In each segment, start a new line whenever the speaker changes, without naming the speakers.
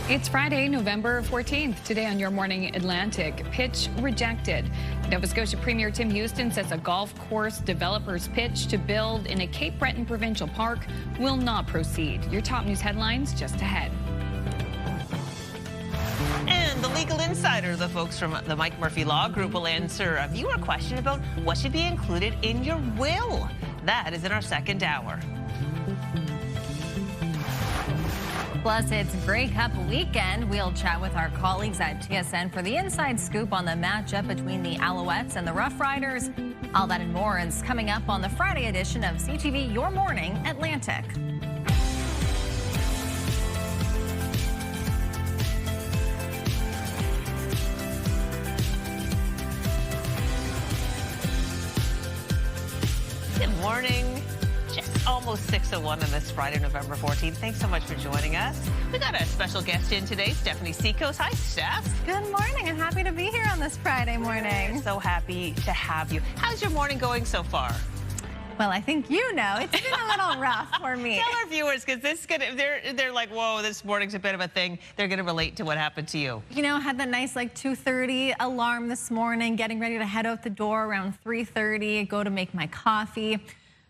It's Friday, November 14th. Today on Your Morning Atlantic, pitch rejected. Nova Scotia Premier Tim Houston says a golf course developer's pitch to build in a Cape Breton provincial park will not proceed. Your top news headlines just ahead.
And the Legal Insider, the folks from the Mike Murphy Law Group, will answer a viewer question about what should be included in your will. That is in our second hour.
Plus, it's Grey Cup weekend. We'll chat with our colleagues at TSN for the inside scoop on the matchup between the Alouettes and the Rough Riders. All that and more is coming up on the Friday edition of CTV Your Morning Atlantic.
Good morning. Just almost 6:01 on this Friday, November 14th. Thanks so much for joining us. We got a special guest in today, Stephanie Seacoast. Hi, Steph.
Good morning. I'm happy to be here on this Friday morning.
We're so happy to have you. How's your morning going so far?
Well, I think you know it's been a little rough for me.
Tell our viewers, because they're like, whoa, this morning's a bit of a thing. They're going to relate to what happened to you.
You know, had the nice 2:30 alarm this morning, getting ready to head out the door around 3:30, go to make my coffee.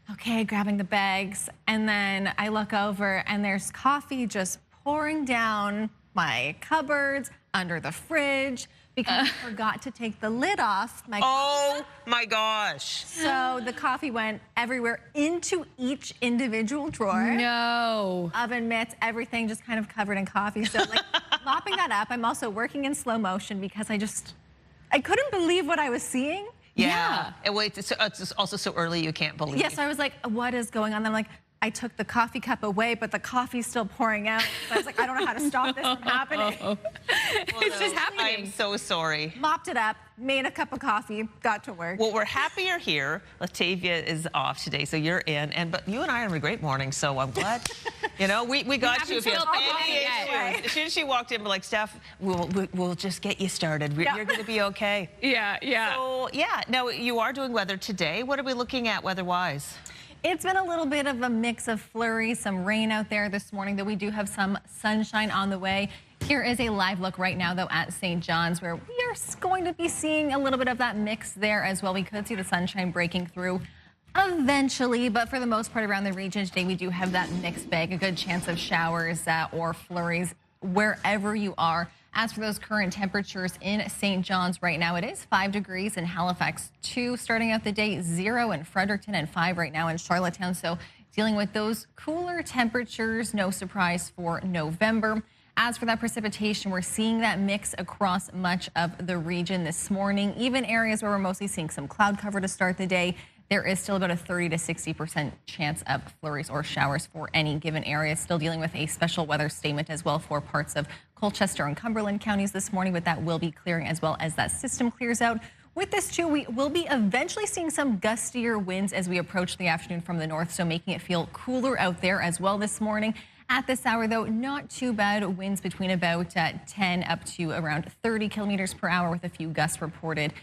Okay, grabbing the bags, and then I look over and there's coffee just pouring down my cupboards, under the fridge, because I forgot to take the lid off my
Oh my gosh.
So the coffee went everywhere into each individual drawer.
No.
Oven mitts, everything just kind of covered in coffee. So mopping that up. I'm also working in slow motion because I couldn't believe what I was seeing.
Yeah. And wait, it's also so early you can't believe.
Yes, I was like, what is going on? And I'm like, I took the coffee cup away, but the coffee's still pouring out. So I was like, I don't know how to stop this from happening.
Well,
It's just happening.
I'm so sorry.
Mopped it up, made a cup of coffee, got to work.
Well, we're happy you're here. Latavia is off today, so you're in. But you and I are having a great morning, so I'm glad. You know, we got you. If you have any issues. As soon as she walked in, we're like, Steph, we'll just get you started. You're going to be okay.
Yeah.
So, yeah. Now, you are doing weather today. What are we looking at weather-wise?
It's been a little bit of a mix of flurries, some rain out there this morning, though we do have some sunshine on the way. Here is a live look right now, though, at St. John's, where we are going to be seeing a little bit of that mix there as well. We could see the sunshine breaking through eventually, but for the most part around the region today, we do have that mixed bag, a good chance of showers or flurries wherever you are. As for those current temperatures in St. John's right now, it is 5 degrees in Halifax, 2 starting out the day, 0 in Fredericton, and 5 right now in Charlottetown. So dealing with those cooler temperatures, no surprise for November. As for that precipitation, we're seeing that mix across much of the region this morning, even areas where we're mostly seeing some cloud cover to start the day. There is still about a 30 to 60% chance of flurries or showers for any given area. Still dealing with a special weather statement as well for parts of Colchester and Cumberland counties this morning, but that will be clearing as well as that system clears out. With this too, we will be eventually seeing some gustier winds as we approach the afternoon from the north, so making it feel cooler out there as well this morning. At this hour, though, not too bad. Winds between about 10 up to around 30 kilometers per hour with a few gusts reported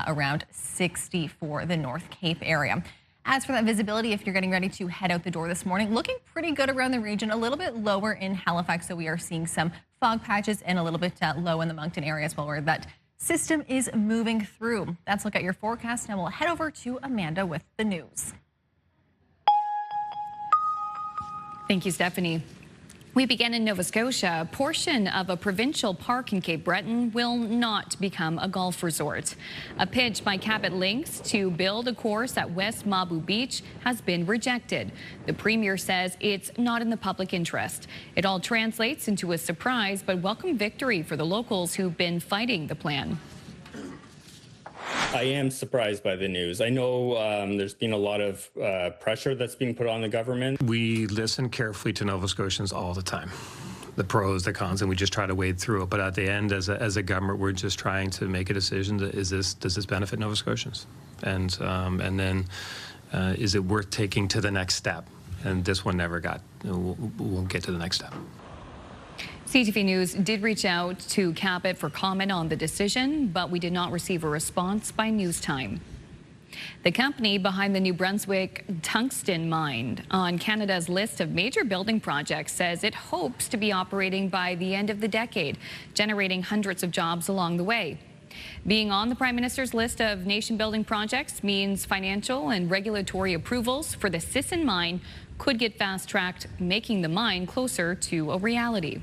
around 60 for the North Cape area. As for that visibility, if you're getting ready to head out the door this morning, looking pretty good around the region, a little bit lower in Halifax. So we are seeing some fog patches and a little bit low in the Moncton area as well, where that system is moving through. That's a look at your forecast. Now we'll head over to Amanda with the news.
Thank you, Stephanie. We begin in Nova Scotia. A portion of a provincial park in Cape Breton will not become a golf resort. A pitch by Cabot Links to build a course at West Mabu Beach has been rejected. The Premier says it's not in the public interest. It all translates into a surprise but welcome victory for the locals who've been fighting the plan.
I am surprised by the news. I know there's been a lot of pressure that's being put on the government.
We listen carefully to Nova Scotians all the time, the pros, the cons, and we just try to wade through it. But at the end, as a government, we're just trying to make a decision. Does this benefit Nova Scotians? And then is it worth taking to the next step? And this one never got. We'll get to the next step.
CTV News did reach out to Cabot for comment on the decision, but we did not receive a response by news time. The company behind the New Brunswick tungsten mine on Canada's list of major building projects says it hopes to be operating by the end of the decade, generating hundreds of jobs along the way. Being on the Prime Minister's list of nation-building projects means financial and regulatory approvals for the Sisson mine could get fast-tracked, making the mine closer to a reality.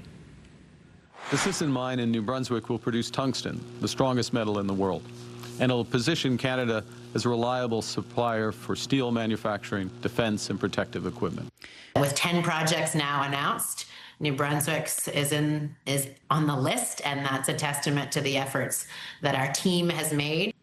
The Sisson mine in New Brunswick will produce tungsten, the strongest metal in the world, and it'll position Canada as a reliable supplier for steel manufacturing, defense, and protective equipment.
With 10 projects now announced, New Brunswick is on the list, and that's a testament to the efforts that our team has made.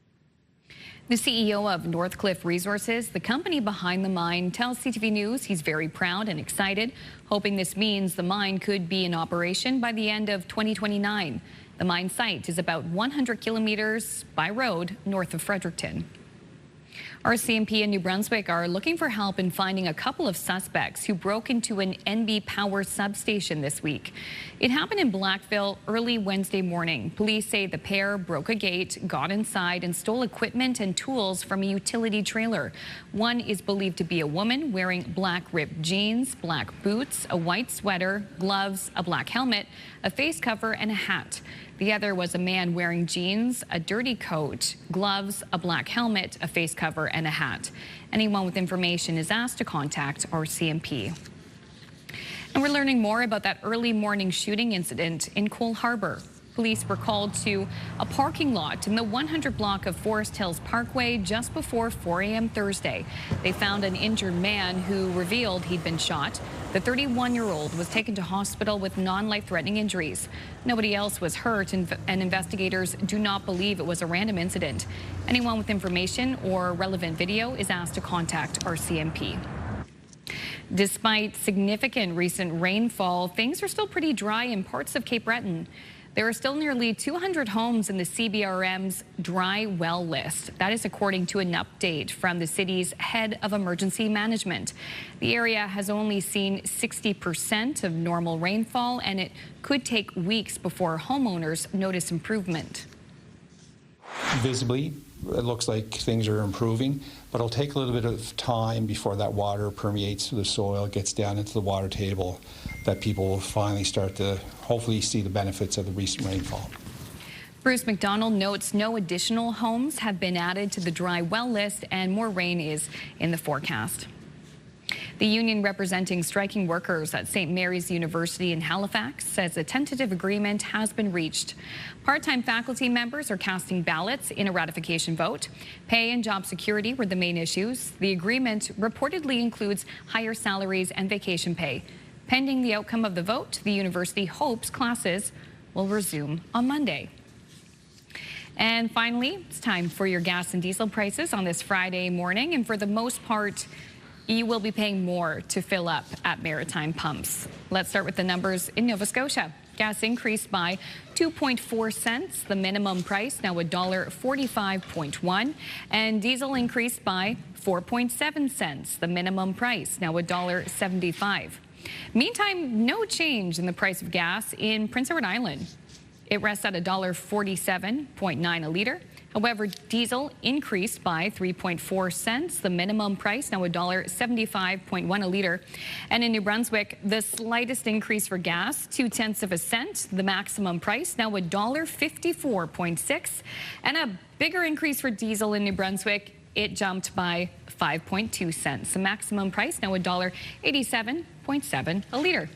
The CEO of Northcliffe Resources, the company behind the mine, tells CTV News he's very proud and excited, hoping this means the mine could be in operation by the end of 2029. The mine site is about 100 kilometers by road north of Fredericton. RCMP in New Brunswick are looking for help in finding a couple of suspects who broke into an NB Power substation this week. It happened in Blackville early Wednesday morning. Police say the pair broke a gate, got inside, and stole equipment and tools from a utility trailer. One is believed to be a woman wearing black ripped jeans, black boots, a white sweater, gloves, a black helmet, a face cover, and a hat. The other was a man wearing jeans, a dirty coat, gloves, a black helmet, a face cover, and a hat. Anyone with information is asked to contact RCMP. And we're learning more about that early morning shooting incident in Cole Harbour. Police were called to a parking lot in the 100 block of Forest Hills Parkway just before 4 a.m. Thursday. They found an injured man who revealed he'd been shot. The 31-year-old was taken to hospital with non-life-threatening injuries. Nobody else was hurt, and investigators do not believe it was a random incident. Anyone with information or relevant video is asked to contact RCMP. Despite significant recent rainfall, things are still pretty dry in parts of Cape Breton. There are still nearly 200 homes in the CBRM's dry well list. That is according to an update from the city's head of emergency management. The area has only seen 60% of normal rainfall, and it could take weeks before homeowners notice improvement.
Visibly, it looks like things are improving, but it'll take a little bit of time before that water permeates through the soil, gets down into the water table, that people will finally start to hopefully see the benefits of the recent rainfall.
Bruce McDonald notes no additional homes have been added to the dry well list, and more rain is in the forecast. The union representing striking workers at St. Mary's University in Halifax says a tentative agreement has been reached. Part-time faculty members are casting ballots in a ratification vote. Pay and job security were the main issues. The agreement reportedly includes higher salaries and vacation pay. Pending the outcome of the vote, the university hopes classes will resume on Monday. And finally, it's time for your gas and diesel prices on this Friday morning. And for the most part, you will be paying more to fill up at Maritime pumps. Let's start with the numbers in Nova Scotia. Gas increased by 2.4 cents, the minimum price now $1.45.1, and diesel increased by 4.7 cents, the minimum price now $1.75. Meantime, no change in the price of gas in Prince Edward Island. It rests at $1.47.9 a litre. However, diesel increased by 3.4 cents, the minimum price now $1.75.1 a litre. And in New Brunswick, the slightest increase for gas, 0.2 cents, the maximum price now $1.54.6. And a bigger increase for diesel in New Brunswick, it jumped by 5.2 cents. The maximum price now $1.87.7 a litre.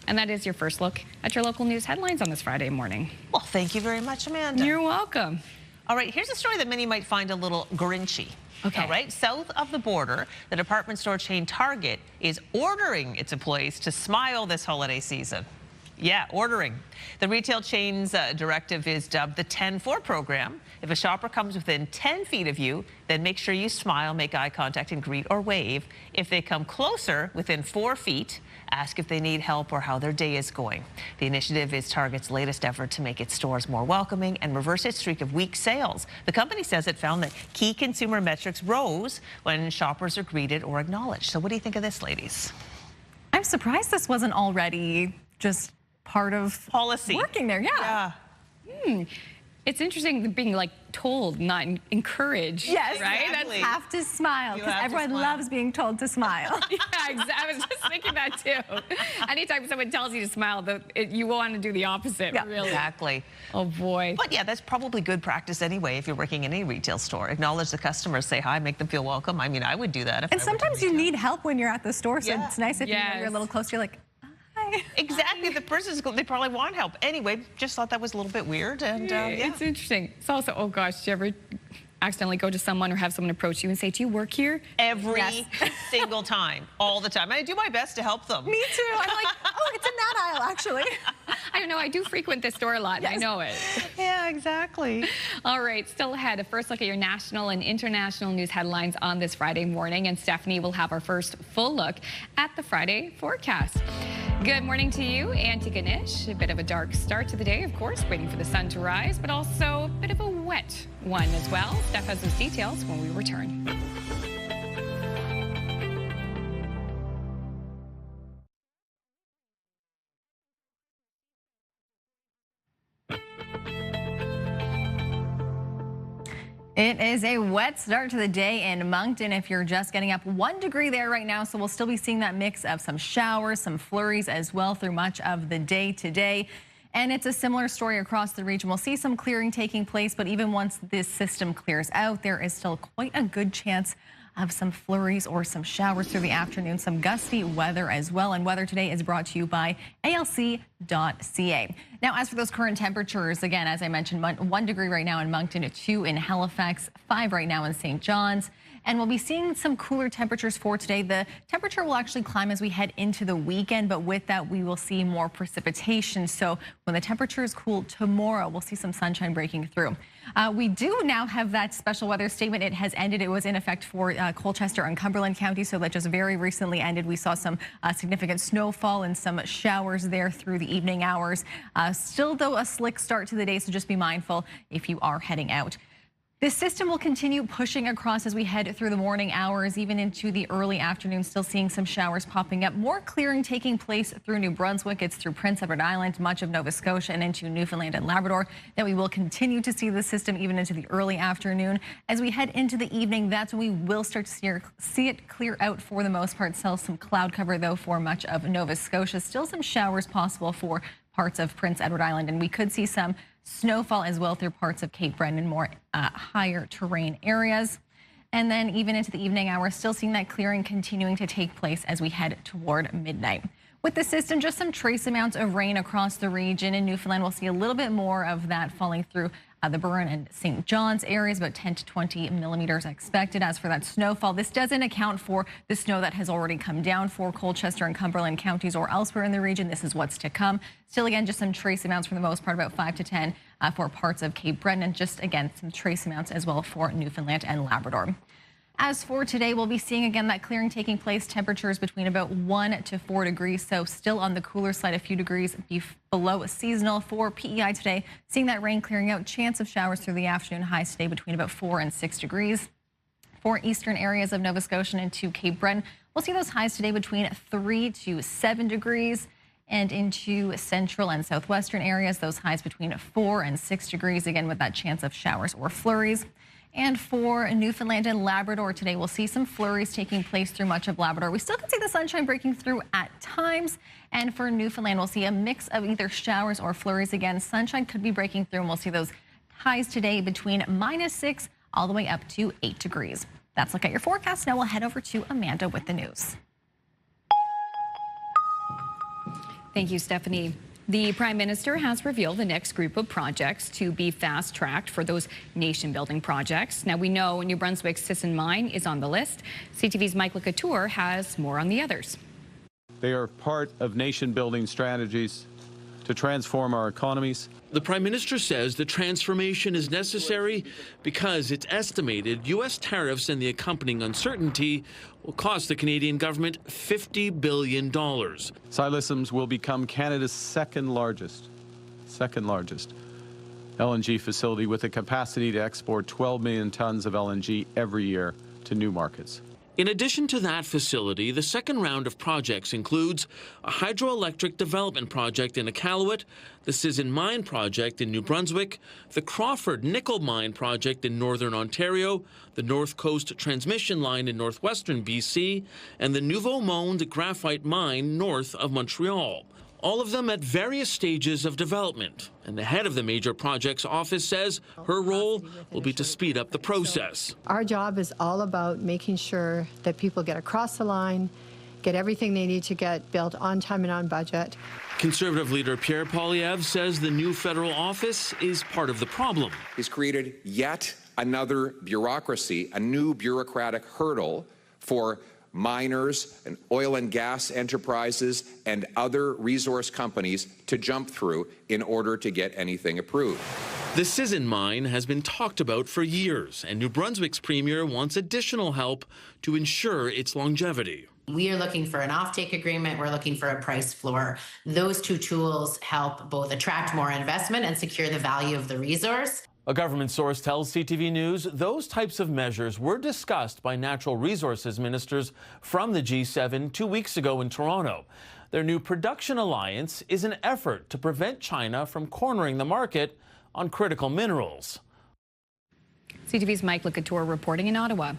And that is your first look at your local news headlines on this Friday morning.
Well, thank you very much, Amanda.
You're welcome.
All right, here's a story that many might find a little grinchy.
Okay.
All right, south of the border, the department store chain Target is ordering its employees to smile this holiday season. Yeah, ordering. The retail chain's directive is dubbed the 10-4 program. If a shopper comes within 10 feet of you, then make sure you smile, make eye contact, and greet or wave. If they come closer, within 4 feet, ask if they need help or how their day is going. The initiative is Target's latest effort to make its stores more welcoming and reverse its streak of weak sales. The company says it found that key consumer metrics rose when shoppers are greeted or acknowledged. So what do you think of this, ladies?
I'm surprised this wasn't already just part of
policy
working there. Yeah.
It's interesting being like told, not encouraged.
Yes,
right?
Exactly.
You have to smile because everyone loves being told to smile.
Yeah, exactly. I was just thinking that too. Anytime someone tells you to smile, you want to do the opposite, really.
Exactly.
Oh, boy.
But yeah, that's probably good practice anyway if you're working in any retail store. Acknowledge the customers, say hi, make them feel welcome. I mean, I would do that if I
And sometimes you need help when you're at the store, so
Yeah.
it's nice if you're a little closer, you're like, hi.
Exactly. The person's, they probably want help. Anyway, just thought that was a little bit weird. And yeah.
It's interesting. It's also, oh gosh, do you ever accidentally go to someone or have someone approach you and say, do you work here?
Every single time, all the time. I do my best to help them.
Me too. I'm like, oh, it's in that aisle, actually.
I don't know. I do frequent this store a lot, and I know it.
Yeah, exactly.
All right, still ahead, a first look at your national and international news headlines on this Friday morning, and Stephanie will have our first full look at the Friday forecast. Good morning to you, Auntie Ganesh. A bit of a dark start to the day, of course, waiting for the sun to rise, but also a bit of a wet one as well. Steph has those details when we return.
It is a wet start to the day in Moncton if you're just getting up 1 degree there right now. So we'll still be seeing that mix of some showers, some flurries as well through much of the day today. And it's a similar story across the region. We'll see some clearing taking place, but even once this system clears out, there is still quite a good chance of some flurries or some showers through the afternoon, some gusty weather as well. And weather today is brought to you by ALC.ca. Now, as for those current temperatures, again, as I mentioned, 1 degree right now in Moncton, 2 in Halifax, 5 right now in St. John's. And we'll be seeing some cooler temperatures for today. The temperature will actually climb as we head into the weekend, but with that, we will see more precipitation. So when the temperatures cool tomorrow, we'll see some sunshine breaking through. We do now have that special weather statement. It has ended. It was in effect for Colchester and Cumberland County, so that just very recently ended. We saw some significant snowfall and some showers there through the evening hours. Still, though, a slick start to the day, so just be mindful if you are heading out. This system will continue pushing across as we head through the morning hours, even into the early afternoon, still seeing some showers popping up. More clearing taking place through New Brunswick. It's through Prince Edward Island, much of Nova Scotia, and into Newfoundland and Labrador that we will continue to see the system even into the early afternoon. As we head into the evening, that's when we will start to see it clear out for the most part. Still some cloud cover, though, for much of Nova Scotia. Still some showers possible for parts of Prince Edward Island, and we could see some snowfall as well through parts of Cape Breton and more higher terrain areas. And then even into the evening hours, still seeing that clearing continuing to take place as we head toward midnight. With the system, just some trace amounts of rain across the region. In Newfoundland, we'll see a little bit more of that falling through the Burren and St. John's areas, about 10 to 20 millimeters expected. As for that snowfall, this doesn't account for the snow that has already come down for Colchester and Cumberland counties or elsewhere in the region. This is what's to come. Still, again, just some trace amounts for the most part, about 5 to 10 for parts of Cape Breton, and just, again, some trace amounts as well for Newfoundland and Labrador. As for today, we'll be seeing again that clearing taking place, temperatures between about 1 to 4 degrees. So still on the cooler side, a few degrees below seasonal. For PEI today, seeing that rain clearing out, chance of showers through the afternoon, highs today between about 4 and 6 degrees. For eastern areas of Nova Scotia and into Cape Breton, we'll see those highs today between 3 to 7 degrees. And into central and southwestern areas, those highs between 4 and 6 degrees, again with that chance of showers or flurries. And for Newfoundland and Labrador today, we'll see some flurries taking place through much of Labrador. We still can see the sunshine breaking through at times. And for Newfoundland, we'll see a mix of either showers or flurries again. Sunshine could be breaking through, and we'll see those highs today between -6 all the way up to 8 degrees. That's a look at your forecast. Now we'll head over to Amanda with the news.
Thank you, Stephanie. The Prime Minister has revealed the next group of projects to be fast-tracked for those nation-building projects. Now, we know New Brunswick's Sisson Mine is on the list. CTV's Mike Couture has more on the others.
They are part of nation-building strategies to transform our economies.
The Prime Minister says the transformation is necessary because it's estimated U.S. tariffs and the accompanying uncertainty will cost the Canadian government $50 billion.
Silesums will become Canada's second largest LNG facility with a capacity to export 12 million tons of LNG every year to new markets.
In addition to that facility, the second round of projects includes a hydroelectric development project in Iqaluit, the Sisson Mine project in New Brunswick, the Crawford Nickel Mine project in northern Ontario, the North Coast Transmission Line in northwestern BC, and the Nouveau Monde Graphite Mine north of Montreal. All of them at various stages of development. And the head of the major projects office says her role will be to speed up the process.
Our job is all about making sure that people get across the line, get everything they need to get built on time and on budget.
Conservative leader Pierre Poilievre says the new federal office is part of the problem.
He's created yet another bureaucracy, a new bureaucratic hurdle for miners and oil and gas enterprises and other resource companies to jump through in order to get anything approved.
The Sisson mine has been talked about for years, and New Brunswick's premier wants additional help to ensure its longevity.
We are looking for an offtake agreement. We're looking for a price floor. Those two tools help both attract more investment and secure the value of the resource.
A government source tells CTV News those types of measures were discussed by natural resources ministers from the G7 2 weeks ago in Toronto. Their new production alliance is an effort to prevent China from cornering the market on critical minerals.
CTV's Mike Lecouture reporting in Ottawa.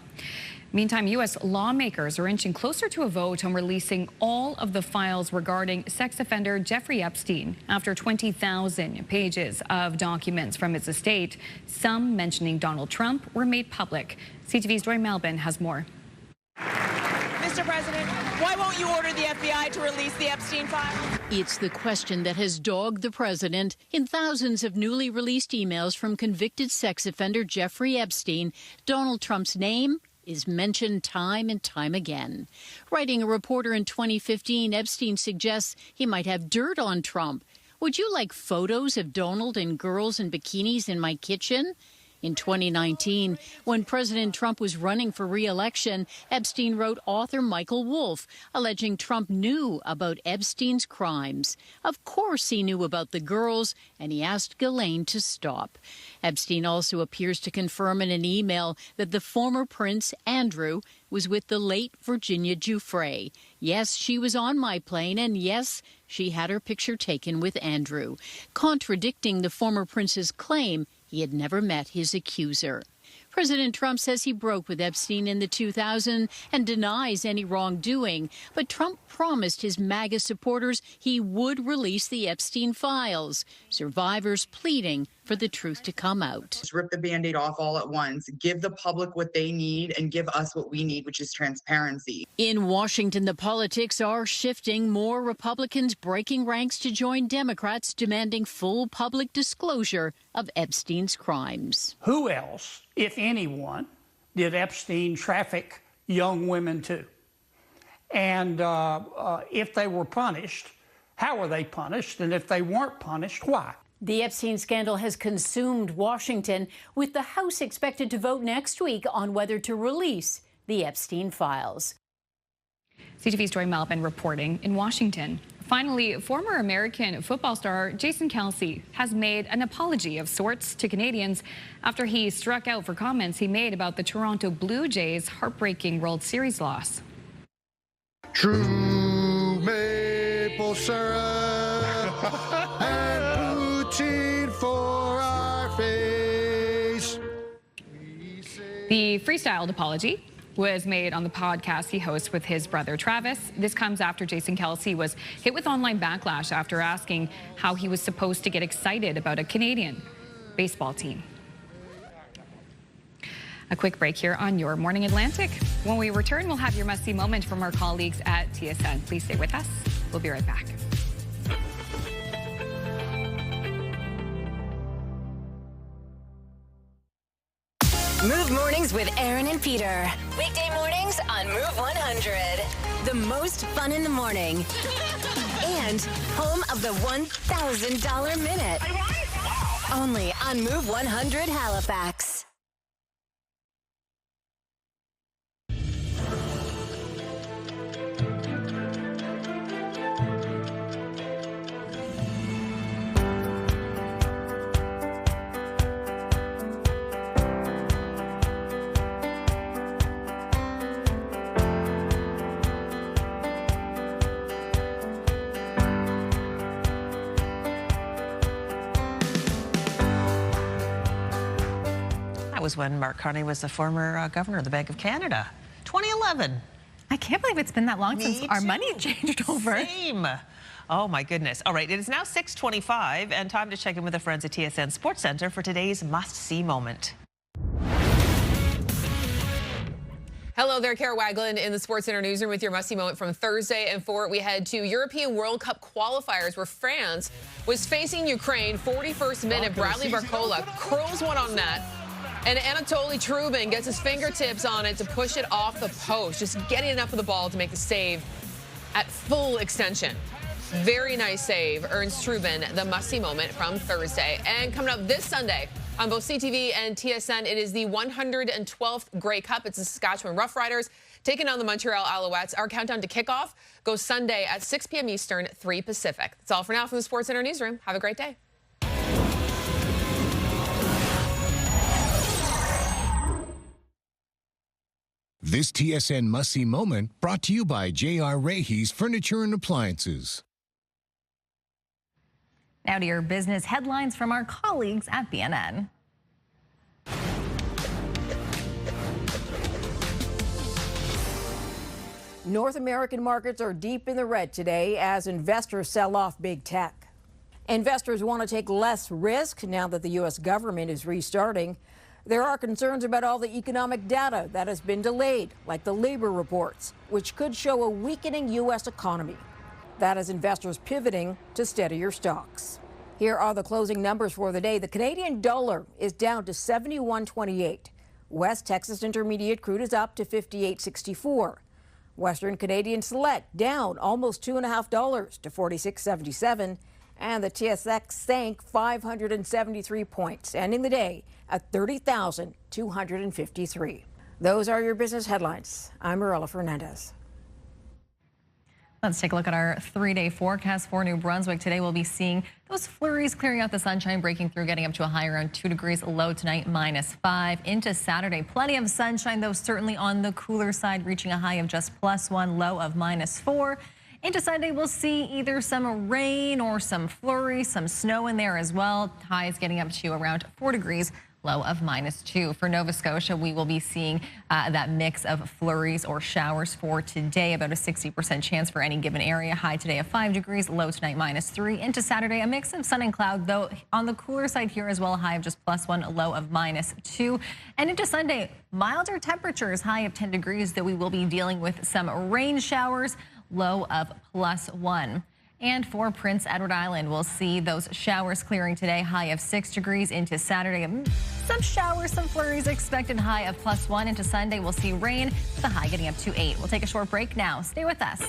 Meantime, U.S. lawmakers are inching closer to a vote on releasing all of the files regarding sex offender Jeffrey Epstein after 20,000 pages of documents from his estate, some mentioning Donald Trump, were made public. CTV's Joy Malbin has more.
Mr. President, why won't you order the FBI to release the Epstein files?
It's the question that has dogged the president in thousands of newly released emails from convicted sex offender Jeffrey Epstein. Donald Trump's name is mentioned time and time again. Writing a reporter in 2015, Epstein suggests he might have dirt on Trump. Would you like photos of Donald and girls in bikinis in my kitchen? In 2019, when President Trump was running for re-election, Epstein wrote author Michael Wolff, alleging Trump knew about Epstein's crimes. Of course he knew about the girls, and he asked Ghislaine to stop. Epstein also appears to confirm in an email that the former Prince Andrew was with the late Virginia Giuffre. Yes, she was on my plane, and yes, she had her picture taken with Andrew, contradicting the former prince's claim he had never met his accuser. President Trump says he broke with Epstein in the 2000s and denies any wrongdoing. But Trump promised his MAGA supporters he would release the Epstein files. Survivors pleading for the truth to come out.
Just rip the Band-Aid off all at once, give the public what they need, and give us what we need, which is transparency.
In Washington, the politics are shifting. More Republicans breaking ranks to join Democrats demanding full public disclosure of Epstein's crimes.
Who else, if anyone, did Epstein traffic young women to? And if they were punished, how were they punished? And if they weren't punished, why?
The Epstein scandal has consumed Washington, with the House expected to vote next week on whether to release the Epstein files.
CTV's Joy Malbin reporting in Washington. Finally, former American football star Jason Kelce has made an apology of sorts to Canadians after he struck out for comments he made about the Toronto Blue Jays' heartbreaking World Series loss.
True maple syrup and poutine for our face.
The freestyled apology was made on the podcast he hosts with his brother Travis. This comes after Jason Kelce was hit with online backlash after asking how he was supposed to get excited about a Canadian baseball team. A quick break here on Your Morning Atlantic. When we return, we'll have your must-see moment from our colleagues at TSN. Please stay with us. We'll be right back.
Move Mornings with Aaron and Peter. Weekday mornings on Move 100. The most fun in the morning. And home of the $1,000 minute. Only on Move 100 Halifax.
was when Mark Carney was the former governor of the Bank of Canada. 2011.
I can't believe it's been that long since our money changed over.
Same. Oh, my goodness. All right, it is now 6:25 and time to check in with the friends at TSN Sports Center for today's must-see moment.
Hello there, Kara Wagland in the Sports Center newsroom with your must-see moment from Thursday. And for it, we head to European World Cup qualifiers where France was facing Ukraine. 41st minute, Bradley Barcola curls one on net. And Anatoly Trubin gets his fingertips on it to push it off the post, just getting enough of the ball to make the save at full extension. Very nice save, earns Trubin the must-see moment from Thursday. And coming up this Sunday on both CTV and TSN, it is the 112th Grey Cup. It's the Saskatchewan Roughriders taking on the Montreal Alouettes. Our countdown to kickoff goes Sunday at 6 p.m. Eastern, 3 Pacific. That's all for now from the Sports Center newsroom. Have a great day.
This TSN must-see moment brought to you by J.R. Rahe's Furniture and Appliances.
Now to your business headlines from our colleagues at BNN.
North American markets are deep in the red today as investors sell off big tech. Investors want to take less risk now that the U.S. government is restarting. There are concerns about all the economic data that has been delayed, like the labor reports, which could show a weakening U.S. economy. That is investors pivoting to steadier stocks. Here are the closing numbers for the day. The Canadian dollar is down to 71.28. West Texas Intermediate crude is up to 58.64. Western Canadian Select down almost $2.50 to 46.77. And the TSX sank 573 points, ending the day at 30,253. Those are your business headlines. I'm Marilla Fernandez.
Let's take a look at our 3-day forecast for New Brunswick. Today we'll be seeing those flurries clearing out, the sunshine breaking through, getting up to a high around 2 degrees. Low tonight, -5. Into Saturday, plenty of sunshine, though certainly on the cooler side, reaching a high of just +1, low of -4. Into Sunday, we'll see either some rain or some flurries, some snow in there as well. Highs getting up to around 4 degrees. Low of -2. For Nova Scotia, we will be seeing that mix of flurries or showers for today. About a 60% chance for any given area. High today of 5 degrees. Low tonight -3. Into Saturday, a mix of sun and cloud, though on the cooler side here as well. A high of just +1, a low of -2. And into Sunday, milder temperatures. High of 10 degrees, though we will be dealing with some rain showers. Low of +1. And for Prince Edward Island, we'll see those showers clearing today. High of 6 degrees. Into Saturday, some showers, some flurries expected. High of +1. Into Sunday, we'll see rain. The high getting up to 8. We'll take a short break now. Stay with us.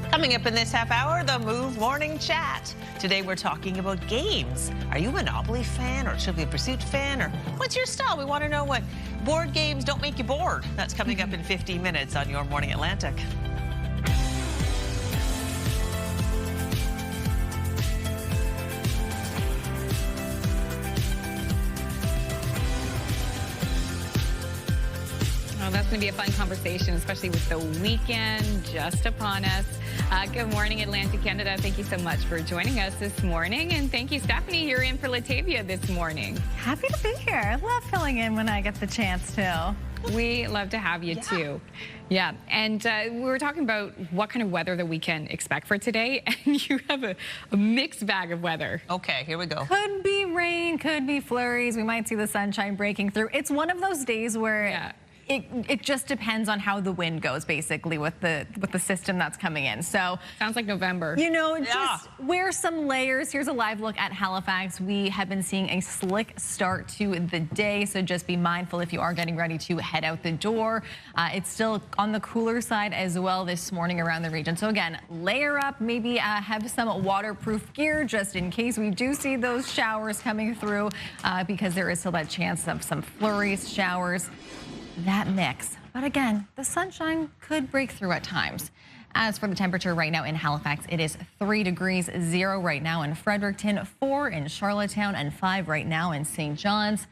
Coming up in this half hour, the Move Morning Chat. Today we're talking about games. Are you a Monopoly fan or Trivial Pursuit fan, or what's your style? We want to know what board games don't make you bored. That's coming up in 15 minutes on Your Morning Atlantic.
Oh, that's going to be a fun conversation, especially with the weekend just upon us. Good morning, Atlantic Canada. Thank you so much for joining us this morning. And thank you, Stephanie. You're in for Latavia this morning.
Happy to be here. I love filling in when I get the chance to.
We love to have you, too. Yeah, and we were talking about what kind of weather that we can expect for today, and you have a mixed bag of weather.
Okay, here we go.
Could be rain, could be flurries. We might see the sunshine breaking through. It's one of those days where it just depends on how the wind goes, basically, with the system that's coming in. So
sounds like November.
You know, just wear some layers. Here's a live look at Halifax. We have been seeing a slick start to the day, so just be mindful if you are getting ready to head out the door. It's still on the cooler side as well this morning around the region. So again, layer up, maybe have some waterproof gear just in case we do see those showers coming through, because there is still that chance of some flurries, showers, that mix. But again, the sunshine could break through at times. As for the temperature right now in Halifax, it is 3 degrees, 0 right now in Fredericton, 4 in Charlottetown, and 5 right now in St. John's.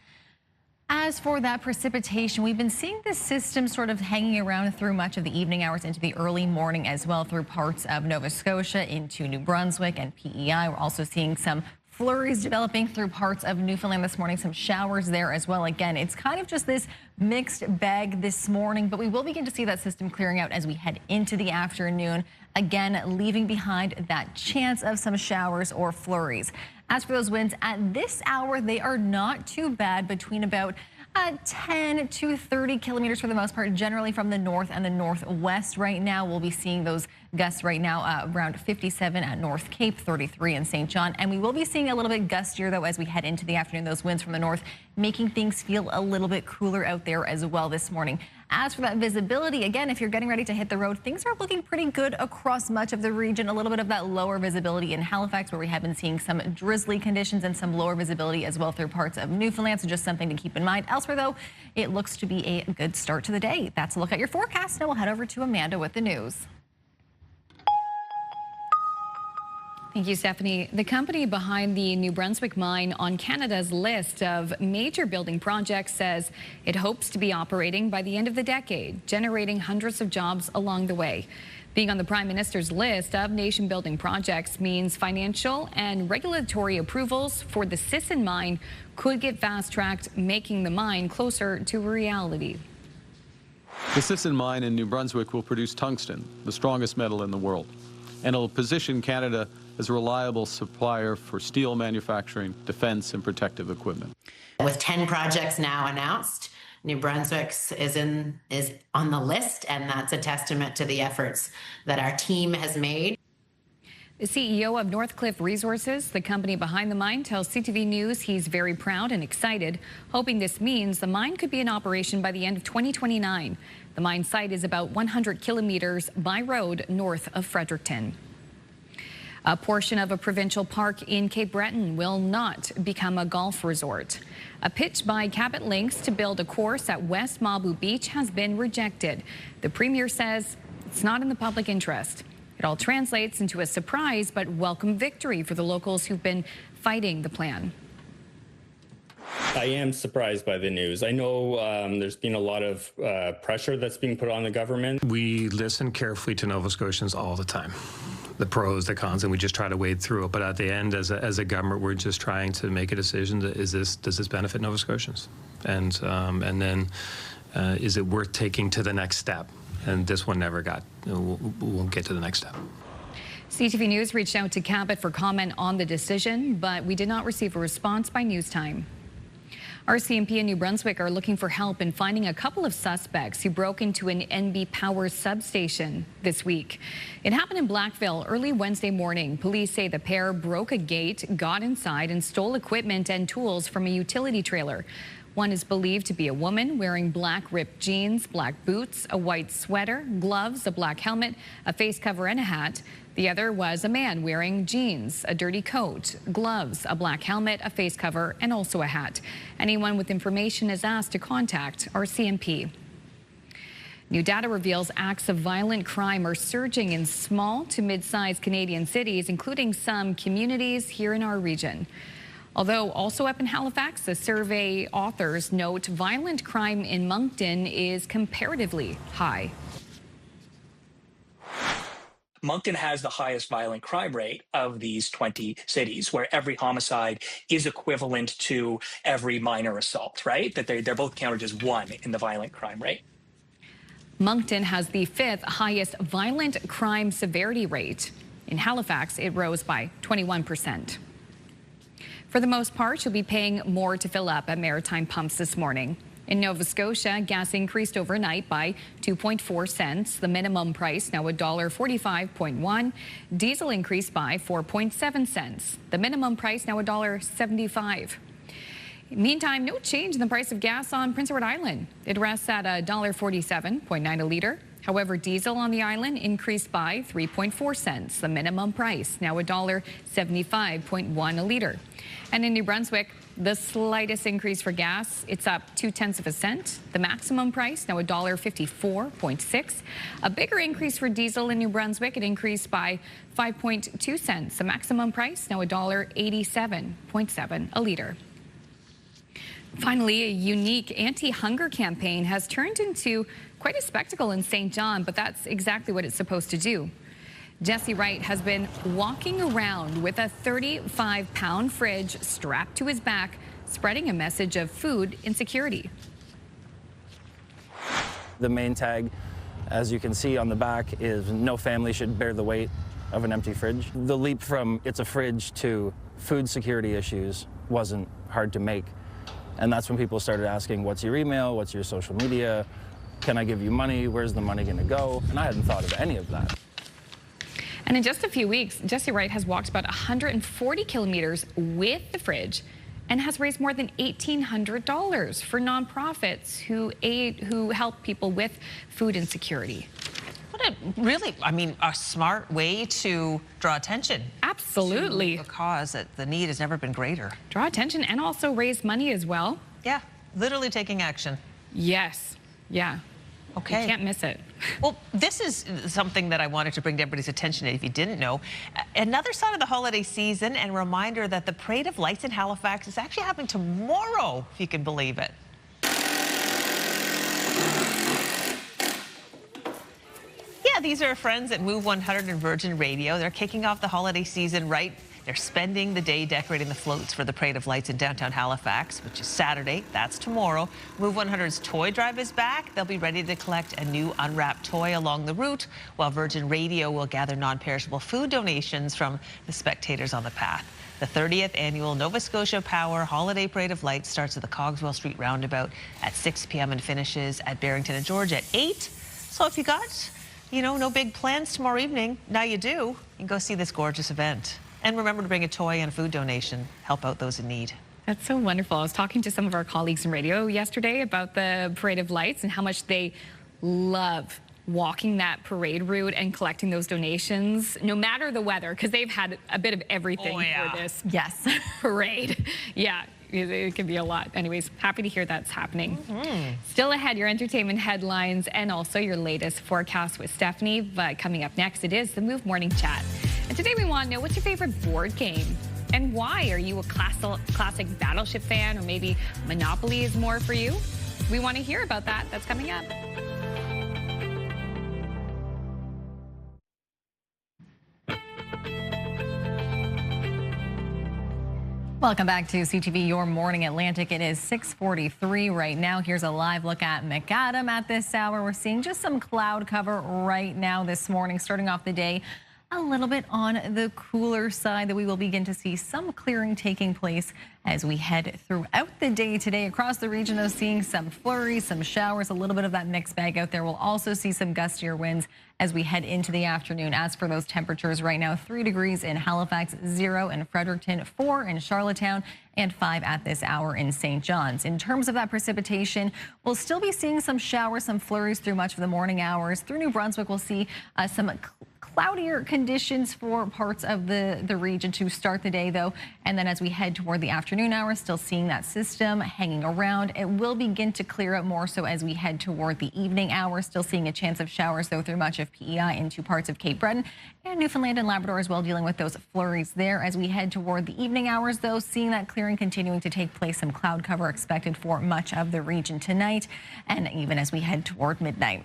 As for that precipitation, we've been seeing this system sort of hanging around through much of the evening hours into the early morning as well through parts of Nova Scotia into New Brunswick and PEI. We're also seeing some flurries developing through parts of Newfoundland this morning, some showers there as well. Again, it's kind of just this mixed bag this morning, but we will begin to see that system clearing out as we head into the afternoon. Again, leaving behind that chance of some showers or flurries. As for those winds at this hour, they are not too bad, between about 10 to 30 kilometers for the most part, generally from the north and the northwest. Right now, we'll be seeing those gusts right now around 57 at North Cape, 33 in St. John. And we will be seeing a little bit gustier, though, as we head into the afternoon. Those winds from the north making things feel a little bit cooler out there as well this morning. As for that visibility, again, if you're getting ready to hit the road, things are looking pretty good across much of the region. A little bit of that lower visibility in Halifax, where we have been seeing some drizzly conditions and some lower visibility as well through parts of Newfoundland. So just something to keep in mind. Elsewhere, though, it looks to be a good start to the day. That's a look at your forecast. Now we'll head over to Amanda with the news.
Thank you, Stephanie. The company behind the New Brunswick mine on Canada's list of major building projects says it hopes to be operating by the end of the decade, generating hundreds of jobs along the way. Being on the Prime Minister's list of nation-building projects means financial and regulatory approvals for the Sisson mine could get fast-tracked, making the mine closer to reality.
The Sisson mine in New Brunswick will produce tungsten, the strongest metal in the world, and it'll position Canada as a reliable supplier for steel manufacturing, defense, and protective equipment.
With 10 projects now announced, New Brunswick's is on the list, and that's a testament to the efforts that our team has made.
The CEO of Northcliffe Resources, the company behind the mine, tells CTV News he's very proud and excited, hoping this means the mine could be in operation by the end of 2029. The mine site is about 100 kilometers by road north of Fredericton. A portion of a provincial park in Cape Breton will not become a golf resort. A pitch by Cabot Links to build a course at West Mabu Beach has been rejected. The Premier says it's not in the public interest. It all translates into a surprise but welcome victory for the locals who've been fighting the plan.
I am surprised by the news. I know there's been a lot of pressure that's being put on the government.
We listen carefully to Nova Scotians all the time, the pros, the cons, and we just try to wade through it. But at the end, as a government, we're just trying to make a decision. Does this benefit Nova Scotians? And then is it worth taking to the next step? And this one never got. We'll get to the next step.
CTV News reached out to Cabot for comment on the decision, but we did not receive a response by news time. RCMP and New Brunswick are looking for help in finding a couple of suspects who broke into an NB Power substation this week. It happened in Blackville early Wednesday morning. Police say the pair broke a gate, got inside, and stole equipment and tools from a utility trailer. One is believed to be a woman wearing black ripped jeans, black boots, a white sweater, gloves, a black helmet, a face cover, and a hat. The other was a man wearing jeans, a dirty coat, gloves, a black helmet, a face cover, and also a hat. Anyone with information is asked to contact RCMP. New data reveals acts of violent crime are surging in small to mid-sized Canadian cities, including some communities here in our region. Although also up in Halifax, the survey authors note violent crime in Moncton is comparatively high.
Moncton has the highest violent crime rate of these 20 cities, where every homicide is equivalent to every minor assault, right? That they're both counted as one in the violent crime rate.
Moncton has the 5th highest violent crime severity rate. In Halifax, it rose by 21%. For the most part, you'll be paying more to fill up at Maritime pumps this morning. In Nova Scotia, gas increased overnight by 2.4 cents. The minimum price now $1.45.1. Diesel increased by 4.7 cents. The minimum price now $1.75. Meantime, no change in the price of gas on Prince Edward Island. It rests at $1.47.9 a liter. However, diesel on the island increased by 3.4 cents. The minimum price now $1.75.1 a liter. And in New Brunswick, the slightest increase for gas, it's up 0.2 cents. The maximum price now $1.54.6. A bigger increase for diesel in New Brunswick. It increased by 5.2 cents. The maximum price now $1.87.7 a liter. Finally, a unique anti-hunger campaign has turned into quite a spectacle in St. John, but that's exactly what it's supposed to do. Jesse Wright has been walking around with a 35-pound fridge strapped to his back, spreading a message of food insecurity.
The main tag, as you can see on the back, is no family should bear the weight of an empty fridge. The leap from it's a fridge to food security issues wasn't hard to make. And that's when people started asking, what's your email? What's your social media? Can I give you money? Where's the money going to go? And I hadn't thought of any of that.
And in just a few weeks, Jesse Wright has walked about 140 kilometers with the fridge and has raised more than $1,800 for nonprofits who help people with food insecurity.
What a really, I mean, a smart way to draw attention.
Absolutely.
To a cause that the need has never been greater.
Draw attention and also raise money as well.
Yeah, literally taking action.
Yes. Yeah.
Okay.
You can't miss it.
Well, this is something that I wanted to bring to everybody's attention if you didn't know. Another sign of the holiday season and a reminder that the Parade of Lights in Halifax is actually happening tomorrow, if you can believe it. Yeah, these are friends at Move 100 and Virgin Radio. They're kicking off the holiday season right. They're spending the day decorating the floats for the Parade of Lights in downtown Halifax, which is Saturday. That's tomorrow. Move 100's toy drive is back. They'll be ready to collect a new unwrapped toy along the route, while Virgin Radio will gather non-perishable food donations from the spectators on the path. The 30th annual Nova Scotia Power Holiday Parade of Lights starts at the Cogswell Street Roundabout at 6 p.m. and finishes at Barrington and George at 8. So if you got, no big plans tomorrow evening, now you do. You can go see this gorgeous event. And remember to bring a toy and a food donation. Help out those in need.
That's so wonderful. I was talking to some of our colleagues in radio yesterday about the Parade of Lights and how much they love walking that parade route and collecting those donations, no matter the weather, because they've had a bit of everything for this parade. Yeah. It can be a lot. Anyways, happy to hear that's happening. Still ahead, your entertainment headlines and also your latest forecast with Stephanie. But coming up next, it is the Move Morning Chat. And today we want to know, what's your favorite board game? And why? Are you a classic Battleship fan, or maybe Monopoly is more for you? We want to hear about that. That's coming up. Welcome back to CTV Your Morning Atlantic. It is 6:43 right now. Here's a live look at McAdam at this hour. We're seeing just some cloud cover right now this morning, starting off the day a little bit on the cooler side, that we will begin to see some clearing taking place as we head throughout the day today. Across the region, though, seeing some flurries, some showers, a little bit of that mixed bag out there. We'll also see some gustier winds as we head into the afternoon. As for those temperatures right now, 3 degrees in Halifax, 0 in Fredericton, 4 in Charlottetown, and 5 at this hour in St. John's. In terms of that precipitation, we'll still be seeing some showers, some flurries through much of the morning hours. Through New Brunswick, we'll see some cloudier conditions for parts of the region to start the day, though. And then as we head toward the afternoon hours, still seeing that system hanging around. It will begin to clear up more so as we head toward the evening hours. Still seeing a chance of showers, though, through much of PEI into parts of Cape Breton and Newfoundland and Labrador as well, dealing with those flurries there. As we head toward the evening hours, though, seeing that clearing continuing to take place. Some cloud cover expected for much of the region tonight, and even as we head toward midnight.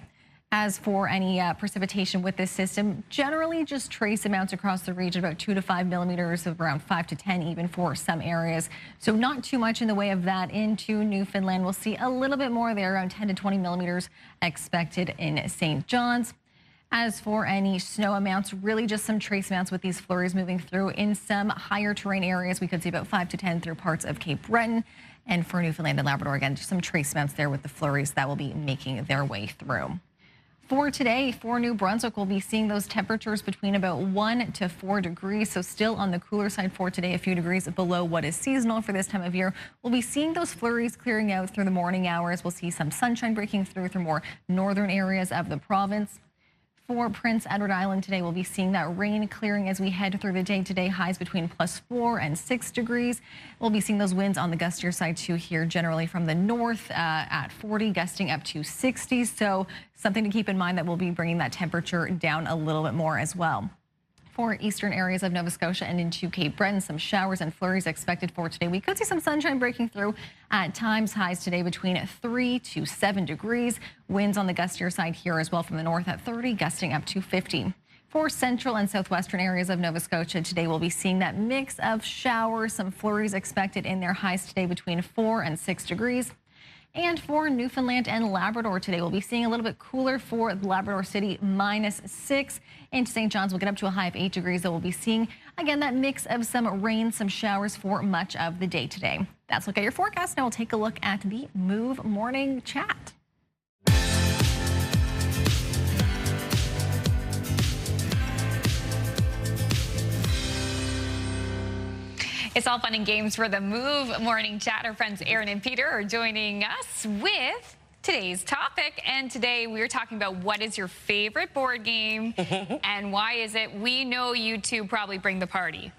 As for any precipitation with this system, generally just trace amounts across the region, about 2 to 5 millimeters, of around 5 to 10 even for some areas. So not too much in the way of that into Newfoundland. We'll see a little bit more there, around 10 to 20 millimeters expected in St. John's. As for any snow amounts, really just some trace amounts with these flurries moving through. In some higher terrain areas, we could see about 5 to 10 through parts of Cape Breton. And for Newfoundland and Labrador, again, just some trace amounts there with the flurries that will be making their way through. For today, for New Brunswick, we'll be seeing those temperatures between about 1 to 4 degrees. So still on the cooler side for today, a few degrees below what is seasonal for this time of year. We'll be seeing those flurries clearing out through the morning hours. We'll see some sunshine breaking through more northern areas of the province. For Prince Edward Island today, we'll be seeing that rain clearing as we head through the day today. Highs between +4 and 6 degrees. We'll be seeing those winds on the gustier side too here, generally from the north at 40, gusting up to 60. So something to keep in mind, that we'll be bringing that temperature down a little bit more as well.
For eastern areas of Nova Scotia and into Cape Breton, some showers and flurries expected for today. We could see some sunshine breaking through at times. Highs today between 3 to 7 degrees. Winds on the gustier side here as well from the north at 30, gusting up to 50. For central and southwestern areas of Nova Scotia today, we'll be seeing that mix of showers, some flurries expected in their highs today between 4 and 6 degrees. And for Newfoundland and Labrador today, we'll be seeing a little bit cooler for Labrador City, -6. Into St. John's, we'll get up to a high of 8 degrees. That we'll be seeing, again, that mix of some rain, some showers for much of the day today. That's a look at your forecast. Now we'll take a look at the Move Morning Chat.
It's all fun and games for the Move Morning Chat. Our friends Aaron and Peter are joining us with today's topic. And today we're talking about what is your favorite board game and why is it? We know you two probably bring the party.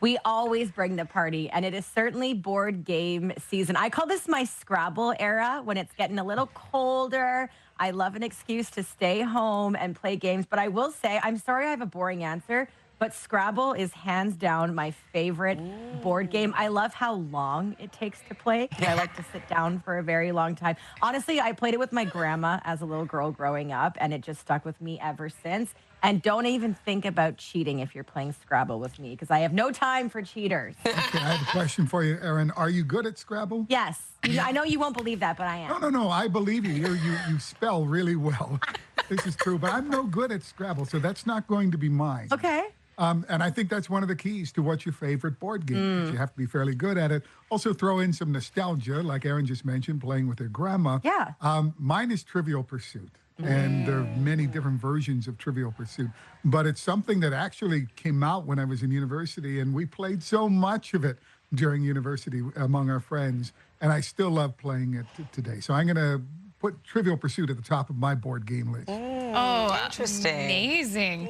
We always bring the party, and it is certainly board game season. I call this my Scrabble era when it's getting a little colder. I love an excuse to stay home and play games. But I will say, I'm sorry I have a boring answer, but Scrabble is hands down my favorite board game. I love how long it takes to play. I like to sit down for a very long time. Honestly, I played it with my grandma as a little girl growing up, and it just stuck with me ever since. And don't even think about cheating if you're playing Scrabble with me, because I have no time for cheaters.
Okay, I have a question for you, Erin. Are you good at Scrabble?
Yes. I know you won't believe that, but I am.
No. I believe you. You spell really well. This is true, but I'm no good at Scrabble, so that's not going to be mine.
Okay.
And I think that's one of the keys to what's your favorite board game. You have to be fairly good at it. Also throw in some nostalgia, like Erin just mentioned, playing with her grandma.
Yeah.
Mine is Trivial Pursuit. And there are many different versions of Trivial Pursuit. But it's something that actually came out when I was in university, and we played so much of it during university among our friends. And I still love playing it today. So I'm going to put Trivial Pursuit at the top of my board game list.
Oh,
interesting.
Amazing.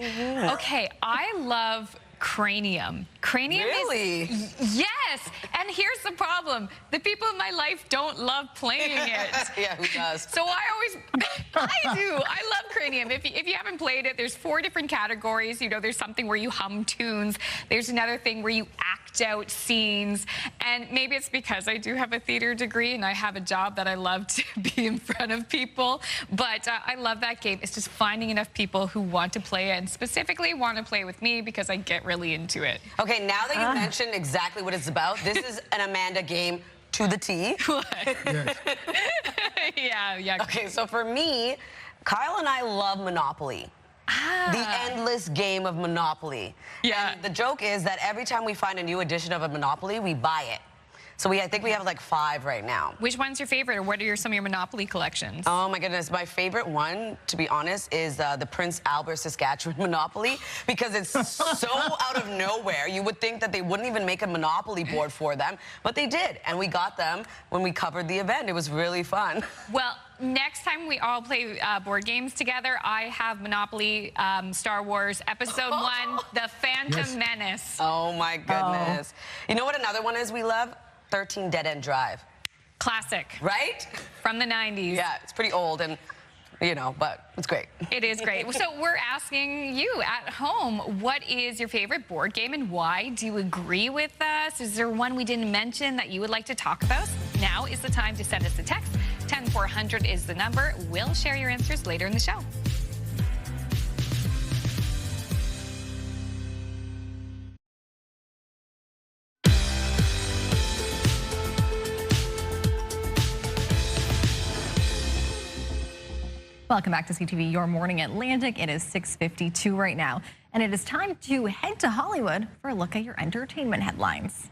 Okay, I love Cranium. Cranium
really?
Yes. And here's the problem. The people in my life don't love playing it.
Yeah, who does?
So I do. I love Cranium. If you haven't played it, there's 4 different categories. You know, there's something where you hum tunes. There's another thing where you act out scenes. And maybe it's because I do have a theater degree and I have a job that I love to be in front of people. But I love that game. It's just finding enough people who want to play it and specifically want to play with me because I get really into it.
Okay, now that you mentioned exactly what it's about, this is an Amanda game to the T.
What? Yeah.
Okay, so for me, Kyle and I love Monopoly. The endless game of Monopoly.
Yeah.
And the joke is that every time we find a new edition of a Monopoly, we buy it. So I think we have like 5 right now.
Which one's your favorite, or what are some of your Monopoly collections?
Oh my goodness, my favorite one, to be honest, is the Prince Albert, Saskatchewan Monopoly, because it's so out of nowhere. You would think that they wouldn't even make a Monopoly board for them, but they did, and we got them when we covered the event. It was really fun.
Well, next time we all play board games together, I have Monopoly Star Wars Episode 1, The Phantom Menace.
Oh my goodness. You know what another one is we love? 13 Dead End Drive.
Classic.
Right?
From the 90s.
Yeah, it's pretty old and, you know, but it's great.
It is great. So we're asking you at home, what is your favorite board game and why? Do you agree with us? Is there one we didn't mention that you would like to talk about? Now is the time to send us a text. 10400 is the number. We'll share your answers later in the show.
Welcome back to CTV Your Morning Atlantic. It is 6:52 right now, and it is time to head to Hollywood for a look at your entertainment headlines.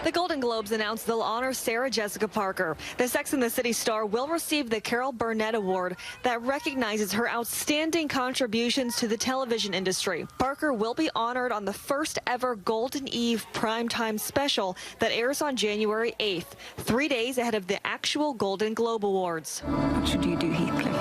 The Golden Globes announced they'll honor Sarah Jessica Parker. The Sex and the City star will receive the Carol Burnett Award that recognizes her outstanding contributions to the television industry. Parker will be honored on the first ever Golden Eve primetime special that airs on January 8th, 3 days ahead of the actual Golden Globe Awards.
What should you do, Heathcliff,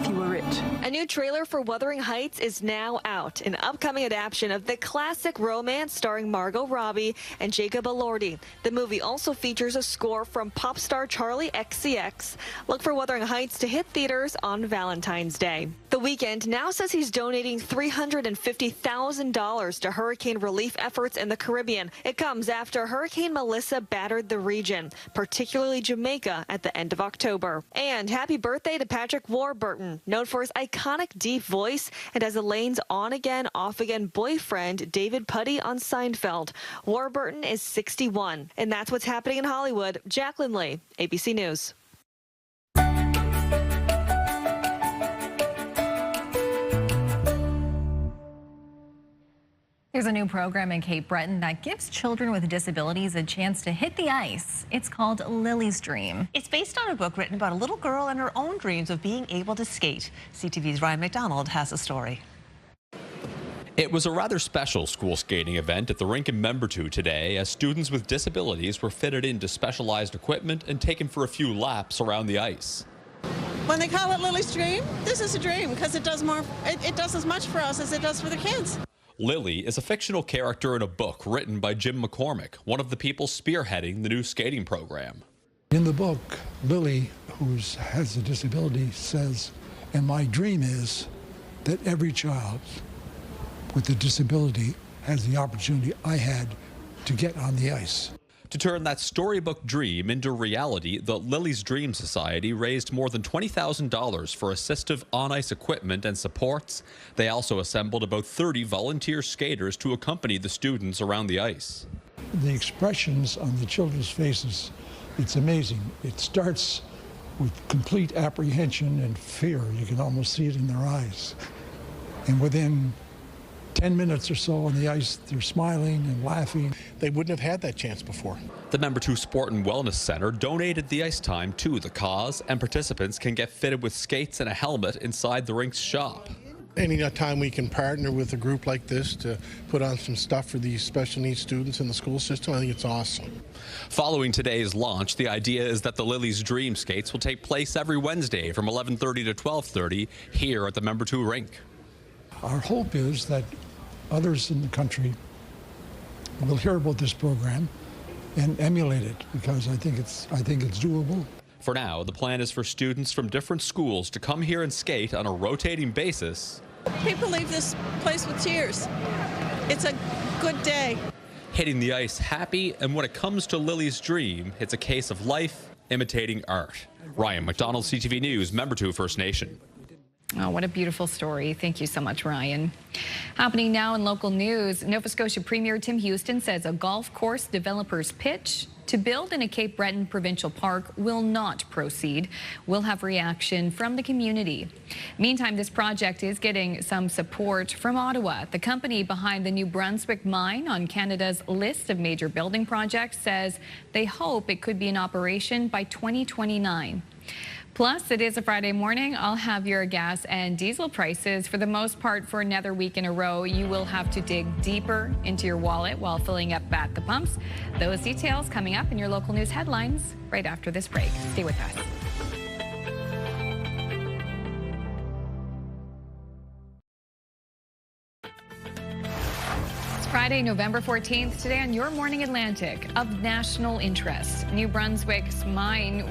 if you were rich?
moment.
A new trailer for Wuthering Heights is now out, an upcoming adaptation of the classic romance starring Margot Robbie and Jacob Elordi. The movie also features a score from pop star Charlie XCX. Look for Wuthering Heights to hit theaters on Valentine's Day. The Weeknd now says he's donating $350,000 to hurricane relief efforts in the Caribbean. It comes after Hurricane Melissa battered the region, particularly Jamaica, at the end of October. And happy birthday to Patrick Warburton, known for his iconic deep voice and as Elaine's on-again, off-again boyfriend, David Puddy on Seinfeld. Warburton is 61. And that's what's happening in Hollywood. Jacqueline Lee, ABC News.
There's a new program in Cape Breton that gives children with disabilities a chance to hit the ice. It's called Lily's Dream.
It's based on a book written about a little girl and her own dreams of being able to skate. CTV's Ryan McDonald has a story.
It was a rather special school skating event at the rink in Membertou today, as students with disabilities were fitted into specialized equipment and taken for a few laps around the ice.
When they call it Lily's Dream, this is a dream because it does more. It does as much for us as it does for the kids.
Lily is a fictional character in a book written by Jim McCormick, one of the people spearheading the new skating program.
In the book, Lily, who has a disability, says, and my dream is that every child with a disability has the opportunity I had to get on the ice.
To turn that storybook dream into reality, the Lily's Dream Society raised more than $20,000 for assistive on-ice equipment and supports. They also assembled about 30 volunteer skaters to accompany the students around the ice.
The expressions on the children's faces, it's amazing. It starts with complete apprehension and fear. You can almost see it in their eyes. And within 10 minutes or so on the ice, they're smiling and laughing.
They wouldn't have had that chance before.
The Membertou Sport and Wellness Center donated the ice time to the cause, and participants can get fitted with skates and a helmet inside the rink's shop.
Any time we can partner with a group like this to put on some stuff for these special needs students in the school system, I think it's awesome.
Following today's launch, the idea is that the Lily's Dream skates will take place every Wednesday from 11:30 to 12:30 here at the Membertou rink.
Our hope is that others in the country will hear about this program and emulate it, because I think it's doable.
For now, the plan is for students from different schools to come here and skate on a rotating basis.
People leave this place with tears. It's a good day.
Hitting the ice happy, and when it comes to Lily's Dream, it's a case of life imitating art. Ryan McDonald, CTV News, Membertou First Nation.
Oh, what a beautiful story. Thank you so much, Ryan. Happening now in local news, Nova Scotia Premier Tim Houston says a golf course developer's pitch to build in a Cape Breton provincial park will not proceed. We'll have reaction from the community. Meantime, this project is getting some support from Ottawa. The company behind the New Brunswick mine on Canada's list of major building projects says they hope it could be in operation by 2029. Plus, it is a Friday morning. I'll have your gas and diesel prices. For the most part, for another week in a row, you will have to dig deeper into your wallet while filling up at the pumps. Those details coming up in your local news headlines right after this break. Stay with us. Friday, November 14th, today on Your Morning Atlantic. Of national interest, New Brunswick's mine,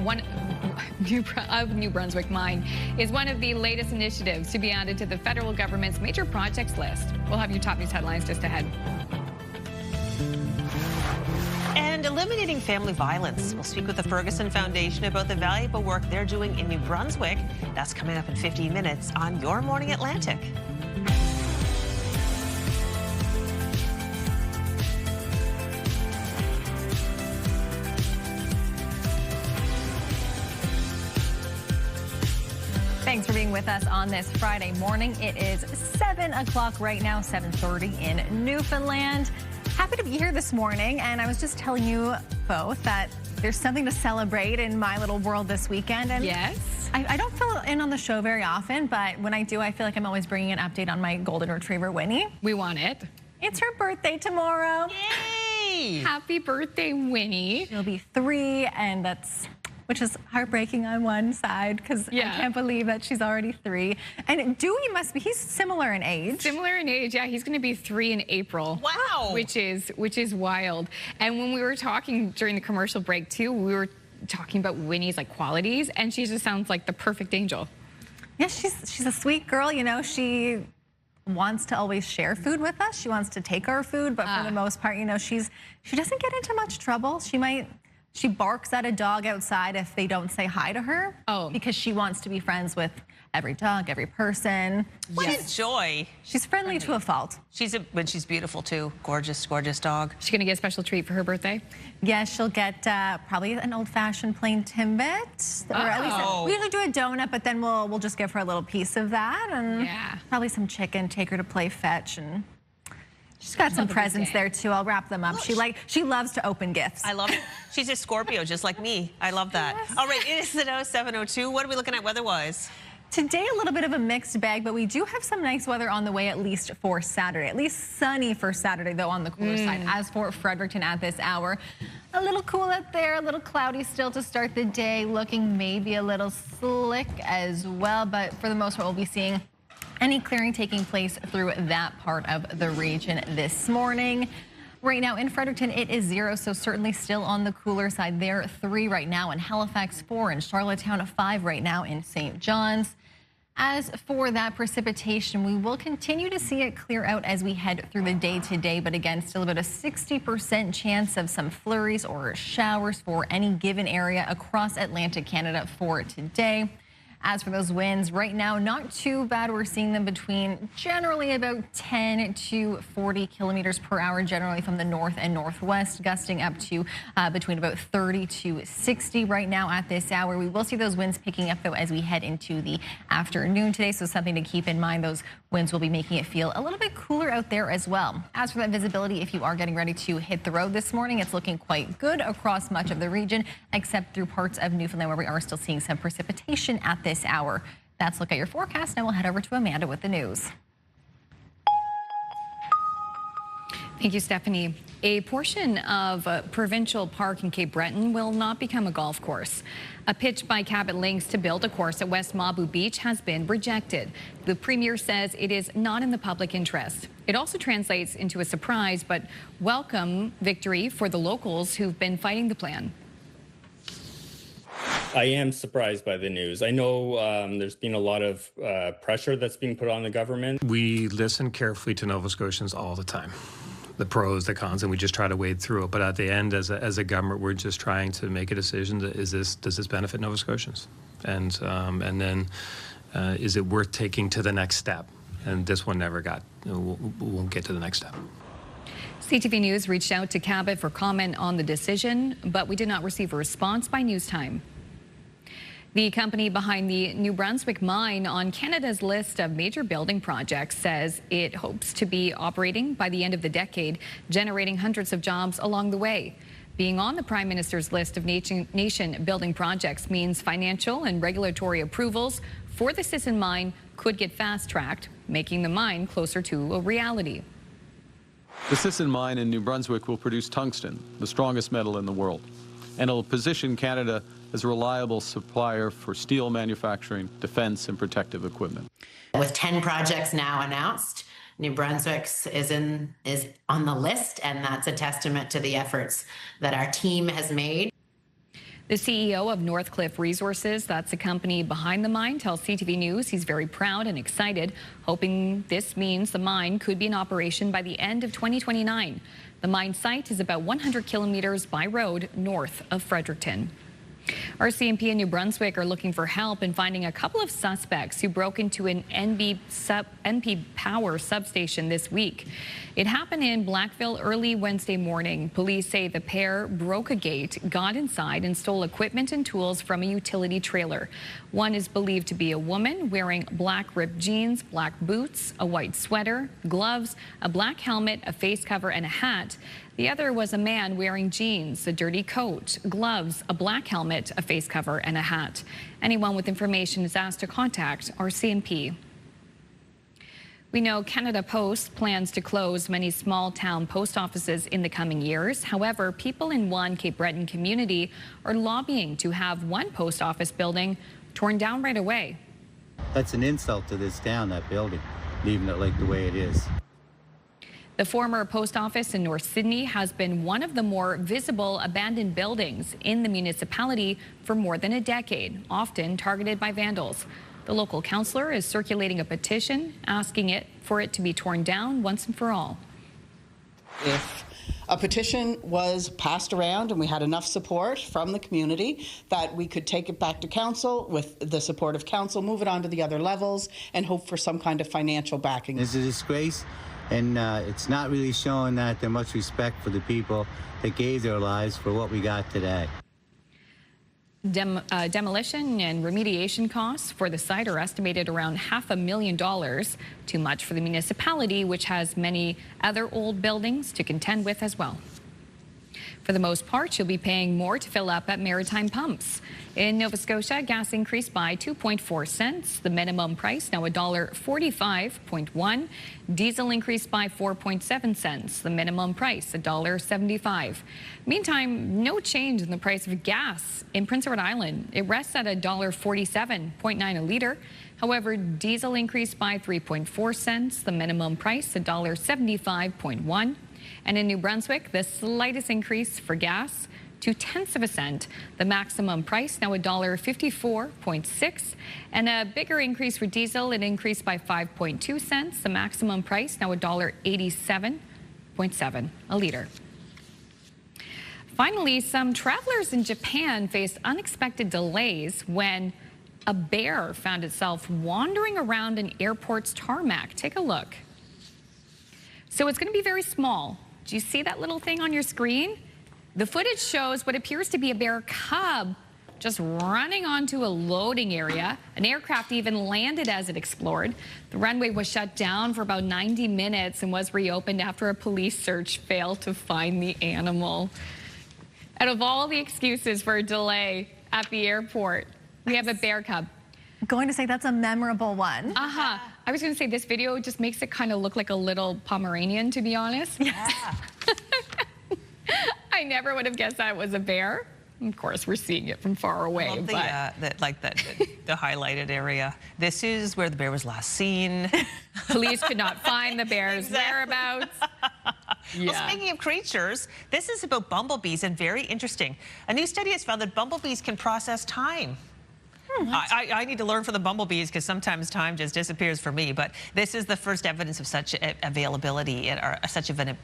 New Brunswick mine is one of the latest initiatives to be added to the federal government's major projects list. We'll have your top news headlines just ahead.
And eliminating family violence. We'll speak with the Ferguson Foundation about the valuable work they're doing in New Brunswick. That's coming up in 15 minutes on Your Morning Atlantic.
Thanks for being with us on this Friday morning. It is 7 o'clock right now, 7:30 in Newfoundland. Happy to be here this morning, and I was just telling you both that there's something to celebrate in my little world this weekend. And
yes.
I don't fill in on the show very often, but when I do, I feel like I'm always bringing an update on my golden retriever, Winnie.
We want it.
It's her birthday tomorrow.
Yay!
Happy birthday, Winnie.
She'll be 3, and that's... which is heartbreaking on one side because I can't believe that she's already 3. And Dewey he's similar in age.
Similar in age, yeah. He's going to be 3 in April.
Wow.
Which is wild. And when we were talking during the commercial break too, we were talking about Winnie's qualities, and she just sounds like the perfect angel.
Yeah, she's a sweet girl. You know, she wants to always share food with us. She wants to take our food, but for the most part, you know, she doesn't get into much trouble. She barks at a dog outside if they don't say hi to her. Oh. Because she wants to be friends with every dog, every person.
What a joy.
She's friendly to a fault.
But she's beautiful too. Gorgeous, gorgeous dog.
She's gonna get a special treat for her birthday?
Yeah, she'll get probably an old-fashioned plain Timbit. Or at least we usually do a donut, but then we'll just give her a little piece of that and probably some chicken, take her to play fetch, and she's got some presents there too. I'll wrap them up. She loves to open gifts.
I love it. She's a Scorpio, just like me. I love that. Yes. All right, it is the 7:02. What are we looking at weather-wise?
Today, a little bit of a mixed bag, but we do have some nice weather on the way, at least for Saturday. At least sunny for Saturday, though, on the cooler side. As for Fredericton at this hour, a little cool out there, a little cloudy still to start the day, looking maybe a little slick as well, but for the most part, we'll be seeing any clearing taking place through that part of the region this morning. Right now in Fredericton, it is 0, so certainly still on the cooler side there. 3 right now in Halifax, 4 in Charlottetown, 5 right now in St. John's. As for that precipitation, we will continue to see it clear out as we head through the day today, but again, still about a 60% chance of some flurries or showers for any given area across Atlantic Canada for today. As for those winds, right now, not too bad. We're seeing them between generally about 10 to 40 kilometers per hour, generally from the north and northwest, gusting up to between about 30 to 60 right now at this hour. We will see those winds picking up, though, as we head into the afternoon today, so something to keep in mind. Those winds will be making it feel a little bit cooler out there as well. As for that visibility, if you are getting ready to hit the road this morning, it's looking quite good across much of the region, except through parts of Newfoundland where we are still seeing some precipitation at this hour. That's a look at your forecast. Now we'll head over to Amanda with the news.
Thank you, Stephanie. A portion of Provincial Park in Cape Breton will not become a golf course. A pitch by Cabot Links to build a course at West Mabou Beach has been rejected. The Premier says it is not in the public interest. It also translates into a surprise but welcome victory for the locals who've been fighting the plan.
I am surprised by the news. I know there's been a lot of pressure that's being put on the government.
We listen carefully to Nova Scotians all the time, the pros, the cons, and we just try to wade through it. But at the end, as a government, we're just trying to make a decision. Does this benefit Nova Scotians? And then is it worth taking to the next step? And this one never got. We won't get to the next step.
CTV News reached out to Cabot for comment on the decision, but we did not receive a response by news time. The company behind the New Brunswick mine on Canada's list of major building projects says it hopes to be operating by the end of the decade, generating hundreds of jobs along the way. Being on the Prime Minister's list of nation building projects means financial and regulatory approvals for the Sisson mine could get fast-tracked, making the mine closer to a reality.
The Sisson mine in New Brunswick will produce tungsten, the strongest metal in the world, and it'll position Canada as a reliable supplier for steel manufacturing, defense, and protective equipment.
With 10 projects now announced, New Brunswick's is on the list, and that's a testament to the efforts that our team has made.
The CEO of Northcliffe Resources, that's a company behind the mine, tells CTV News he's very proud and excited, hoping this means the mine could be in operation by the end of 2029. The mine site is about 100 kilometers by road north of Fredericton. RCMP in New Brunswick are looking for help in finding a couple of suspects who broke into an NP Power substation this week. It happened in Blackville early Wednesday morning. Police say the pair broke a gate, got inside, and stole equipment and tools from a utility trailer. One is believed to be a woman wearing black ripped jeans, black boots, a white sweater, gloves, a black helmet, a face cover, and a hat. The other was a man wearing jeans, a dirty coat, gloves, a black helmet, a face cover, and a hat. Anyone with information is asked to contact RCMP. We know Canada Post plans to close many small-town post offices in the coming years. However, people in one Cape Breton community are lobbying to have one post office building torn down right away.
That's an insult to this town, that building, leaving it like the way it is.
The former post office in North Sydney has been one of the more visible abandoned buildings in the municipality for more than a decade, often targeted by vandals. The local councillor is circulating a petition asking for it to be torn down once and for all.
If a petition was passed around and we had enough support from the community that we could take it back to council with the support of council, move it on to the other levels, and hope for some kind of financial backing.
It's a disgrace, and it's not really showing that there's much respect for the people that gave their lives for what we got today.
Demolition and remediation costs for the site are estimated around $500,000. Too much for the municipality, which has many other old buildings to contend with as well. For the most part, you'll be paying more to fill up at Maritime pumps. In Nova Scotia, gas increased by 2.4 cents. The minimum price now $1.45.1. Diesel increased by 4.7 cents. The minimum price $1.75. Meantime, no change in the price of gas in Prince Edward Island. It rests at $1.47.9 a litre. However, diesel increased by 3.4 cents. The minimum price $1.75.1. And in New Brunswick, the slightest increase for gas, 0.2 cents. The maximum price now $1.54.6. And a bigger increase for diesel, it increased by 5.2 cents. The maximum price now $1.87.7 a litre. Finally, some travelers in Japan faced unexpected delays when a bear found itself wandering around an airport's tarmac. Take a look. So it's going to be very small. Do you see that little thing on your screen? The footage shows what appears to be a bear cub just running onto a loading area. An aircraft even landed as it explored. The runway was shut down for about 90 minutes and was reopened after a police search failed to find the animal. Out of all the excuses for a delay at the airport, we have a bear cub.
I'm going to say that's a memorable one.
I was going to say this video just makes it kind of look like a little Pomeranian, to be honest.
Yeah.
I never would have guessed that it was a bear. Of course, we're seeing it from far away.
I love the highlighted area. This is where the bear was last seen.
Police could not find the bear's whereabouts.
Well, speaking of creatures, this is about bumblebees, and very interesting. A new study has found that bumblebees can process time. I need to learn from the bumblebees because sometimes time just disappears for me. But this is the first evidence of such availability or such an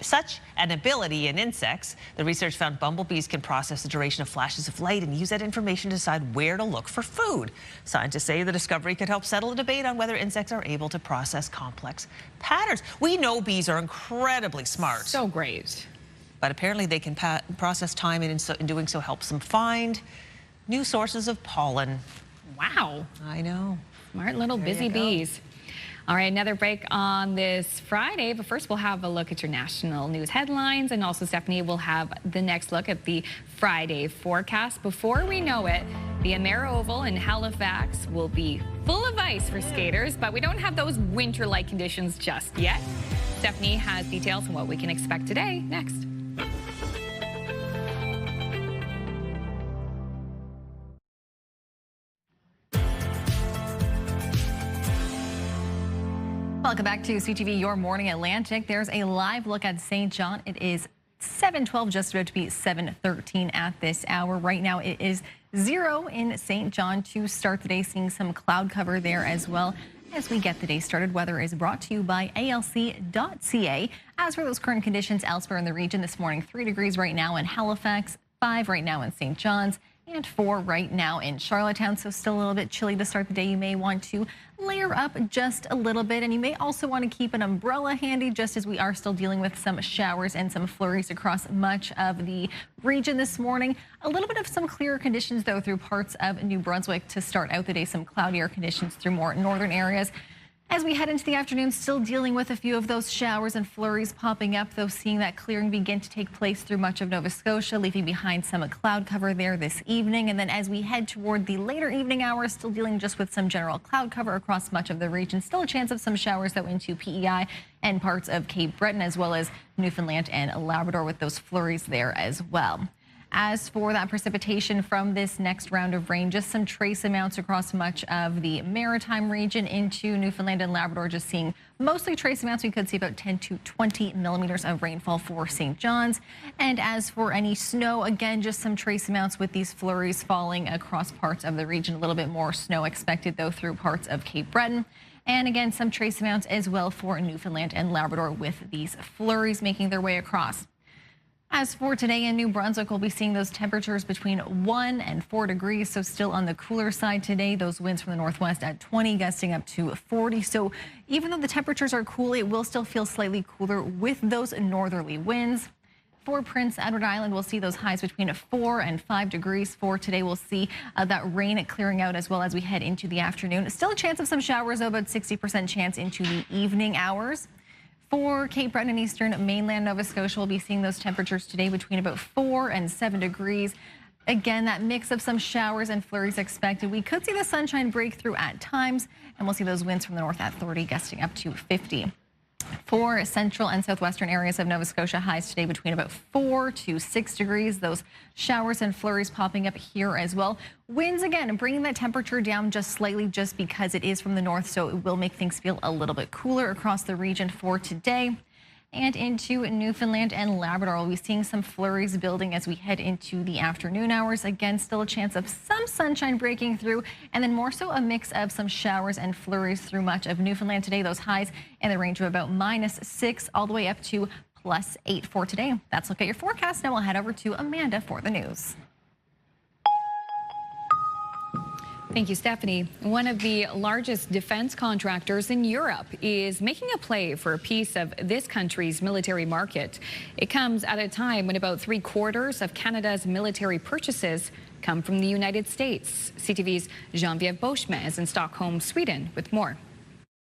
ability in insects. The research found bumblebees can process the duration of flashes of light and use that information to decide where to look for food. Scientists say the discovery could help settle a debate on whether insects are able to process complex patterns. We know bees are incredibly smart.
So great.
But apparently they can process time, and in doing so helps them find new sources of pollen.
Wow.
I know.
Smart little busy bees. All right, another break on this Friday, but first we'll have a look at your national news headlines, and also Stephanie will have the next look at the Friday forecast. Before we know it, the Amera Oval in Halifax will be full of ice for skaters, but we don't have those winter-like conditions just yet. Stephanie has details on what we can expect today next.
Welcome back to CTV Your Morning Atlantic. There's a live look at St. John. It is 7:12, just about to be 7:13 at this hour. Right now it is 0 in St. John to start the day, seeing some cloud cover there as well. As we get the day started, weather is brought to you by ALC.ca. As for those current conditions elsewhere in the region this morning, 3 degrees right now in Halifax, 5 right now in St. John's, and 4 right now in Charlottetown. So still a little bit chilly to start the day. You may want to layer up just a little bit, and you may also want to keep an umbrella handy, just as we are still dealing with some showers and some flurries across much of the region this morning. A little bit of some clearer conditions, though, through parts of New Brunswick to start out the day. Some cloudier conditions through more northern areas. As we head into the afternoon, still dealing with a few of those showers and flurries popping up, though seeing that clearing begin to take place through much of Nova Scotia, leaving behind some cloud cover there this evening. And then as we head toward the later evening hours, still dealing just with some general cloud cover across much of the region. Still a chance of some showers, though, into PEI and parts of Cape Breton, as well as Newfoundland and Labrador, with those flurries there as well. As for that precipitation from this next round of rain, just some trace amounts across much of the maritime region into Newfoundland and Labrador, just seeing mostly trace amounts. We could see about 10 to 20 millimeters of rainfall for St. John's. And as for any snow, again, just some trace amounts with these flurries falling across parts of the region. A little bit more snow expected, though, through parts of Cape Breton. And again, some trace amounts as well for Newfoundland and Labrador, with these flurries making their way across. As for today in New Brunswick, we'll be seeing those temperatures between 1 and 4 degrees, so still on the cooler side today. Those winds from the northwest at 20, gusting up to 40. So even though the temperatures are cool, it will still feel slightly cooler with those northerly winds. For Prince Edward Island, we'll see those highs between 4 and 5 degrees. For today, we'll see that rain clearing out as well as we head into the afternoon. Still a chance of some showers, though, about 60% chance into the evening hours. For Cape Breton and eastern mainland Nova Scotia, we'll be seeing those temperatures today between about 4 and 7 degrees. Again, that mix of some showers and flurries expected. We could see the sunshine break through at times, and we'll see those winds from the north at 30, gusting up to 50. For central and southwestern areas of Nova Scotia, highs today between about 4 to 6 degrees. Those showers and flurries popping up here as well. Winds, again, bringing that temperature down just slightly, just because it is from the north, so it will make things feel a little bit cooler across the region for today. And into Newfoundland and Labrador, we'll be seeing some flurries building as we head into the afternoon hours. Again, still a chance of some sunshine breaking through, and then more so a mix of some showers and flurries through much of Newfoundland today. Those highs in the range of about -6 all the way up to +8 for today. That's a look at your forecast. Now we'll head over to Amanda for the news.
Thank you, Stephanie. One of the largest defense contractors in Europe is making a play for a piece of this country's military market. It comes at a time when about 3/4 of Canada's military purchases come from the United States. CTV's Geneviève Beauchemin is in Stockholm, Sweden, with more.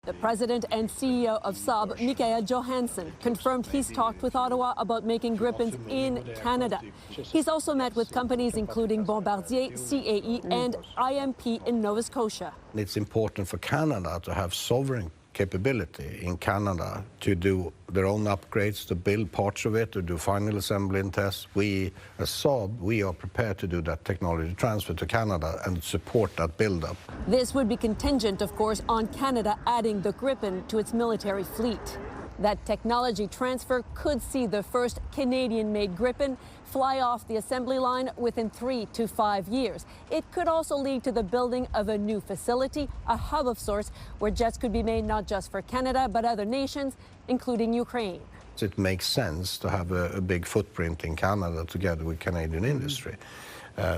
The president and CEO of Saab, Mikael Johansson, confirmed he's talked with Ottawa about making Gripens in Canada. He's also met with companies including Bombardier, CAE and IMP in Nova Scotia.
It's important for Canada to have sovereign capability in Canada to do their own upgrades, to build parts of it, to do final assembly and tests. We, as Saab, we are prepared to do that technology transfer to Canada and support that build-up.
This would be contingent, of course, on Canada adding the Gripen to its military fleet. That technology transfer could see the first Canadian-made Gripen fly off the assembly line within 3 to 5 years. It could also lead to the building of a new facility, a hub of sorts, where jets could be made not just for Canada, but other nations, including Ukraine.
It makes sense to have a big footprint in Canada together with Canadian industry.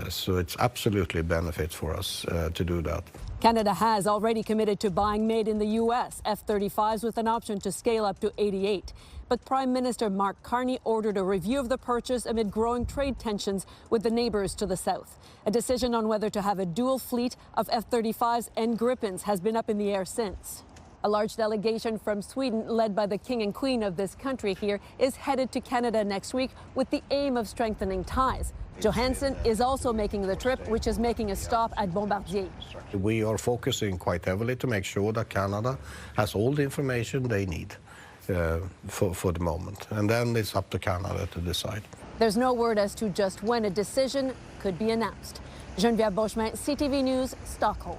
So it's absolutely a benefit for us to do that.
Canada has already committed to buying made in the U.S. F-35s with an option to scale up to 88. But Prime Minister Mark Carney ordered a review of the purchase amid growing trade tensions with the neighbours to the south. A decision on whether to have a dual fleet of F-35s and Gripens has been up in the air since. A large delegation from Sweden, led by the King and Queen of this country here, is headed to Canada next week with the aim of strengthening ties. Johansson is also making the trip, which is making a stop at Bombardier.
We are focusing quite heavily to make sure that Canada has all the information they need for the moment. And then it's up to Canada to decide.
There's no word as to just when a decision could be announced. Geneviève Beauchemin, CTV News, Stockholm.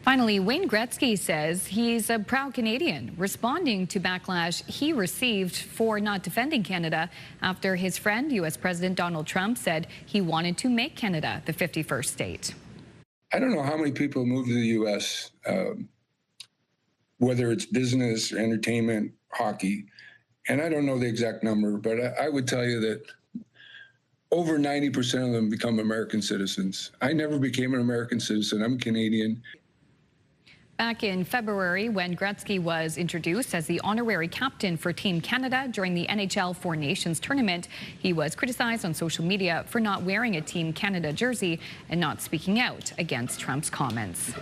Finally, Wayne Gretzky says he's a proud Canadian, responding to backlash he received for not defending Canada after his friend, U.S. President Donald Trump, said he wanted to make Canada the 51st state.
I don't know how many people move to the U.S., whether it's business, entertainment, hockey, and I don't know the exact number, but I would tell you that over 90% of them become American citizens. I never became an American citizen. I'm Canadian.
Back in February, when Gretzky was introduced as the honorary captain for Team Canada during the NHL Four Nations tournament, he was criticized on social media for not wearing a Team Canada jersey and not speaking out against Trump's comments.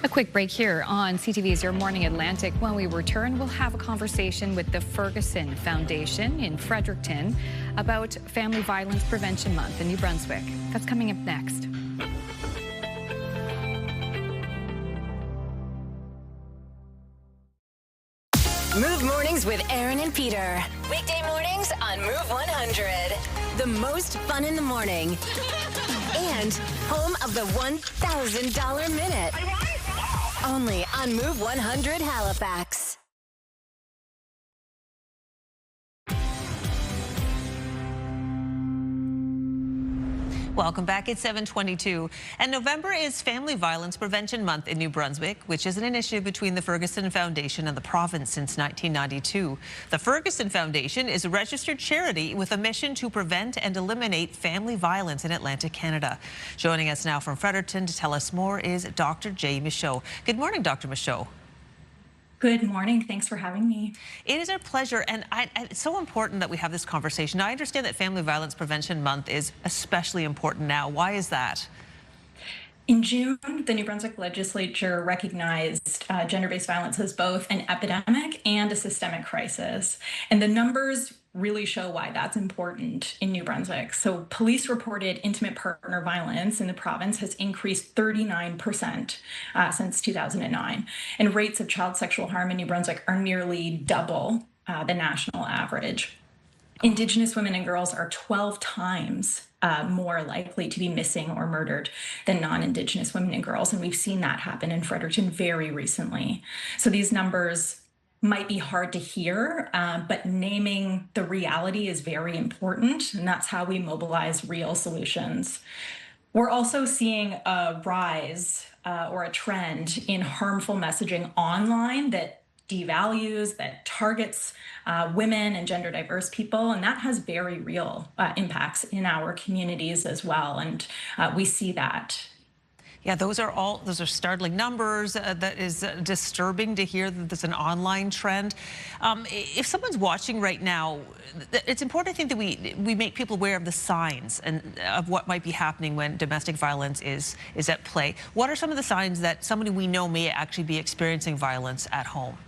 A quick break here on CTV's Your Morning Atlantic. When we return, we'll have a conversation with the Ferguson Foundation in Fredericton about Family Violence Prevention Month in New Brunswick. That's coming up next.
Move Mornings with Aaron and Peter. Weekday mornings on Move 100. The most fun in the morning. And home of the $1,000 minute. Only on Move 100 Halifax.
Welcome back. It's 7:22. And November is Family Violence Prevention Month in New Brunswick, which is an initiative between the Ferguson Foundation and the province since 1992. The Ferguson Foundation is a registered charity with a mission to prevent and eliminate family violence in Atlantic Canada. Joining us now from Fredericton to tell us more is Dr. Jay Michaud. Good morning, Dr. Michaud.
Good morning. Thanks for having me.
It is our pleasure, and it's so important that we have this conversation. I understand that Family Violence Prevention Month is especially important now. Why is that?
In June, the New Brunswick legislature recognized gender-based violence as both an epidemic and a systemic crisis. And the numbers really show why that's important in New Brunswick. So police reported intimate partner violence in the province has increased 39% since 2009. And rates of child sexual harm in New Brunswick are nearly double the national average. Indigenous women and girls are 12 times more likely to be missing or murdered than non-Indigenous women and girls. And we've seen that happen in Fredericton very recently. So these numbers might be hard to hear, but naming the reality is very important. And that's how we mobilize real solutions. We're also seeing a rise or a trend in harmful messaging online that devalues, that targets women and gender diverse people, and that has very real impacts in our communities as well, and we see that.
Yeah, those are startling numbers. That is disturbing to hear that there's an online trend. If someone's watching right now, it's important, I think, that we make people aware of the signs and of what might be happening when domestic violence is at play. What are some of the signs that somebody we know may actually be experiencing violence at home?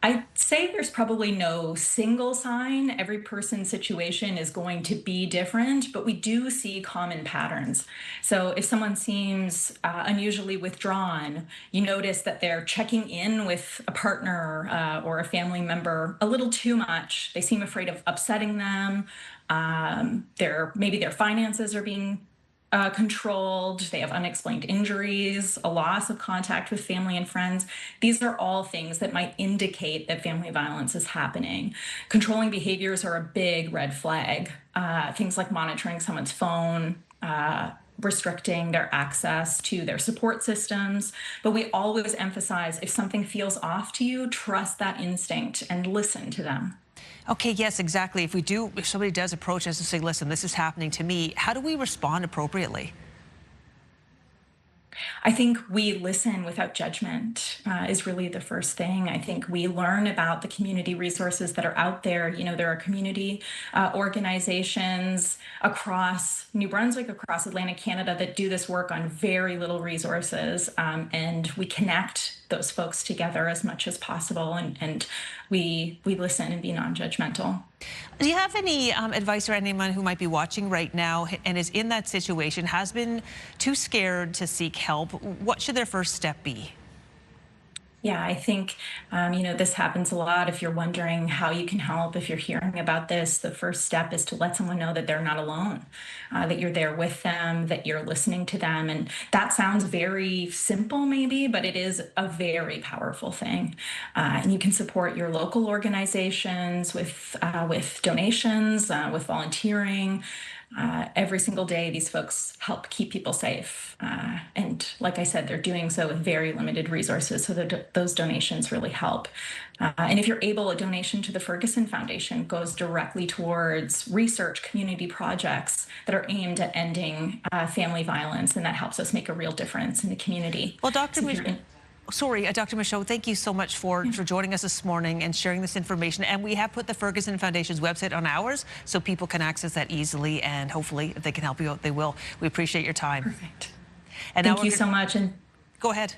I'd say there's probably no single sign. Every person's situation is going to be different, but we do see common patterns. So if someone seems unusually withdrawn, you notice that they're checking in with a partner or a family member a little too much. They seem afraid of upsetting them. Maybe their finances are being controlled, they have unexplained injuries, a loss of contact with family and friends. These are all things that might indicate that family violence is happening. Controlling behaviors are a big red flag. Things like monitoring someone's phone, restricting their access to their support systems. But we always emphasize, if something feels off to you, trust that instinct and listen to them.
Okay, yes, exactly. If somebody does approach us and say, listen, this is happening to me, how do we respond appropriately?
I think we listen without judgment is really the first thing. I think we learn about the community resources that are out there. You know, there are community organizations across New Brunswick, across Atlantic Canada that do this work on very little resources. And we connect those folks together as much as possible. And we listen and be non-judgmental.
Do you have any advice for anyone who might be watching right now and is in that situation, has been too scared to seek help? What should their first step be?
Yeah, I think, this happens a lot. If you're wondering how you can help, if you're hearing about this, the first step is to let someone know that they're not alone, that you're there with them, that you're listening to them. And that sounds very simple maybe, but it is a very powerful thing. And you can support your local organizations with donations, with volunteering. Every single day, these folks help keep people safe. And like I said, they're doing so with very limited resources, so those donations really help. And if you're able, a donation to the Ferguson Foundation goes directly towards research community projects that are aimed at ending family violence, and that helps us make a real difference in the community.
Well, Dr. Michaud, thank you so much for joining us this morning and sharing this information. And we have put the Ferguson Foundation's website on ours so people can access that easily, and hopefully if they can help you out, they will. We appreciate your time.
Perfect.
And
thank you so much. And
Go ahead.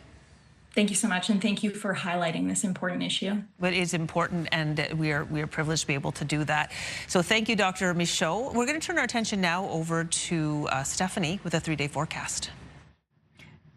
Thank you so much, and thank you for highlighting this important issue.
It is important, and we are privileged to be able to do that. So thank you, Dr. Michaud. We're going to turn our attention now over to Stephanie with a 3-day forecast.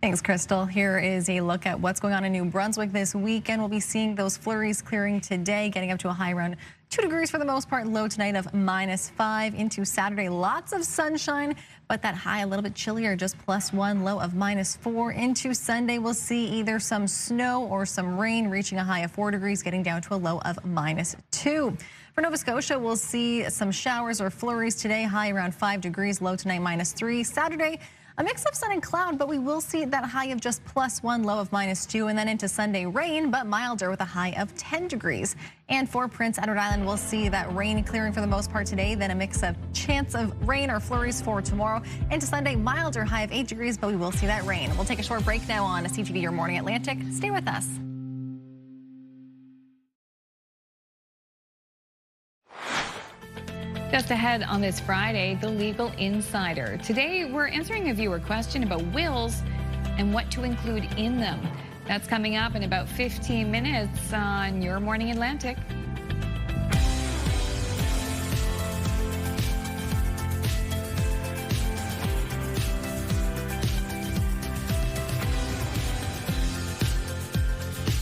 Thanks, Crystal. Here is a look at what's going on in New Brunswick this weekend. We'll be seeing those flurries clearing today, getting up to a high around 2 degrees for the most part. Low tonight of -5 into Saturday. Lots of sunshine, but that high a little bit chillier, just +1, low of -4. Into Sunday, we'll see either some snow or some rain, reaching a high of 4 degrees, getting down to a low of -2. For Nova Scotia, we'll see some showers or flurries today, high around 5 degrees, low tonight -3. Saturday, a mix of sun and cloud, but we will see that high of just +1, low of -2, and then into Sunday rain, but milder with a high of 10 degrees. And for Prince Edward Island, we'll see that rain clearing for the most part today, then a mix of chance of rain or flurries for tomorrow. Into Sunday, milder, high of 8 degrees, but we will see that rain. We'll take a short break now on CTV Your Morning Atlantic. Stay with us.
Just ahead on this Friday, the Legal Insider. Today, we're answering a viewer question about wills and what to include in them. That's coming up in about 15 minutes on Your Morning Atlantic.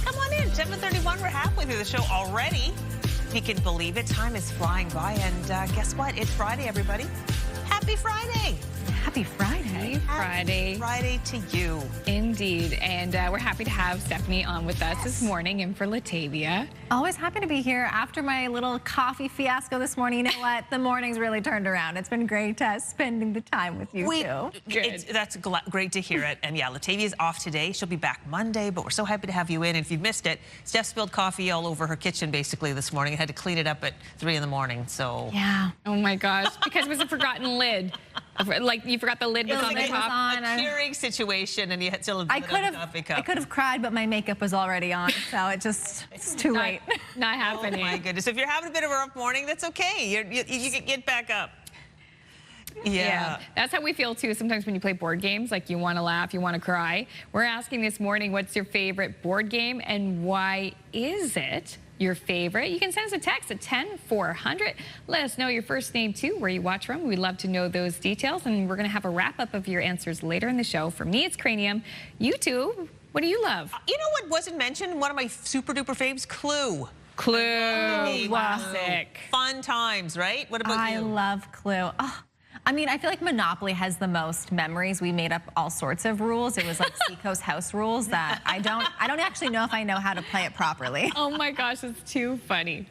Come on in, 7:31. We're halfway through the show already. If you can believe it, time is flying by, and guess what? It's Friday, everybody. Happy Friday.
Happy Friday.
Friday.
Friday to you.
Indeed. And we're happy to have Stephanie on with us this morning and for Latavia.
Always happy to be here. After my little coffee fiasco this morning, you know what? The morning's really turned around. It's been great spending the time with you, too.
That's great to hear it. And yeah, Latavia's off today. She'll be back Monday, but we're so happy to have you in. And if you've missed it, Steph spilled coffee all over her kitchen basically this morning and had to clean it up at 3 in the morning. So
yeah.
Oh my gosh, because it was a forgotten lid. Like you forgot the lid was on the top.
A curing situation, and you had still a coffee cup.
I could have cried, but my makeup was already on, so it's too late.
Not happening.
Oh my goodness! If you're having a bit of a rough morning, that's okay. You can get back up. Yeah,
that's how we feel too. Sometimes when you play board games, like you want to laugh, you want to cry. We're asking this morning, what's your favorite board game and why is it your favorite? You can send us a text at 10400. Let us know your first name too, where you watch from. We'd love to know those details, and we're going to have a wrap-up of your answers later in the show. For me, it's Cranium. You two, what do you love?
You know what wasn't mentioned? One of my super-duper faves, Clue.
Clue. Classic.
Fun times, right? What about you?
I love Clue. Oh. I mean, I feel like Monopoly has the most memories. We made up all sorts of rules. It was like Seacoast house rules that I don't actually know if I know how to play it properly.
Oh my gosh, it's too funny.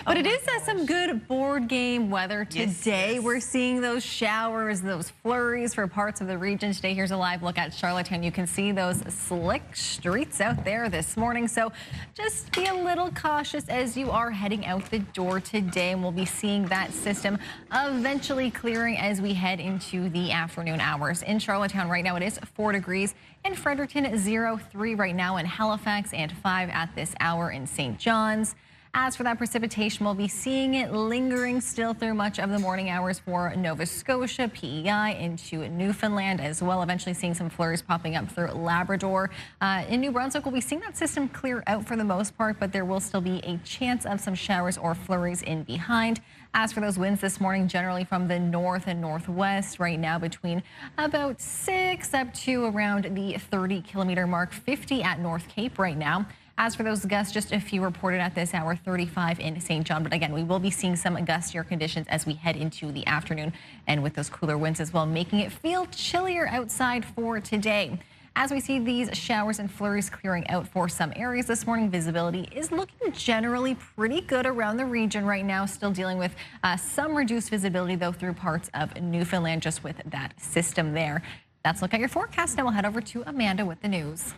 But it is some good board game weather today. Yes. We're seeing those showers, those flurries for parts of the region today. Here's a live look at Charlottetown. You can see those slick streets out there this morning. So just be a little cautious as you are heading out the door today. And we'll be seeing that system eventually clearing as we head into the afternoon hours. In Charlottetown right now, it is 4 degrees. In Fredericton, 0.3 right now in Halifax, and 5 at this hour in St. John's. As for that precipitation, we'll be seeing it lingering still through much of the morning hours for Nova Scotia, PEI, into Newfoundland as well. Eventually seeing some flurries popping up through Labrador. In New Brunswick, we'll be seeing that system clear out for the most part, but there will still be a chance of some showers or flurries in behind. As for those winds this morning, generally from the north and northwest, right now between about 6 up to around the 30-kilometer mark, 50 at North Cape right now. As for those gusts, just a few reported at this hour, 35 in St. John. But again, we will be seeing some gustier conditions as we head into the afternoon, and with those cooler winds as well, making it feel chillier outside for today. As we see these showers and flurries clearing out for some areas this morning, visibility is looking generally pretty good around the region right now. Still dealing with some reduced visibility, though, through parts of Newfoundland, just with that system there. That's a look at your forecast. Now we'll head over to Amanda with the news.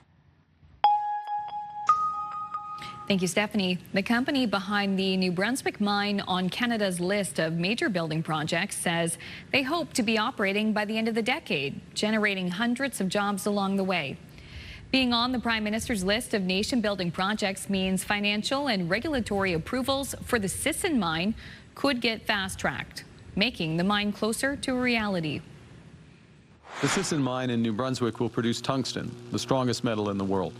Thank you, Stephanie. The company behind the New Brunswick mine on Canada's list of major building projects says they hope to be operating by the end of the decade, generating hundreds of jobs along the way. Being on the Prime Minister's list of nation-building projects means financial and regulatory approvals for the Sisson mine could get fast-tracked, making the mine closer to reality.
The Sisson mine in New Brunswick will produce tungsten, the strongest metal in the world,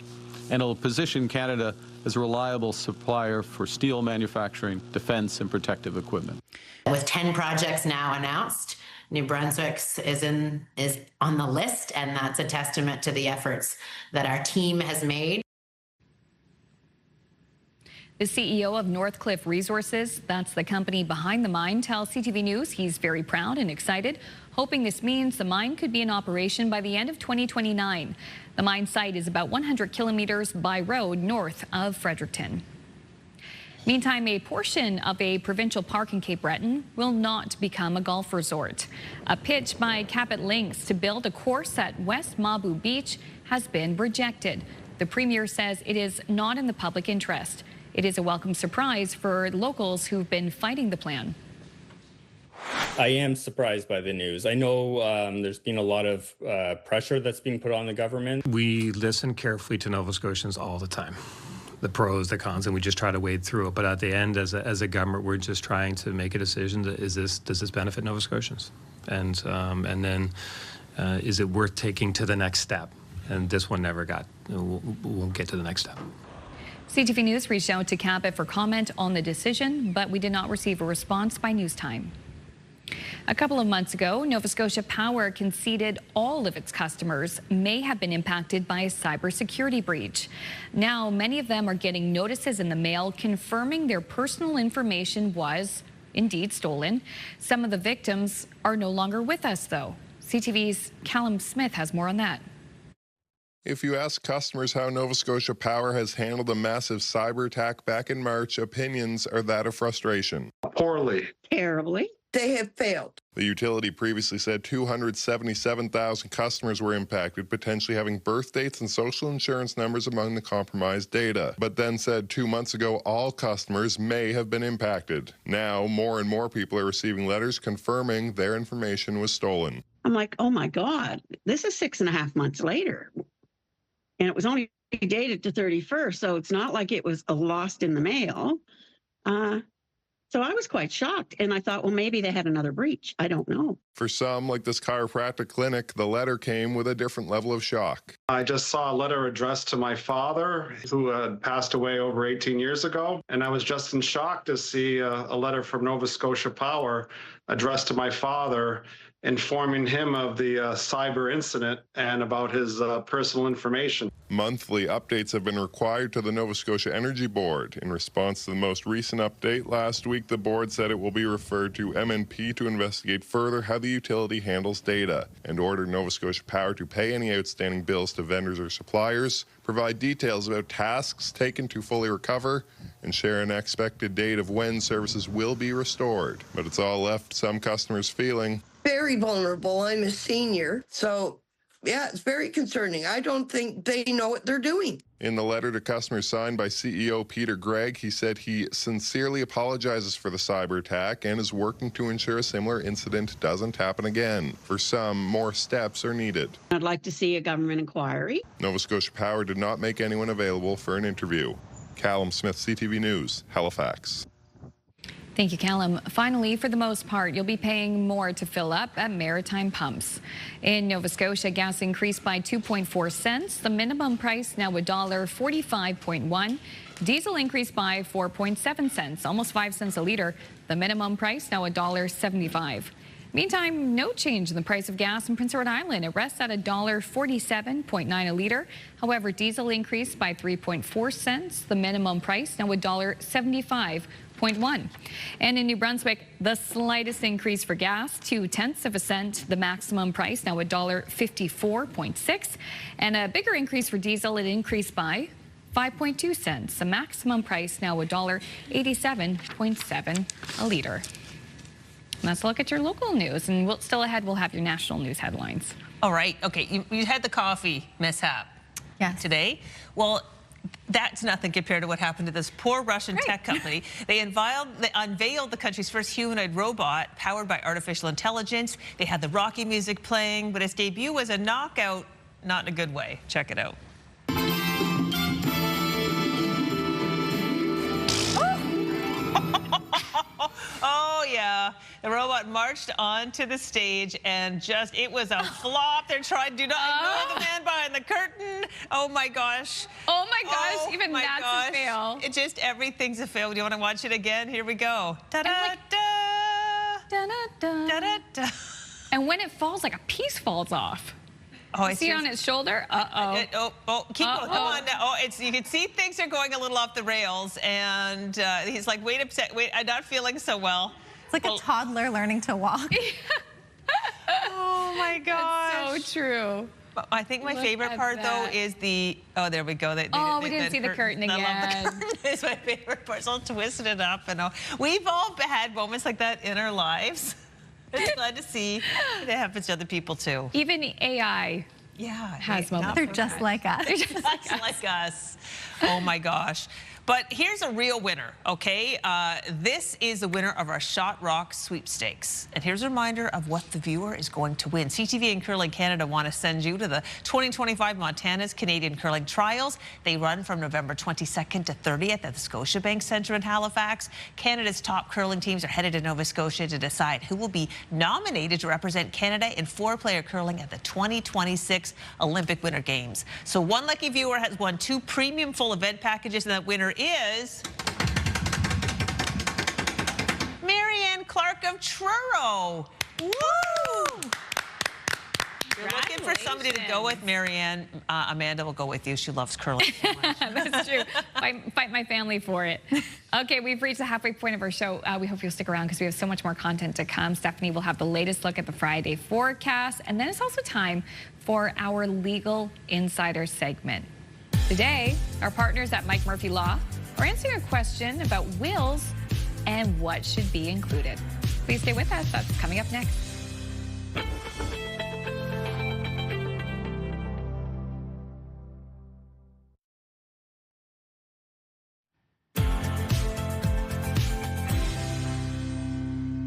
and it'll position Canada as a reliable supplier for steel manufacturing, defense, and protective equipment.
With 10 projects now announced, New Brunswick is on the list, and that's a testament to the efforts that our team has made.
The CEO of Northcliffe Resources, that's the company behind the mine, tells CTV News he's very proud and excited, hoping this means the mine could be in operation by the end of 2029. The mine site is about 100 kilometers by road north of Fredericton. Meantime, a portion of a provincial park in Cape Breton will not become a golf resort. A pitch by Cabot Links to build a course at West Mabu Beach has been rejected. The Premier says it is not in the public interest. It is a welcome surprise for locals who've been fighting the plan.
I am surprised by the news. I know there's been a lot of pressure that's being put on the government.
We listen carefully to Nova Scotians all the time. The pros, the cons, and we just try to wade through it. But at the end, as a government, we're just trying to make a decision. Does this benefit Nova Scotians? And then is it worth taking to the next step? And this one never got. We'll get to the next step.
CTV News reached out to Cabot for comment on the decision, but we did not receive a response by news time. A couple of months ago, Nova Scotia Power conceded all of its customers may have been impacted by a cybersecurity breach. Now, many of them are getting notices in the mail confirming their personal information was indeed stolen. Some of the victims are no longer with us, though. CTV's Callum Smith has more on that.
If you ask customers how Nova Scotia Power has handled a massive cyber attack back in March, opinions are that of frustration.
Poorly.
Terribly. They have failed.
The utility previously said 277,000 customers were impacted, potentially having birth dates and social insurance numbers among the compromised data, but then said 2 months ago all customers may have been impacted. Now, more and more people are receiving letters confirming their information was stolen.
I'm like, oh my God, this is 6.5 months later. And it was only dated to 31st, so it's not like it was lost in the mail. So I was quite shocked, and I thought, well, maybe they had another breach. I don't know.
For some, like this chiropractic clinic, the letter came with a different level of shock.
I just saw a letter addressed to my father, who had passed away over 18 years ago, and I was just in shock to see a letter from Nova Scotia Power addressed to my father, informing him of the cyber incident and about his personal information.
Monthly updates have been required to the Nova Scotia Energy Board. In response to the most recent update last week, the board said it will be referred to MNP to investigate further how the utility handles data and ordered Nova Scotia Power to pay any outstanding bills to vendors or suppliers, provide details about tasks taken to fully recover, and share an expected date of when services will be restored. But it's all left some customers feeling
Very vulnerable. I'm a senior. So, yeah, it's very concerning. I don't think they know what they're doing.
In the letter to customers signed by CEO Peter Gregg, he said he sincerely apologizes for the cyber attack and is working to ensure a similar incident doesn't happen again. For some, more steps are needed.
I'd like to see a government inquiry.
Nova Scotia Power did not make anyone available for an interview. Callum Smith, CTV News, Halifax.
Thank you, Callum. Finally, for the most part, you'll be paying more to fill up at maritime pumps. In Nova Scotia, gas increased by 2.4 cents. The minimum price now $1.45.1. Diesel increased by 4.7 cents, almost 5 cents a liter. The minimum price now $1.75. Meantime, no change in the price of gas in Prince Edward Island. It rests at $1.47.9 a liter. However, diesel increased by 3.4 cents. The minimum price now $1.75.1. And in New Brunswick, the slightest increase for gas, 0.2 cents. The maximum price now $1.54.6. And a bigger increase for diesel, it increased by 5.2 cents. The maximum price now $1.87.7 a liter. Let's look at your local news, and still ahead, we'll have your national news headlines.
All right. Okay. You had the coffee mishap today. Well, that's nothing compared to what happened to this poor Russian tech company. They unveiled the country's first humanoid robot powered by artificial intelligence. They had the Rocky music playing, but its debut was a knockout, not in a good way. Check it out. Oh, yeah. The robot marched onto the stage and just, it was a flop. They're trying to ignore the man behind the curtain. Oh my gosh.
Oh my gosh, even
my
that's
gosh.
a fail.
It just, everything's a fail. Do you want to watch it again? Here we go. Da-da-da.
Da-da-da.
Da-da-da.
And when it falls, like a piece falls off.
Oh,
See
just,
on its shoulder?
Keep going. Come on now. Oh, you can see things are going a little off the rails, and he's like, wait, I'm not feeling so well.
It's like a toddler learning to walk.
Oh my gosh.
That's so true.
I think my favorite part, though, is the, oh, there we go.
We didn't see the curtain again.
I love the curtain. It's my favorite part. So I'll twist it up. And we've all had moments like that in our lives. It's glad to see it happens to other people, too.
Even AI has moments.
They're just like us.
They're just like us. Oh, my gosh. But here's a real winner, okay? This is the winner of our Shot Rock sweepstakes. And here's a reminder of what the viewer is going to win. CTV and Curling Canada want to send you to the 2025 Montana's Canadian Curling Trials. They run from November 22nd to 30th at the Scotiabank Centre in Halifax. Canada's top curling teams are headed to Nova Scotia to decide who will be nominated to represent Canada in four-player curling at the 2026 Olympic Winter Games. So one lucky viewer has won 2 premium full event packages, and that winner is Marianne Clark of Truro. Woo! You're looking for somebody to go with, Marianne. Amanda will go with you. She loves curling so much.
That's true. Fight my family for it. Okay, we've reached the halfway point of our show. We hope you'll stick around because we have so much more content to come. Stephanie will have the latest look at the Friday forecast. And then it's also time for our Legal Insider segment. Today, our partners at Mike Murphy Law are answering a question about wills and what should be included. Please stay with us. That's coming up next.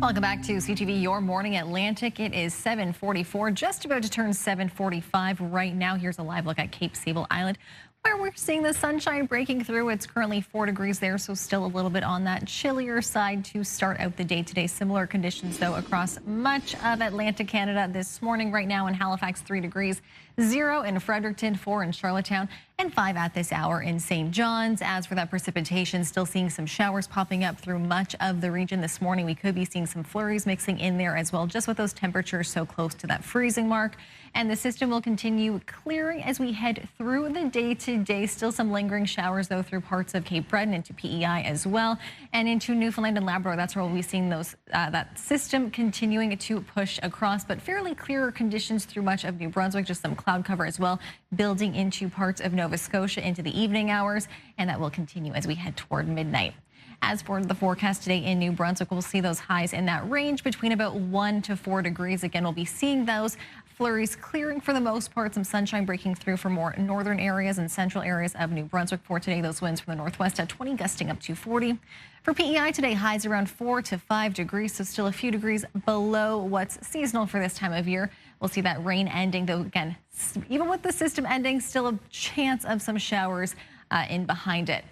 Welcome back to CTV Your Morning Atlantic. It is 7:44, just about to turn 7:45 right now. Here's a live look at Cape Sable Island, where we're seeing the sunshine breaking through. It's currently 4 degrees there, so still a little bit on that chillier side to start out the day today. Similar conditions, though, across much of Atlantic Canada this morning. Right now in Halifax, 3 degrees, 0 in Fredericton, 4 in Charlottetown, and 5 at this hour in St. John's. As for that precipitation, still seeing some showers popping up through much of the region this morning. We could be seeing some flurries mixing in there as well, just with those temperatures so close to that freezing mark. And the system will continue clearing as we head through the day today. Still some lingering showers, though, through parts of Cape Breton into PEI as well, and into Newfoundland and Labrador. That's where we'll be seeing those that system continuing to push across, but fairly clearer conditions through much of New Brunswick. Just some cloud cover as well, building into parts of Nova Scotia into the evening hours, and that will continue as we head toward midnight. As for the forecast today in New Brunswick, we'll see those highs in that range between about 1 to 4 degrees. Again, we'll be seeing those flurries clearing for the most part, some sunshine breaking through for more northern areas and central areas of New Brunswick for today. Those winds from the northwest at 20, gusting up to 40. For PEI today, highs around 4 to 5 degrees, so still a few degrees below what's seasonal for this time of year. We'll see that rain ending, though, again, even with the system ending, still a chance of some showers in behind it.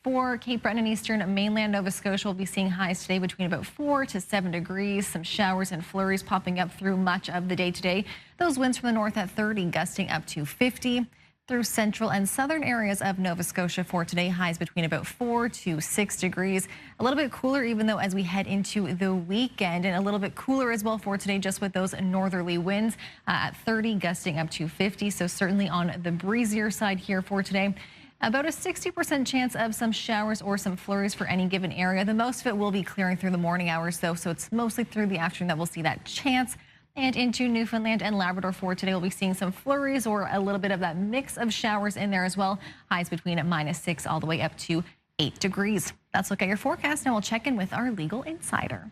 For Cape Breton and eastern mainland Nova Scotia, we'll be seeing highs today between about 4 to 7 degrees. Some showers and flurries popping up through much of the day today. Those winds from the north at 30, gusting up to 50. Through central and southern areas of Nova Scotia for today, highs between about 4 to 6 degrees. A little bit cooler, even though, as we head into the weekend, and a little bit cooler as well for today, just with those northerly winds at 30, gusting up to 50. So certainly on the breezier side here for today. About a 60% chance of some showers or some flurries for any given area. The most of it will be clearing through the morning hours, though, so it's mostly through the afternoon that we'll see that chance. And into Newfoundland and Labrador for today, we'll be seeing some flurries or a little bit of that mix of showers in there as well. Highs between -6 all the way up to 8 degrees. Let's look at your forecast. Now we'll check in with our Legal Insider.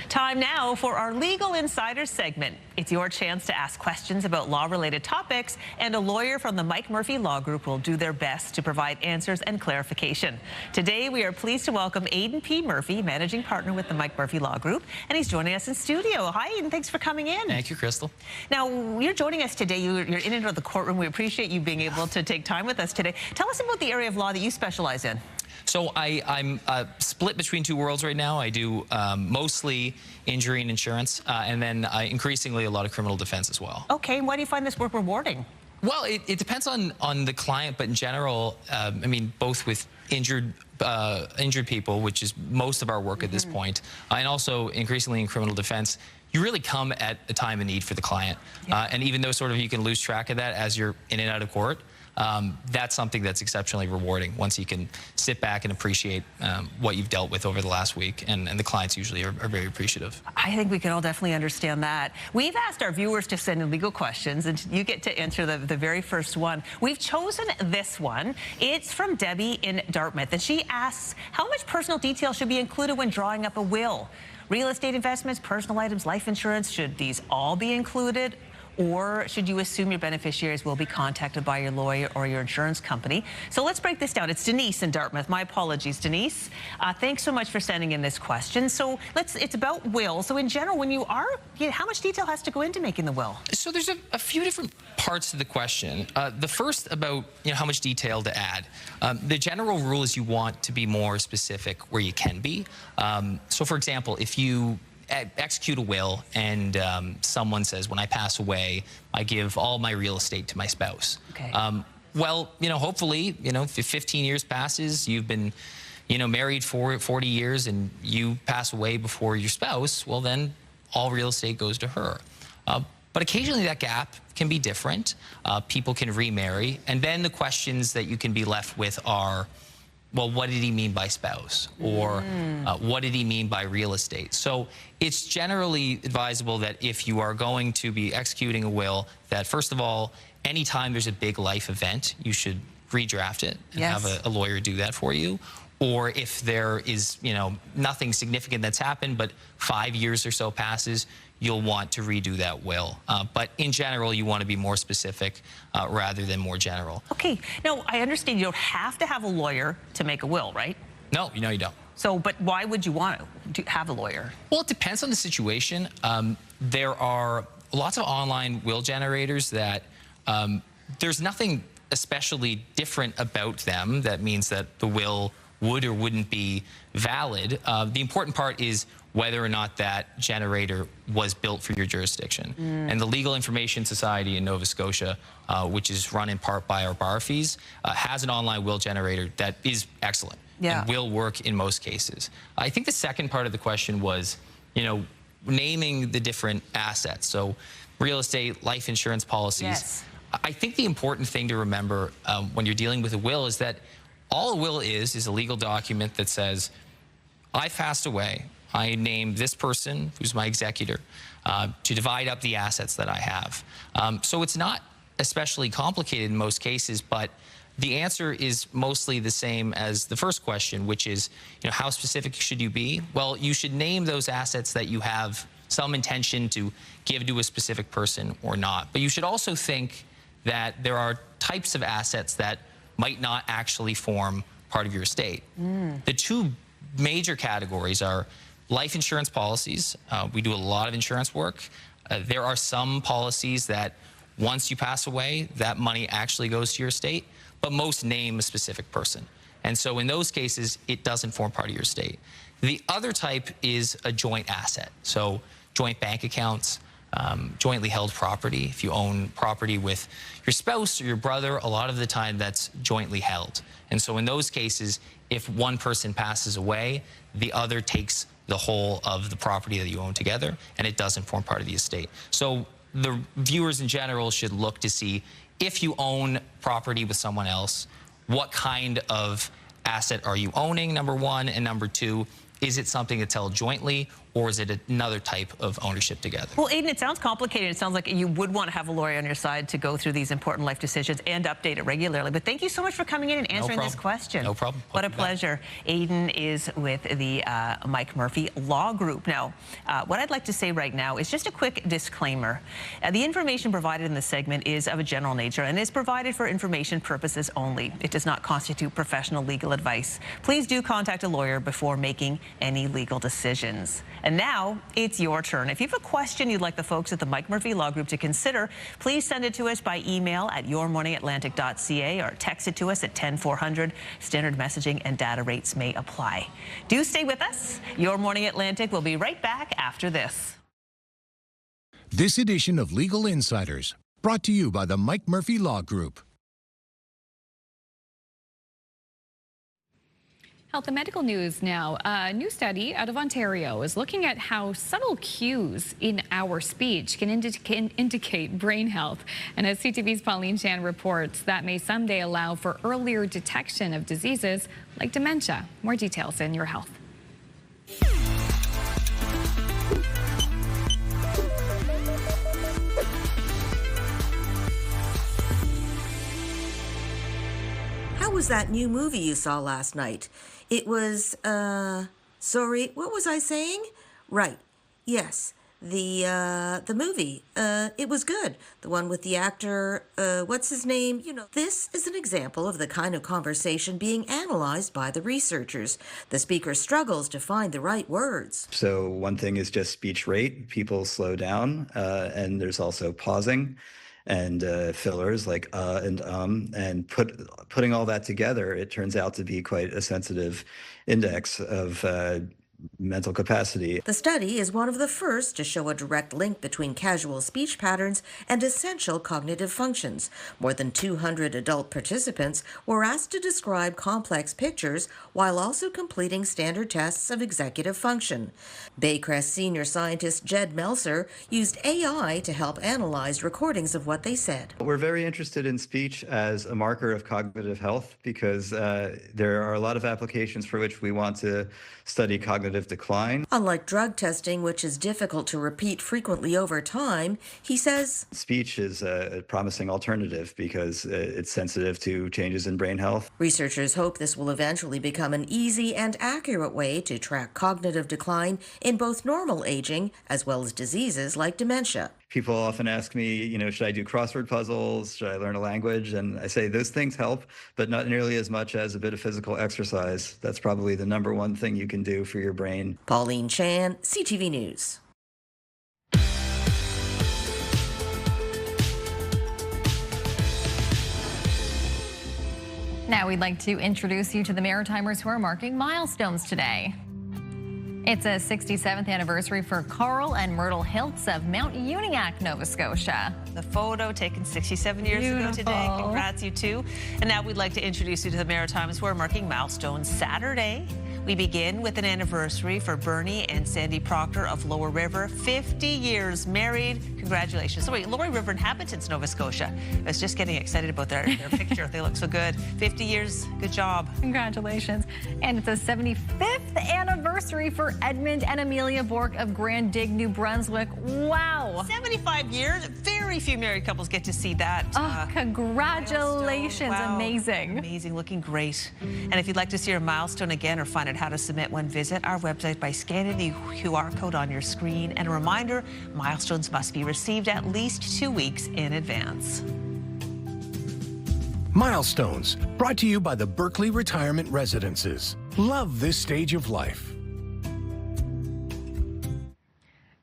Time Time now for our Legal Insider segment. It's your chance to ask questions about law-related topics, and a lawyer from the Mike Murphy Law Group will do their best to provide answers and clarification. Today, we are pleased to welcome Aidan P. Murphy, Managing Partner with the Mike Murphy Law Group, and he's joining us in studio. Hi, Aidan. Thanks for coming in.
Thank you, Crystal. Now,
You're joining us today. You're in and out of the courtroom. We appreciate you being able to take time with us today. Tell us about the area of law that you specialize in.
So I'm split between two worlds right now. I do mostly injury and insurance, and then increasingly a lot of criminal defense as well.
Okay, why do you find this work rewarding?
Well, it depends on the client, but in general, I mean, both with injured people, which is most of our work at this point, and also increasingly in criminal defense, you really come at a time of need for the client. And even though sort of you can lose track of that as you're in and out of court, that's something that's exceptionally rewarding once you can sit back and appreciate what you've dealt with over the last week, and the clients usually are very appreciative.
I think we can all definitely understand that. We've asked our viewers to send in legal questions, and you get to answer the very first one. We've chosen this one. It's from Debbie in Dartmouth, and she asks, how much personal detail should be included when drawing up a will? Real estate investments, personal items, life insurance, should these all be included? Or should you assume your beneficiaries will be contacted by your lawyer or your insurance company? So let's break this down. It's Denise in Dartmouth. My apologies, Denise. Thanks so much for sending in this question. So it's about will. So in general, when you are, how much detail has to go into making the will?
So there's a few different parts to the question. The first about how much detail to add. The general rule is you want to be more specific where you can be. So for example, if you execute a will and someone says, when I pass away, I give all my real estate to my spouse.
Okay.
Well, hopefully, if 15 years passes, you've been, married for 40 years and you pass away before your spouse, well, then all real estate goes to her. But occasionally that gap can be different. People can remarry. And then the questions that you can be left with are, well, what did he mean by spouse? Or what did he mean by real estate? So it's generally advisable that if you are going to be executing a will, that first of all, anytime there's a big life event, you should redraft it and have a lawyer do that for you. Or if there is, nothing significant that's happened, but 5 years or so passes, you'll want to redo that will. But in general, you want to be more specific rather than more general.
Okay. Now, I understand you don't have to have a lawyer to make a will, right?
No, you don't.
So, but why would you want to have a lawyer?
Well, it depends on the situation. There are lots of online will generators that there's nothing especially different about them that means that the will would or wouldn't be valid. The important part is whether or not that generator was built for your jurisdiction. And the Legal Information Society in Nova Scotia, which is run in part by our bar fees, has an online will generator that is excellent and will work in most cases. I think the second part of the question was, naming the different assets. So real estate, life insurance policies.
Yes.
I think the important thing to remember when you're dealing with a will is that all a will is a legal document that says, I passed away. I named this person, who's my executor, to divide up the assets that I have. So it's not especially complicated in most cases, but the answer is mostly the same as the first question, which is, how specific should you be? Well, you should name those assets that you have some intention to give to a specific person or not. But you should also think that there are types of assets that might not actually form part of your estate. The two major categories are life insurance policies. We do a lot of insurance work. There are some policies that once you pass away, that money actually goes to your estate, but most name a specific person. And so in those cases, it doesn't form part of your estate. The other type is a joint asset. So joint bank accounts, jointly held property. If you own property with your spouse or your brother, a lot of the time that's jointly held. And so in those cases, if one person passes away, the other takes the whole of the property that you own together, and it doesn't form part of the estate. So the viewers in general should look to see if you own property with someone else, what kind of asset are you owning, number one, and number two, is it something that's held jointly, or is it another type of ownership together?
Well, Aidan, it sounds complicated. It sounds like you would want to have a lawyer on your side to go through these important life decisions and update it regularly. But thank you so much for coming in and answering this question.
No problem.
What a pleasure. Aidan is with the Mike Murphy Law Group. Now, what I'd like to say right now is just a quick disclaimer. The information provided in this segment is of a general nature and is provided for information purposes only. It does not constitute professional legal advice. Please do contact a lawyer before making any legal decisions. And now it's your turn. If you have a question you'd like the folks at the Mike Murphy Law Group to consider, please send it to us by email at yourmorningatlantic.ca or text it to us at 10400. Standard messaging and data rates may apply. Do stay with us. Your Morning Atlantic will be right back after this.
This edition of Legal Insiders, brought to you by the Mike Murphy Law Group.
Health and medical news now. A new study out of Ontario is looking at how subtle cues in our speech can indicate brain health. And as CTV's Pauline Chan reports, that may someday allow for earlier detection of diseases like dementia. More details in Your Health.
How was that new movie you saw last night? It was, sorry, what was I saying? Right, yes, the movie, it was good. The one with the actor, what's his name? You know, this is an example of the kind of conversation being analyzed by the researchers. The speaker struggles to find the right words.
So one thing is just speech rate. People slow down, and there's also pausing and fillers like and putting all that together, it turns out to be quite a sensitive index of mental capacity.
The study is one of the first to show a direct link between casual speech patterns and essential cognitive functions. More than 200 adult participants were asked to describe complex pictures while also completing standard tests of executive function. Baycrest senior scientist Jed Melser used AI to help analyze recordings of what they said.
We're very interested in speech as a marker of cognitive health because there are a lot of applications for which we want to study cognitive decline.
Unlike drug testing, which is difficult to repeat frequently over time, he says,
speech is a promising alternative because it's sensitive to changes in brain health.
Researchers hope this will eventually become an easy and accurate way to track cognitive decline in both normal aging as well as diseases like dementia.
People often ask me, you know, should I do crossword puzzles? Should I learn a language? And I say those things help, but not nearly as much as a bit of physical exercise. That's probably the number one thing you can do for your brain.
Pauline Chan, CTV News.
Now we'd like to introduce you to the Maritimers who are marking milestones today. It's a 67th anniversary for Carl and Myrtle Hiltz of Mount Uniacke, Nova Scotia.
The photo taken 67 years ago today. Congrats, you two. And now we'd like to introduce you to the Maritimers who are marking milestones Saturday. We begin with an anniversary for Bernie and Sandy Proctor of Lower River. 50 years married. Congratulations. So wait, Lower River inhabitants, Nova Scotia. I was just getting excited about their picture. They look so good. 50 years. Good job.
Congratulations. And it's a 75th anniversary for Edmund and Amelia Bork of Grand Dig, New Brunswick. Wow.
75 years. Very few married couples get to see that.
Oh, congratulations.
Wow.
Amazing.
Amazing. Looking great. And if you'd like to see your milestone again or find out how to submit one, visit our website by scanning the QR code on your screen. And a reminder, milestones must be received at least 2 weeks in advance.
Milestones, brought to you by the Berkeley Retirement Residences. Love this stage of life.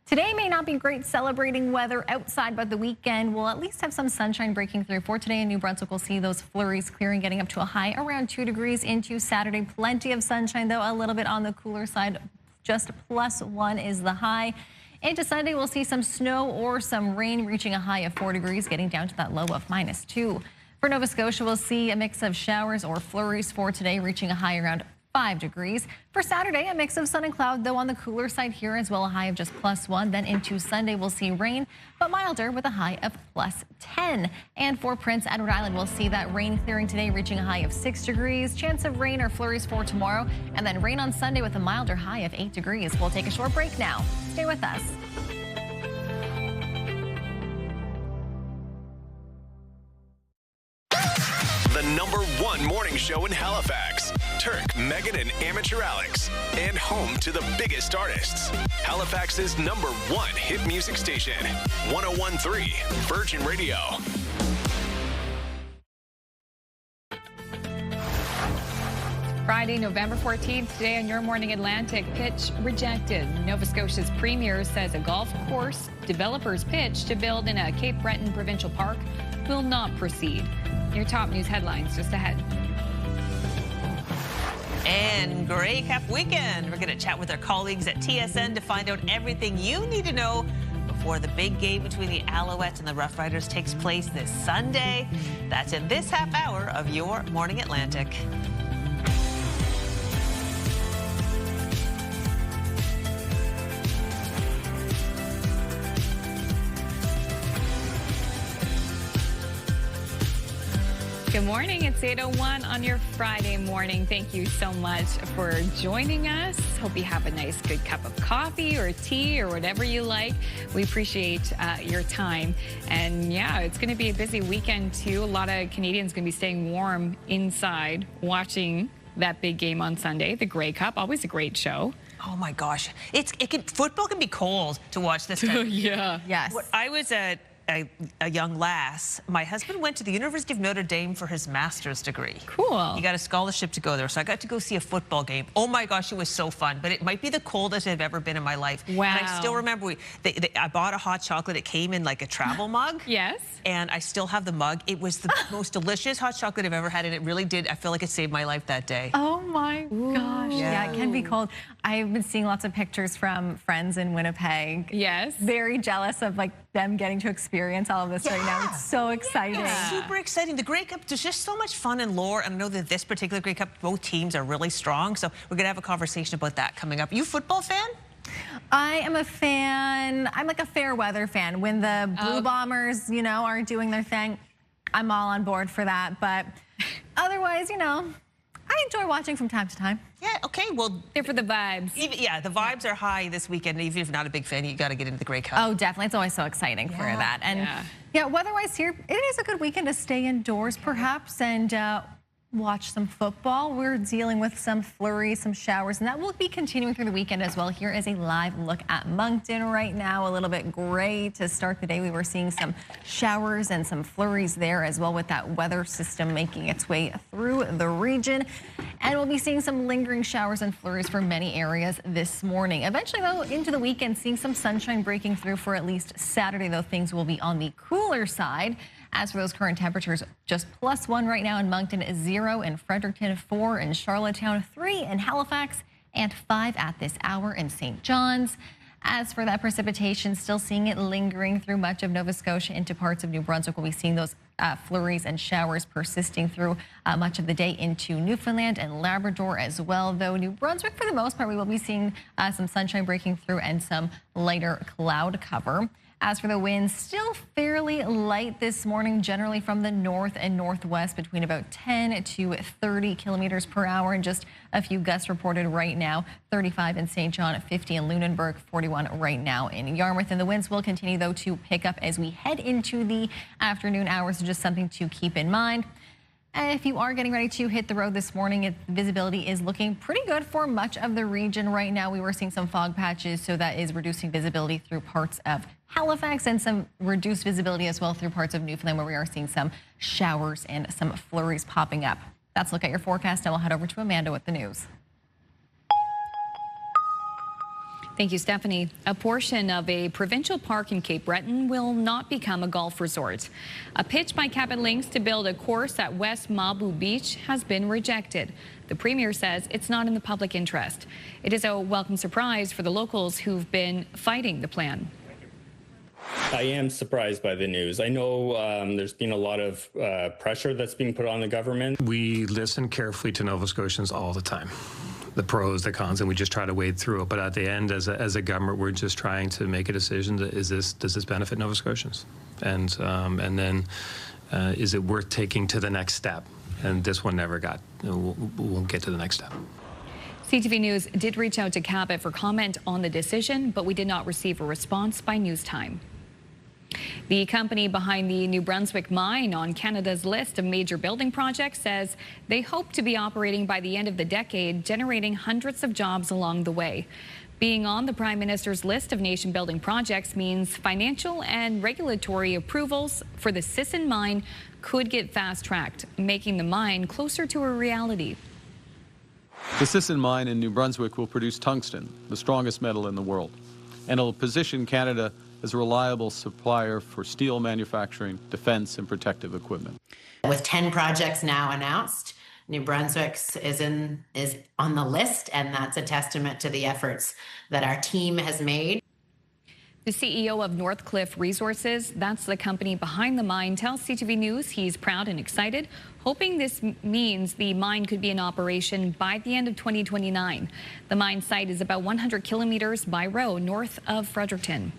Today may not be great celebrating weather outside, but the weekend will at least have some sunshine breaking through. For today in New Brunswick, we'll see those flurries clearing, getting up to a high around 2 degrees into Saturday. Plenty of sunshine, though, a little bit on the cooler side. Just +1 is the high. Into Sunday, we'll see some snow or some rain, reaching a high of 4 degrees, getting down to that low of -2. For Nova Scotia, we'll see a mix of showers or flurries for today, reaching a high around 5 degrees. For Saturday, a mix of sun and cloud, though on the cooler side here as well, a high of just +1. Then into Sunday, we'll see rain, but milder with a high of +10. And for Prince Edward Island, we'll see that rain clearing today, reaching a high of 6 degrees. Chance of rain or flurries for tomorrow, and then rain on Sunday with a milder high of 8 degrees. We'll take a short break now. Stay with us.
The #1 morning show in Halifax. Turk, Megan, and Amateur Alex. And home to the biggest artists. Halifax's #1 hit music station. 101.3 Virgin Radio.
Friday, November 14th, today on Your Morning Atlantic, pitch rejected. Nova Scotia's premier says a golf course developer's pitch to build in a Cape Breton provincial park will not proceed. Your top news headlines just ahead.
And Grey Cup weekend. We're going to chat with our colleagues at TSN to find out everything you need to know before the big game between the Alouettes and the Rough Riders takes place this Sunday. That's in this half hour of Your Morning Atlantic.
Good morning. It's 8:01 on your Friday morning. Thank you so much for joining us. Hope you have a nice, good cup of coffee or tea or whatever you like. We appreciate your time. And yeah, it's going to be a busy weekend too. A lot of Canadians going to be staying warm inside watching that big game on Sunday, the Grey Cup. Always a great show.
Oh my gosh, football can be cold to watch this time.
Yeah.
Yes.
I was at a young lass. My husband went to the University of Notre Dame for his master's degree.
Cool.
He got a scholarship to go there, so I got to go see a football game. Oh my gosh, it was so fun, but it might be the coldest I've ever been in my life.
Wow.
And I still remember I bought a hot chocolate. It came in like a travel mug.
Yes.
And I still have the mug. It was the most delicious hot chocolate I've ever had, and it really did. I feel like it saved my life that day.
Oh my gosh. Yeah, it can be cold. I've been seeing lots of pictures from friends in Winnipeg.
Yes.
Very jealous of like them getting to experience all of this right now. It's so exciting.
It's super exciting. The Grey Cup, there's just so much fun and lore. And I know that this particular Grey Cup, both teams are really strong. So we're going to have a conversation about that coming up. You a football fan?
I am a fan. I'm like a fair weather fan. When the Blue Bombers, you know, are doing their thing, I'm all on board for that. But otherwise, you know, I enjoy watching from time to time.
Yeah, okay, well...
They're for the vibes.
Yeah, the vibes are high this weekend. Even if you're not a big fan, you got to get into the Grey Cup.
Oh, definitely. It's always so exciting for that. And yeah, weather-wise here, it is a good weekend to stay indoors, perhaps, and watch some football. We're dealing with some flurries, some showers, and that will be continuing through the weekend as well. Here is a live look at Moncton right now. A little bit gray to start the day. We were seeing some showers and some flurries there as well, with that weather system making its way through the region. And we'll be seeing some lingering showers and flurries for many areas this morning. Eventually, though, into the weekend, seeing some sunshine breaking through for at least Saturday, though things will be on the cooler side. As for those current temperatures, just +1 right now in Moncton, 0 in Fredericton, 4 in Charlottetown, 3 in Halifax, and 5 at this hour in St. John's. As for that precipitation, still seeing it lingering through much of Nova Scotia into parts of New Brunswick. We'll be seeing those flurries and showers persisting through much of the day into Newfoundland and Labrador as well. Though New Brunswick, for the most part, we will be seeing some sunshine breaking through and some lighter cloud cover. As for the winds, still fairly light this morning, generally from the north and northwest, between about 10 to 30 kilometers per hour, and just a few gusts reported right now. 35 in St. John, 50 in Lunenburg, 41 right now in Yarmouth. And the winds will continue, though, to pick up as we head into the afternoon hours, so just something to keep in mind. And if you are getting ready to hit the road this morning, visibility is looking pretty good for much of the region right now. We were seeing some fog patches, so that is reducing visibility through parts of Halifax, and some reduced visibility as well through parts of Newfoundland, where we are seeing some showers and some flurries popping up. That's a look at your forecast. Now we'll head over to Amanda with the news.
Thank you, Stephanie. A portion of a provincial park in Cape Breton will not become a golf resort. A pitch by Cabot Links to build a course at West Mabu Beach has been rejected. The Premier says it's not in the public interest. It is a welcome surprise for the locals who've been fighting the plan.
I am surprised by the news. I know there's been a lot of pressure that's being put on the government.
We listen carefully to Nova Scotians all the time. the pros, the cons, and we just try to wade through it. But at the end, as a government, we're just trying to make a decision: does this benefit Nova Scotians, and then is it worth taking to the next step? And this one never got. We'll get to the next step.
CTV News did reach out to Cabot for comment on the decision, but we did not receive a response by news time. The company behind the New Brunswick mine on Canada's list of major building projects says they hope to be operating by the end of the decade, generating hundreds of jobs along the way. Being on the Prime Minister's list of nation-building projects means financial and regulatory approvals for the Sisson mine could get fast-tracked, making the mine closer to a reality.
The Sisson mine in New Brunswick will produce tungsten, the strongest metal in the world, and it'll position Canada as a reliable supplier for steel manufacturing, defense, and protective equipment.
With 10 projects now announced, New Brunswick's is on the list, and that's a testament to the efforts that our team has made.
The CEO of Northcliffe Resources, that's the company behind the mine, tells CTV News he's proud and excited, hoping this means the mine could be in operation by the end of 2029. The mine site is about 100 kilometers by road north of Fredericton.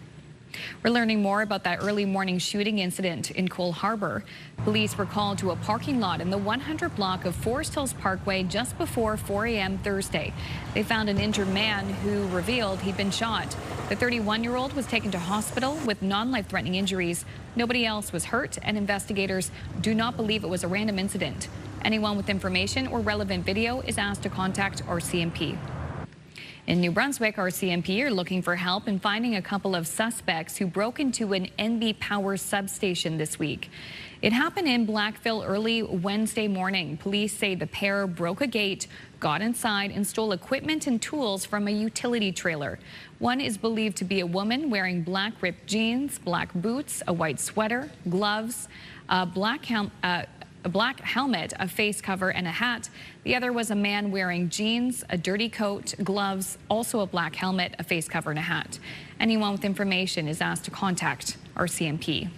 We're learning more about that early morning shooting incident in Cole Harbour. Police were called to a parking lot in the 100 block of Forest Hills Parkway just before 4 a.m. Thursday. They found an injured man who revealed he'd been shot. The 31-year-old was taken to hospital with non-life-threatening injuries. Nobody else was hurt, and investigators do not believe it was a random incident. Anyone with information or relevant video is asked to contact RCMP. In New Brunswick, RCMP are looking for help in finding a couple of suspects who broke into an NB Power substation this week. It happened in Blackville early Wednesday morning. Police say the pair broke a gate, got inside, and stole equipment and tools from a utility trailer. One is believed to be a woman wearing black ripped jeans, black boots, a white sweater, gloves, a black helmet, a face cover, and a hat. The other was a man wearing jeans, a dirty coat, gloves, also a black helmet, a face cover, and a hat. Anyone with information is asked to contact RCMP.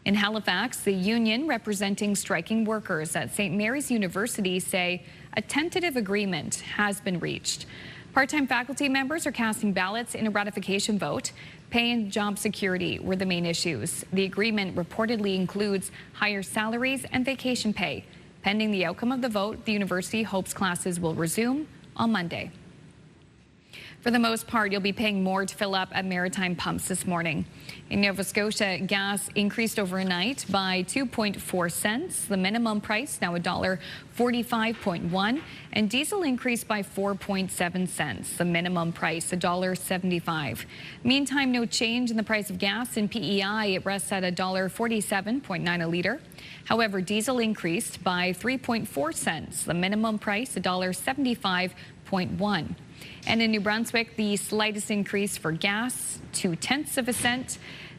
In Halifax, the union representing striking workers at St. Mary's University say a tentative agreement has been reached. Part-time faculty members are casting ballots in a ratification vote. Pay and job security were the main issues. The agreement reportedly includes higher salaries and vacation pay. Pending the outcome of the vote, the university hopes classes will resume on Monday. For the most part, you'll be paying more to fill up at maritime pumps this morning. In Nova Scotia, gas increased overnight by 2.4 cents. The minimum price now $1.45.1, and diesel increased by 4.7 cents. The minimum price $1.75. Meantime, no change in the price of gas in PEI. It rests at $1.47.9 a liter. However, diesel increased by 3.4 cents. The minimum price $1.75.1. And in New Brunswick, the slightest increase for gas, 0.2 of a cent.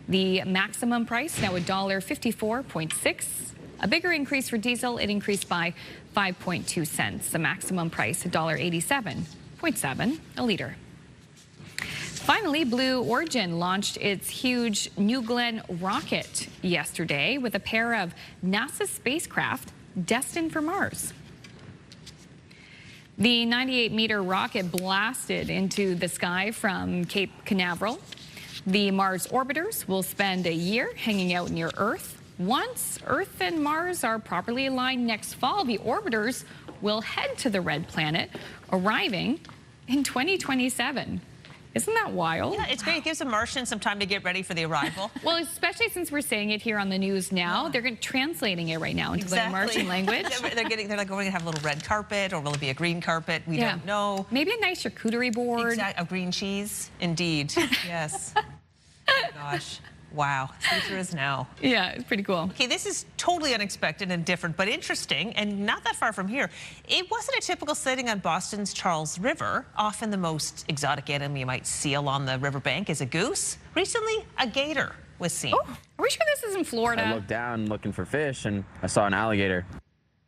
The maximum price now $1.54.6. A bigger increase for diesel, it increased by 5.2 cents. The maximum price $1.87.7 a liter. Finally, Blue Origin launched its huge New Glenn rocket yesterday with a pair of NASA spacecraft destined for Mars. The 98-meter rocket blasted into the sky from Cape Canaveral. The Mars orbiters will spend a year hanging out near Earth. Once Earth and Mars are properly aligned next fall, the orbiters will head to the red planet, arriving in 2027. Isn't that wild?
Yeah, it's great. It gives the Martians some time to get ready for the arrival.
Well, especially since we're saying it here on the news now. They're translating it right now into the Martian language.
They're like, going to have a little red carpet, or will it be a green carpet? We don't know.
Maybe a nice charcuterie board.
Exactly. A green cheese. Indeed. Yes. Oh, gosh. Wow. Future is now.
Yeah, it's pretty cool.
Okay, this is totally unexpected and different, but interesting, and not that far from here. It wasn't a typical sighting on Boston's Charles River. Often the most exotic animal you might see along the riverbank is a goose. Recently, a gator was seen.
Oh, are we sure this is in Florida?
I looked down looking for fish, and I saw an alligator.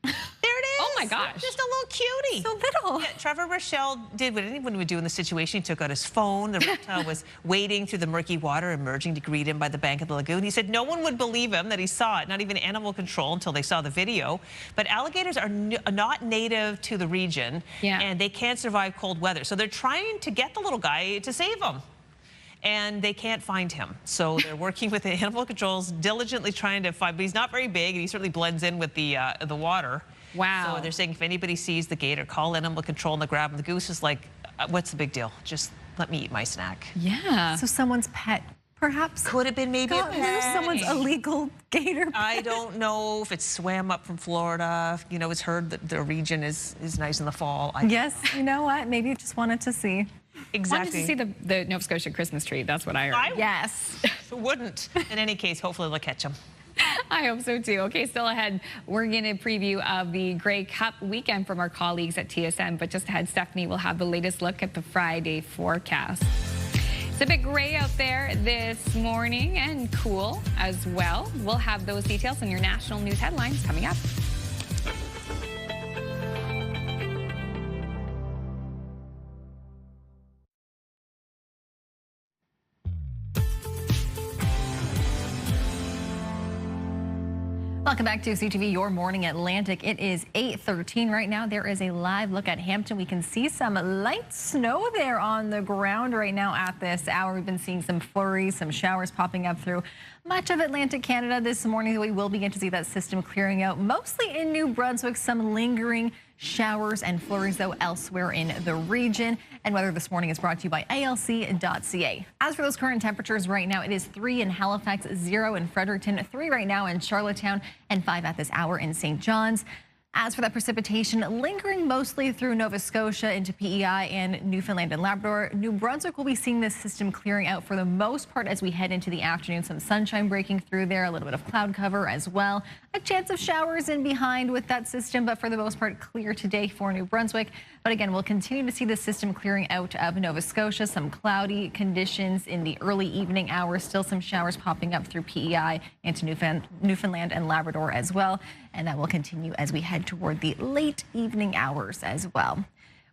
There it is.
Oh my gosh.
Just a little cutie.
So little.
Yeah, Trevor Rochelle did what anyone would do in the situation. He took out his phone. The reptile was wading through the murky water, emerging to greet him by the bank of the lagoon. He said no one would believe him that he saw it, not even animal control, until they saw the video. But alligators are not native to the region, and they can't survive cold weather. So they're trying to get the little guy to save him. And they can't find him. So they're working with the animal controls, diligently trying to find, but he's not very big, and he certainly blends in with the water.
Wow.
So they're saying if anybody sees the gator, call animal control and they'll grab him. The goose is like, what's the big deal? Just let me eat my snack.
Yeah.
So someone's pet, perhaps?
Could have been maybe a pet.
Someone's illegal gator.
I don't know if it swam up from Florida. You know, it's heard that the region is nice in the fall.
Yes, you know what? Maybe you just wanted to see.
Exactly.
Wanted to see the Nova Scotia Christmas tree. That's what I heard.
Yes.
Wouldn't. In any case, hopefully they'll catch him.
I hope so too. Okay, still ahead, we're going to preview of the Grey Cup weekend from our colleagues at TSN. But just ahead, Stephanie will have the latest look at the Friday forecast. It's a bit gray out there this morning and cool as well. We'll have those details in your national news headlines coming up.
Welcome back to CTV Your Morning Atlantic. It is 8:13 right now. There is a live look at Hampton. We can see some light snow there on the ground right now at this hour. We've been seeing some flurries, some showers popping up through much of Atlantic Canada this morning. We will begin to see that system clearing out, mostly in New Brunswick. Some lingering showers and flurries, though, elsewhere in the region. And weather this morning is brought to you by ALC.ca. As for those current temperatures right now, it is 3 in Halifax, 0 in Fredericton, 3 right now in Charlottetown, and 5 at this hour in St. John's. As for that precipitation, lingering mostly through Nova Scotia into PEI and Newfoundland and Labrador, New Brunswick will be seeing this system clearing out for the most part as we head into the afternoon. Some sunshine breaking through there, a little bit of cloud cover as well. A chance of showers in behind with that system, but for the most part clear today for New Brunswick. But again, we'll continue to see the system clearing out of Nova Scotia. Some cloudy conditions in the early evening hours. Still some showers popping up through PEI into Newfoundland and Labrador as well. And that will continue as we head toward the late evening hours as well.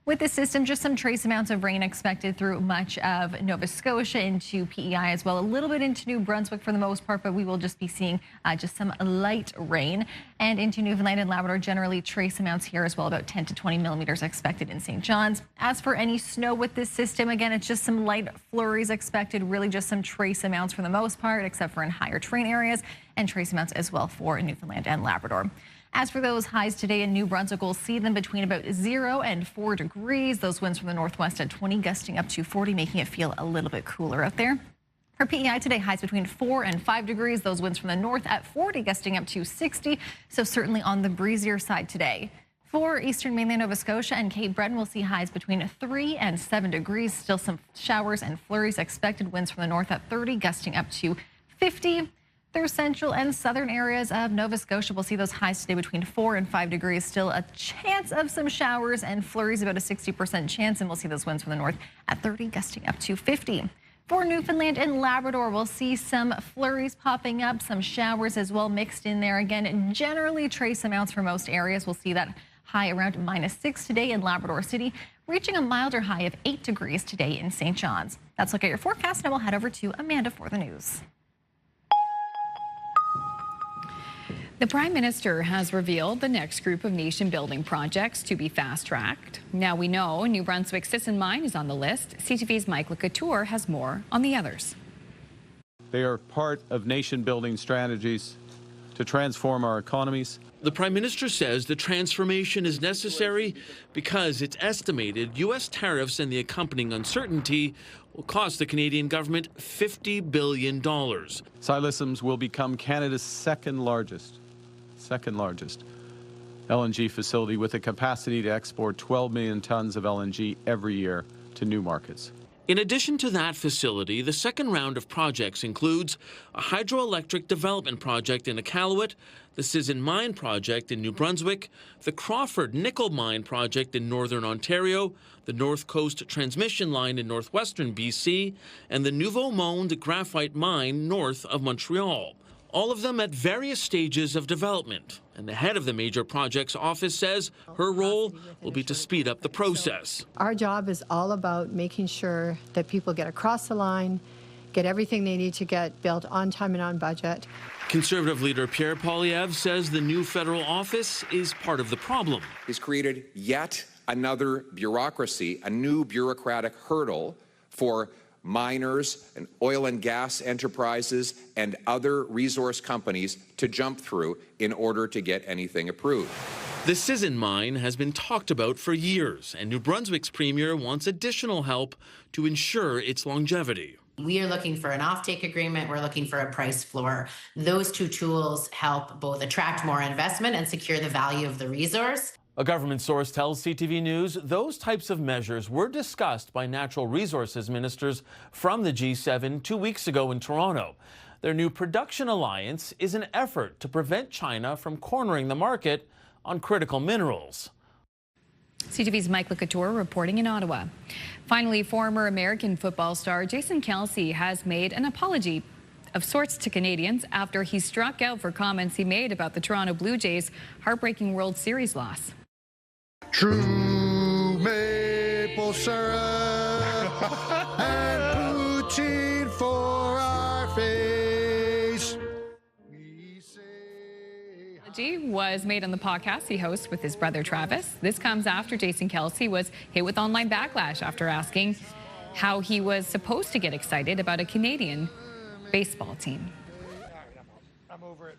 With the system, just some trace amounts of rain expected through much of Nova Scotia into PEI as well. A little bit into New Brunswick for the most part, but we will just be seeing just some light rain. And into Newfoundland and Labrador, generally trace amounts here as well, about 10 to 20 millimeters expected in St. John's. As for any snow with this system, again, it's just some light flurries expected, really just some trace amounts for the most part, except for in higher terrain areas, and trace amounts as well for Newfoundland and Labrador. As for those highs today in New Brunswick, we'll see them between about 0 and 4 degrees. Those winds from the northwest at 20, gusting up to 40, making it feel a little bit cooler out there. For PEI today, highs between 4 and 5 degrees. Those winds from the north at 40, gusting up to 60. So certainly on the breezier side today. For eastern mainland Nova Scotia and Cape Breton, we'll see highs between 3 and 7 degrees. Still some showers and flurries expected. Winds from the north at 30, gusting up to 50. Through central and southern areas of Nova Scotia, we'll see those highs today between 4 and 5 degrees. Still a chance of some showers and flurries, about a 60% chance, and we'll see those winds from the north at 30, gusting up to 50. For Newfoundland and Labrador, we'll see some flurries popping up, some showers as well mixed in there. Again, generally trace amounts for most areas. We'll see that high around -6 today in Labrador City, reaching a milder high of 8 degrees today in St. John's. That's a look at your forecast, and we'll head over to Amanda for the news.
The Prime Minister has revealed the next group of nation-building projects to be fast-tracked. Now we know New Brunswick Sisson Mine is on the list. CTV's Mike Couture has more on the others.
They are part of nation-building strategies to transform our economies.
The Prime Minister says the transformation is necessary because it's estimated U.S. tariffs and the accompanying uncertainty will cost the Canadian government $50 billion.
Silesums will become Canada's second largest LNG facility with a capacity to export 12 million tons of LNG every year to new markets.
In addition to that facility, the second round of projects includes a hydroelectric development project in Iqaluit, the Sisson Mine project in New Brunswick, the Crawford Nickel Mine project in northern Ontario, the North Coast Transmission Line in northwestern BC, and the Nouveau Monde Graphite Mine north of Montreal. all of them at various stages of development. And the head of the major projects office says her role will be to speed up the process.
Our job is all about making sure that people get across the line, get everything they need to get built on time and on budget.
Conservative leader Pierre Poilievre says the new federal office is part of the problem.
He's created yet another bureaucracy, a new bureaucratic hurdle for miners and oil and gas enterprises and other resource companies to jump through in order to get anything approved.
The Sisson mine has been talked about for years, and New Brunswick's premier wants additional help to ensure its longevity.
We are looking for an offtake agreement. We're looking for a price floor. Those two tools help both attract more investment and secure the value of the resource.
A government source tells CTV News those types of measures were discussed by natural resources ministers from the G7 2 weeks ago in Toronto. Their new production alliance is an effort to prevent China from cornering the market on critical minerals.
CTV's Mike Lecouture reporting in Ottawa. Finally, former American football star Jason Kelce has made an apology of sorts to Canadians after he struck out for comments he made about the Toronto Blue Jays' heartbreaking World Series loss.
True maple syrup and poutine for our face.
Was made on the podcast he hosts with his brother Travis. This comes after Jason Kelce was hit with online backlash after asking how he was supposed to get excited about a Canadian baseball team.
I'm over it.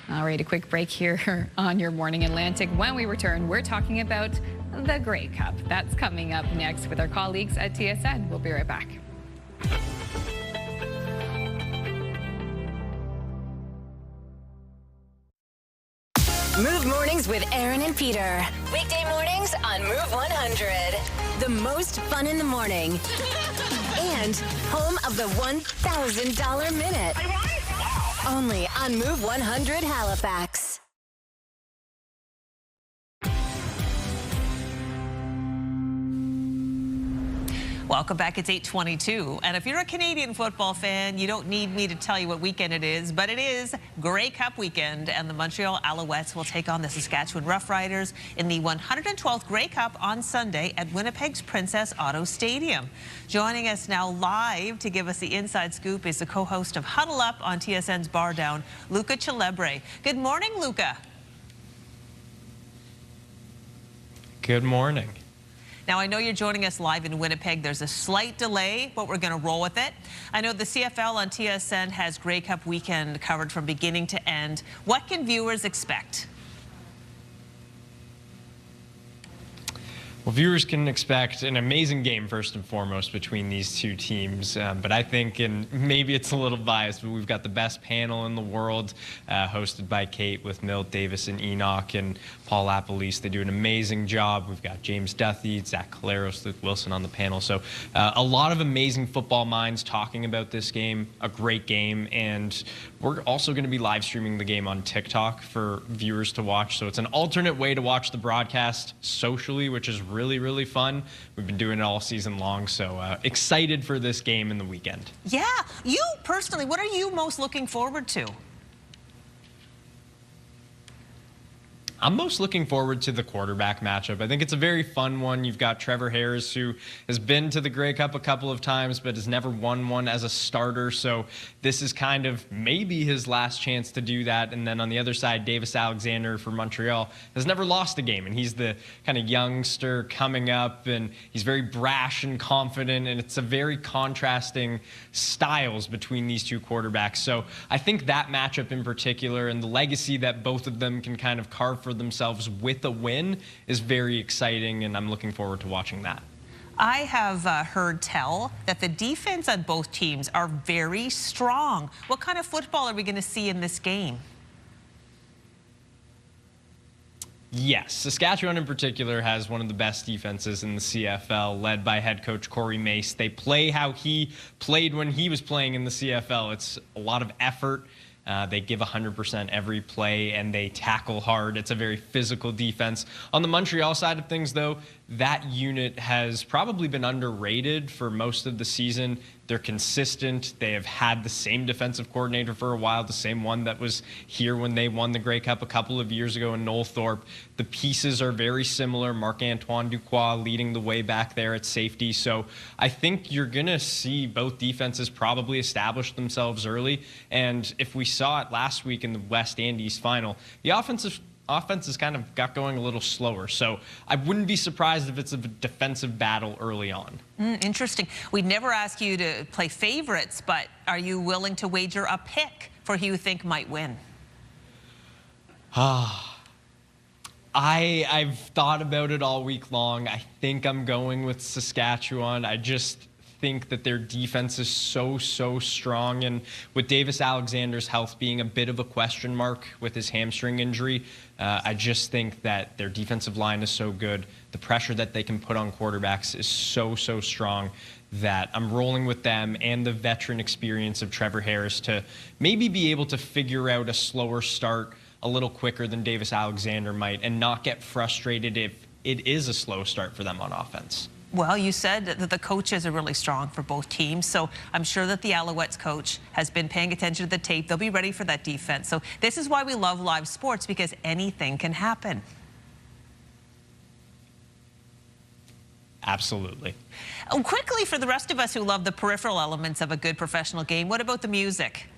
All right, a quick break here on Your Morning Atlantic. When we return, we're talking about the Grey Cup. That's coming up next with our colleagues at TSN. We'll be right back.
Move Mornings with Aaron and Peter. Weekday mornings on Move 100. The most fun in the morning. And home of the $1,000 minute. Only on Move 100 Halifax.
Welcome back. It's 8:22. And if you're a Canadian football fan, you don't need me to tell you what weekend it is, but it is Grey Cup weekend, and the Montreal Alouettes will take on the Saskatchewan Roughriders in the 112th Grey Cup on Sunday at Winnipeg's Princess Auto Stadium. Joining us now live to give us the inside scoop is the co-host of Huddle Up on TSN's Bar Down, Luca Celebre. Good morning, Luca.
Good morning.
Now, I know you're joining us live in Winnipeg. There's a slight delay, but we're going to roll with it. I know the CFL on TSN has Grey Cup weekend covered from beginning to end. What can viewers expect?
Well, viewers can expect an amazing game, first and foremost, between these two teams. But I think, and maybe it's a little biased, but we've got the best panel in the world, hosted by Kate with Milt Davis and Enoch and Paul Lapalisse. They do an amazing job. We've got James Duthie, Zach Caleros, Luke Wilson on the panel. So a lot of amazing football minds talking about this game, a great game. And we're also going to be live streaming the game on TikTok for viewers to watch. So it's an alternate way to watch the broadcast socially, which is really, really fun. We've been doing it all season long, so excited for this game in the weekend.
Yeah, you personally, what are you most looking forward to?
I'm most looking forward to the quarterback matchup. I think it's a very fun one. You've got Trevor Harris, who has been to the Grey Cup a couple of times, but has never won one as a starter. So this is kind of maybe his last chance to do that. And then on the other side, Davis Alexander for Montreal has never lost a game. And he's the kind of youngster coming up, and he's very brash and confident. And it's a very contrasting styles between these two quarterbacks. So I think that matchup in particular and the legacy that both of them can kind of carve for themselves with a win is very exciting, and I'm looking forward to watching that.
I have heard tell that the defense on both teams are very strong. What kind of football are we going to see in this game?
Yes, Saskatchewan in particular has one of the best defenses in the CFL, led by head coach Corey Mace. They play how he played when he was playing in the CFL. It's a lot of effort. They give 100% every play, and they tackle hard. It's a very physical defense. On the Montreal side of things, though, that unit has probably been underrated for most of the season. They're consistent. They have had the same defensive coordinator for a while, the same one that was here when they won the Grey Cup a couple of years ago in Noel Thorpe. The pieces are very similar. Marc-Antoine Duquois leading the way back there at safety. So I think you're going to see both defenses probably establish themselves early. And if we saw it last week in the West Andes final, the offense has kind of got going a little slower. So I wouldn't be surprised if it's a defensive battle early on.
Interesting. We'd never ask you to play favorites, but are you willing to wager a pick for who you think might win?
I've thought about it all week long. I think I'm going with Saskatchewan. I just think that their defense is so strong, and with Davis Alexander's health being a bit of a question mark with his hamstring injury, I just think that their defensive line is so good. The pressure that they can put on quarterbacks is so strong that I'm rolling with them and the veteran experience of Trevor Harris to maybe be able to figure out a slower start a little quicker than Davis Alexander might and not get frustrated if it is a slow start for them on offense.
Well, you said that the coaches are really strong for both teams, so I'm sure that the Alouettes coach has been paying attention to the tape. They'll be ready for that defense. So this is why we love live sports, because anything can happen.
Absolutely.
Oh, quickly, for the rest of us who love the peripheral elements of a good professional game, what about the music?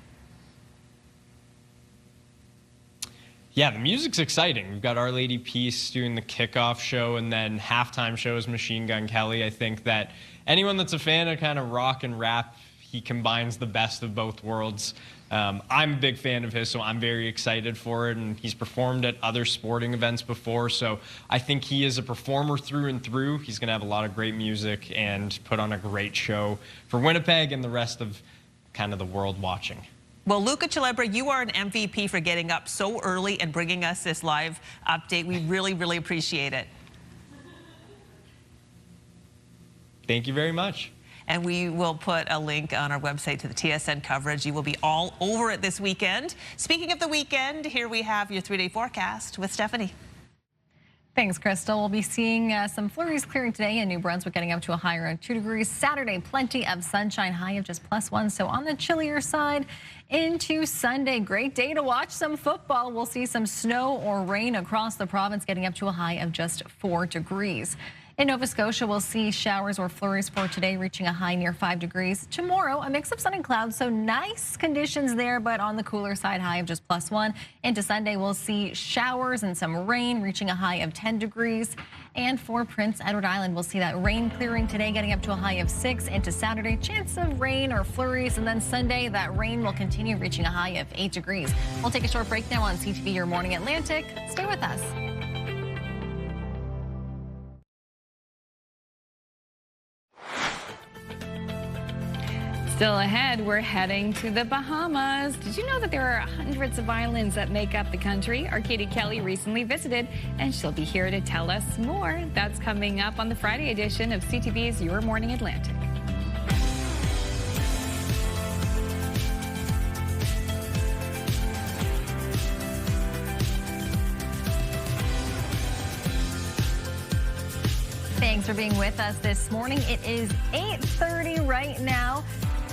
Yeah, the music's exciting. We've got Our Lady Peace doing the kickoff show, and then halftime show is Machine Gun Kelly. I think that anyone that's a fan of kind of rock and rap, he combines the best of both worlds. I'm a big fan of his, so I'm very excited for it, and he's performed at other sporting events before, so I think he is a performer through and through. He's going to have a lot of great music and put on a great show for Winnipeg and the rest of kind of the world watching.
Well, Luca Celebra, you are an MVP for getting up so early and bringing us this live update. We really appreciate it.
Thank you very much.
And we will put a link on our website to the TSN coverage. You will be all over it this weekend. Speaking of the weekend, here we have your 3-day forecast with Stephanie.
Thanks, Crystal. We'll be seeing some flurries clearing today in New Brunswick, getting up to a high around 2 degrees. Saturday, plenty of sunshine, high of just +1. So on the chillier side into Sunday, great day to watch some football. We'll see some snow or rain across the province, getting up to a high of just 4 degrees. In Nova Scotia, we'll see showers or flurries for today, reaching a high near 5 degrees. Tomorrow, a mix of sun and clouds, so nice conditions there, but on the cooler side, high of just +1. Into Sunday, we'll see showers and some rain, reaching a high of 10 degrees. And for Prince Edward Island, we'll see that rain clearing today, getting up to a high of 6. Into Saturday, chance of rain or flurries. And then Sunday, that rain will continue, reaching a high of 8 degrees. We'll take a short break now on CTV Your Morning Atlantic. Stay with us.
Still ahead, we're heading to the Bahamas. Did you know that there are hundreds of islands that make up the country? Our Katie Kelly recently visited, and she'll be here to tell us more. That's coming up on the Friday edition of CTV's Your Morning Atlantic.
Thanks for being with us this morning. It is 8:30 right now.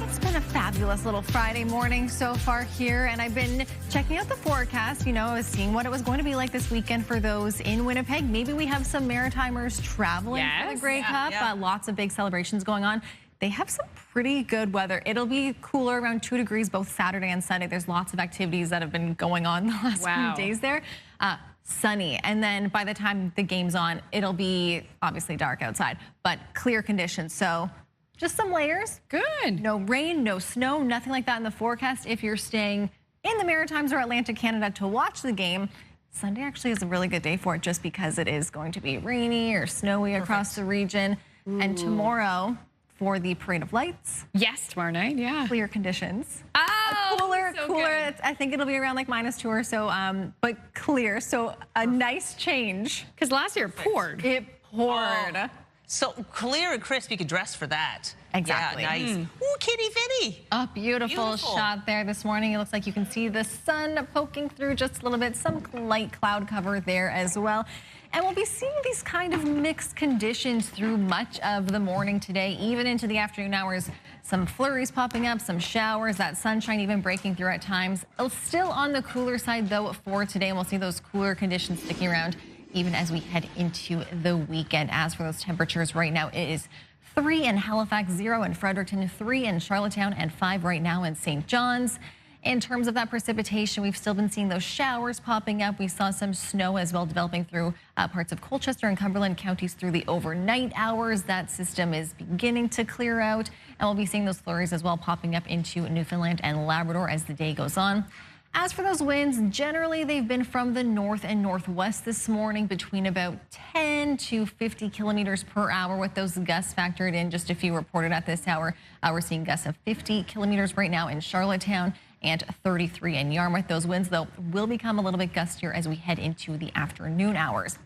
It's been a fabulous little Friday morning so far here, and I've been checking out the forecast, seeing what it was going to be like this weekend for those in Winnipeg. Maybe we have some Maritimers traveling for the Grey Cup. Lots of big celebrations going on. They have some pretty good weather. It'll be cooler, around 2 degrees, both Saturday and Sunday. There's lots of activities that have been going on the last few days there. Sunny, and then by the time the game's on, it'll be obviously dark outside, but clear conditions. So just some layers.
Good.
No rain, no snow, nothing like that in the forecast. If you're staying in the Maritimes or Atlantic Canada to watch the game, Sunday actually is a really good day for it, just because it is going to be rainy or snowy across the region. And tomorrow, for the Parade of Lights.
Yes, tomorrow night,
Clear conditions.
Oh,
cooler.
Good.
I think it'll be around like -2 or so, but clear. So a nice change.
Because last year it poured.
It poured.
Oh. So clear and crisp, you could dress for that.
Exactly.
Yeah, nice. Ooh, kitty Vinny.
A beautiful shot there this morning. It looks like you can see the sun poking through just a little bit. Some light cloud cover there as well. And we'll be seeing these kind of mixed conditions through much of the morning today, even into the afternoon hours. Some flurries popping up, some showers, that sunshine even breaking through at times. Still on the cooler side, though, for today. And we'll see those cooler conditions sticking around even as we head into the weekend. As for those temperatures right now, it is 3 in Halifax, 0 in Fredericton, 3 in Charlottetown, and 5 right now in St. John's. In terms of that precipitation, we've still been seeing those showers popping up. We saw some snow as well developing through parts of Colchester and Cumberland counties through the overnight hours. That system is beginning to clear out, and we'll be seeing those flurries as well popping up into Newfoundland and Labrador as the day goes on. As for those winds, generally they've been from the north and northwest this morning between about 10 to 50 kilometers per hour, with those gusts factored in. Just a few reported at this hour. We're seeing gusts of 50 kilometers right now in Charlottetown and 33 in Yarmouth. Those winds, though, will become a little bit gustier as we head into the afternoon hours.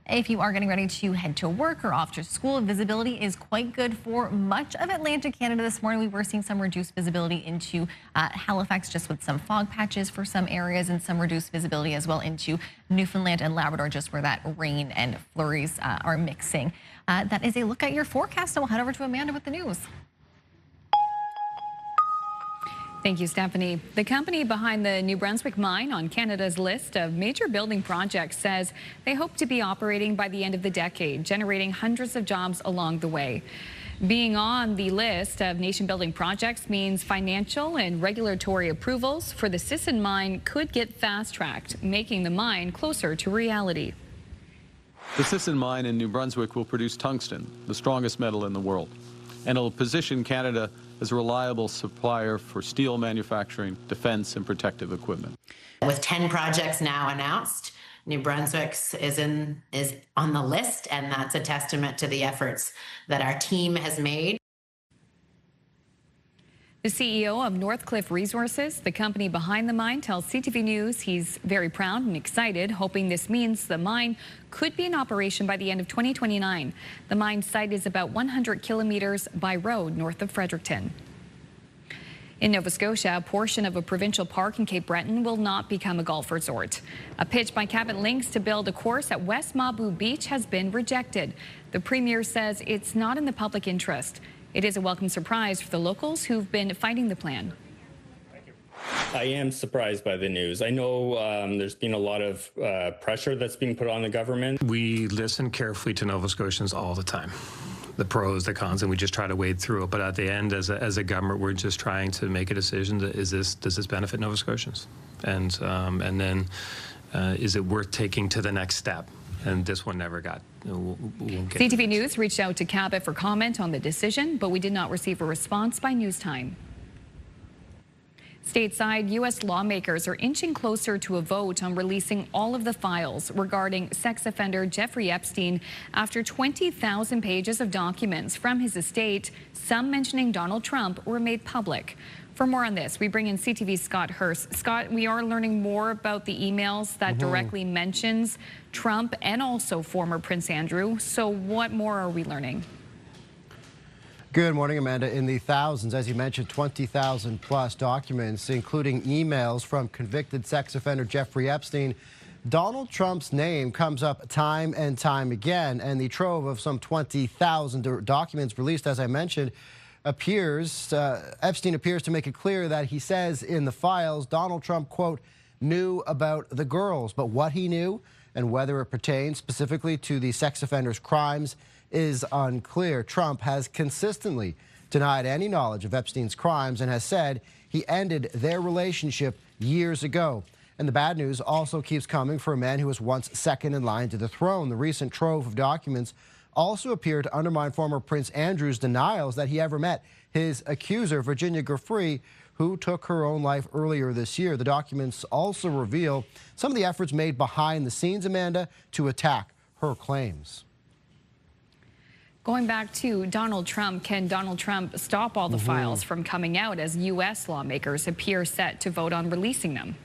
If you are getting ready to head to work or off to school, visibility is quite good for much of Atlantic Canada this morning. We were seeing some reduced visibility into Halifax, just with some fog patches for some areas, and some reduced visibility as well into Newfoundland and Labrador, just where that rain and flurries are mixing. That is a look at your forecast, so we'll head over to Amanda with the news.
Thank you, Stephanie. The company behind the New Brunswick mine on Canada's list of major building projects says they hope to be operating by the end of the decade, generating hundreds of jobs along the way. Being on the list of nation-building projects means financial and regulatory approvals for the Sisson mine could get fast-tracked, making the mine closer to reality.
The Sisson mine in New Brunswick will produce tungsten, the strongest metal in the world, and it'll position Canada as a reliable supplier for steel manufacturing, defense, and protective equipment.
With 10 projects now announced, New Brunswick is on the list, and that's a testament to the efforts that our team has made.
The CEO of Northcliffe Resources, the company behind the mine, tells CTV News he's very proud and excited, hoping this means the mine could be in operation by the end of 2029. The mine site is about 100 kilometers by road north of Fredericton. In Nova Scotia, a portion of a provincial park in Cape Breton will not become a golf resort. A pitch by Cabot Links to build a course at West Mabou Beach has been rejected. The Premier says it's not in the public interest. It is a welcome surprise for the locals who've been fighting the plan.
I am surprised by the news. I know there's been a lot of pressure that's being put on the government.
We listen carefully to Nova Scotians all the time. The pros, the cons, and we just try to wade through it. But at the end, as a government, we're just trying to make a decision. Does this benefit Nova Scotians? And then is it worth taking to the next step? And this one never got. We'll get
CTV News reached out to Cabot for comment on the decision, but we did not receive a response by news time. Stateside, U.S. lawmakers are inching closer to a vote on releasing all of the files regarding sex offender Jeffrey Epstein after 20,000 pages of documents from his estate, some mentioning Donald Trump, were made public. For more on this, we bring in CTV's Scott Hurst. Scott, we are learning more about the emails that directly mentions Trump and also former Prince Andrew. So what more are we learning?
Good morning, Amanda. In the thousands, as you mentioned, 20,000 plus documents, including emails from convicted sex offender Jeffrey Epstein, Donald Trump's name comes up time and time again, and the trove of some 20,000 documents released, as I mentioned, Epstein appears to make it clear that he says in the files Donald Trump, quote, knew about the girls, but what he knew and whether it pertains specifically to the sex offender's crimes is unclear. Trump has consistently denied any knowledge of Epstein's crimes and has said he ended their relationship years ago. And the bad news also keeps coming for a man who was once second in line to the throne. The recent trove of documents also appear to undermine former Prince Andrew's denials that he ever met his accuser, Virginia Giuffre, who took her own life earlier this year. The documents also reveal some of the efforts made behind the scenes, Amanda, to attack her claims.
Going back to Donald Trump, can Donald Trump stop all the files from coming out as U.S. lawmakers appear set to vote on releasing them?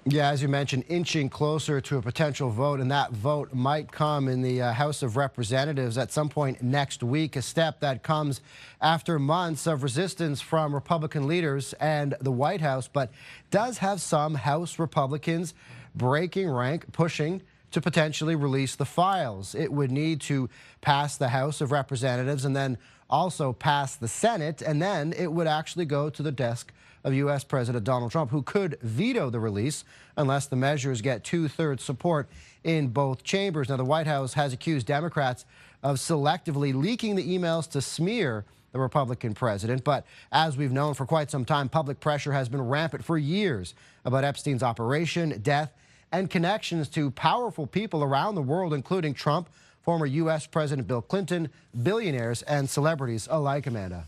Yeah, as you mentioned, inching closer to a potential vote, and that vote might come in the House of Representatives at some point next week, a step that comes after months of resistance from Republican leaders and the White House, but does have some House Republicans breaking rank, pushing to potentially release the files. It would need to pass the House of Representatives and then also pass the Senate, and then it would actually go to the desk of U.S. President Donald Trump, who could veto the release unless the measures get 2/3 support in both chambers. Now, the White House has accused Democrats of selectively leaking the emails to smear the Republican president. But as we've known for quite some time, public pressure has been rampant for years about Epstein's operation, death, and connections to powerful people around the world, including Trump, former U.S. President Bill Clinton, billionaires, and celebrities alike, Amanda.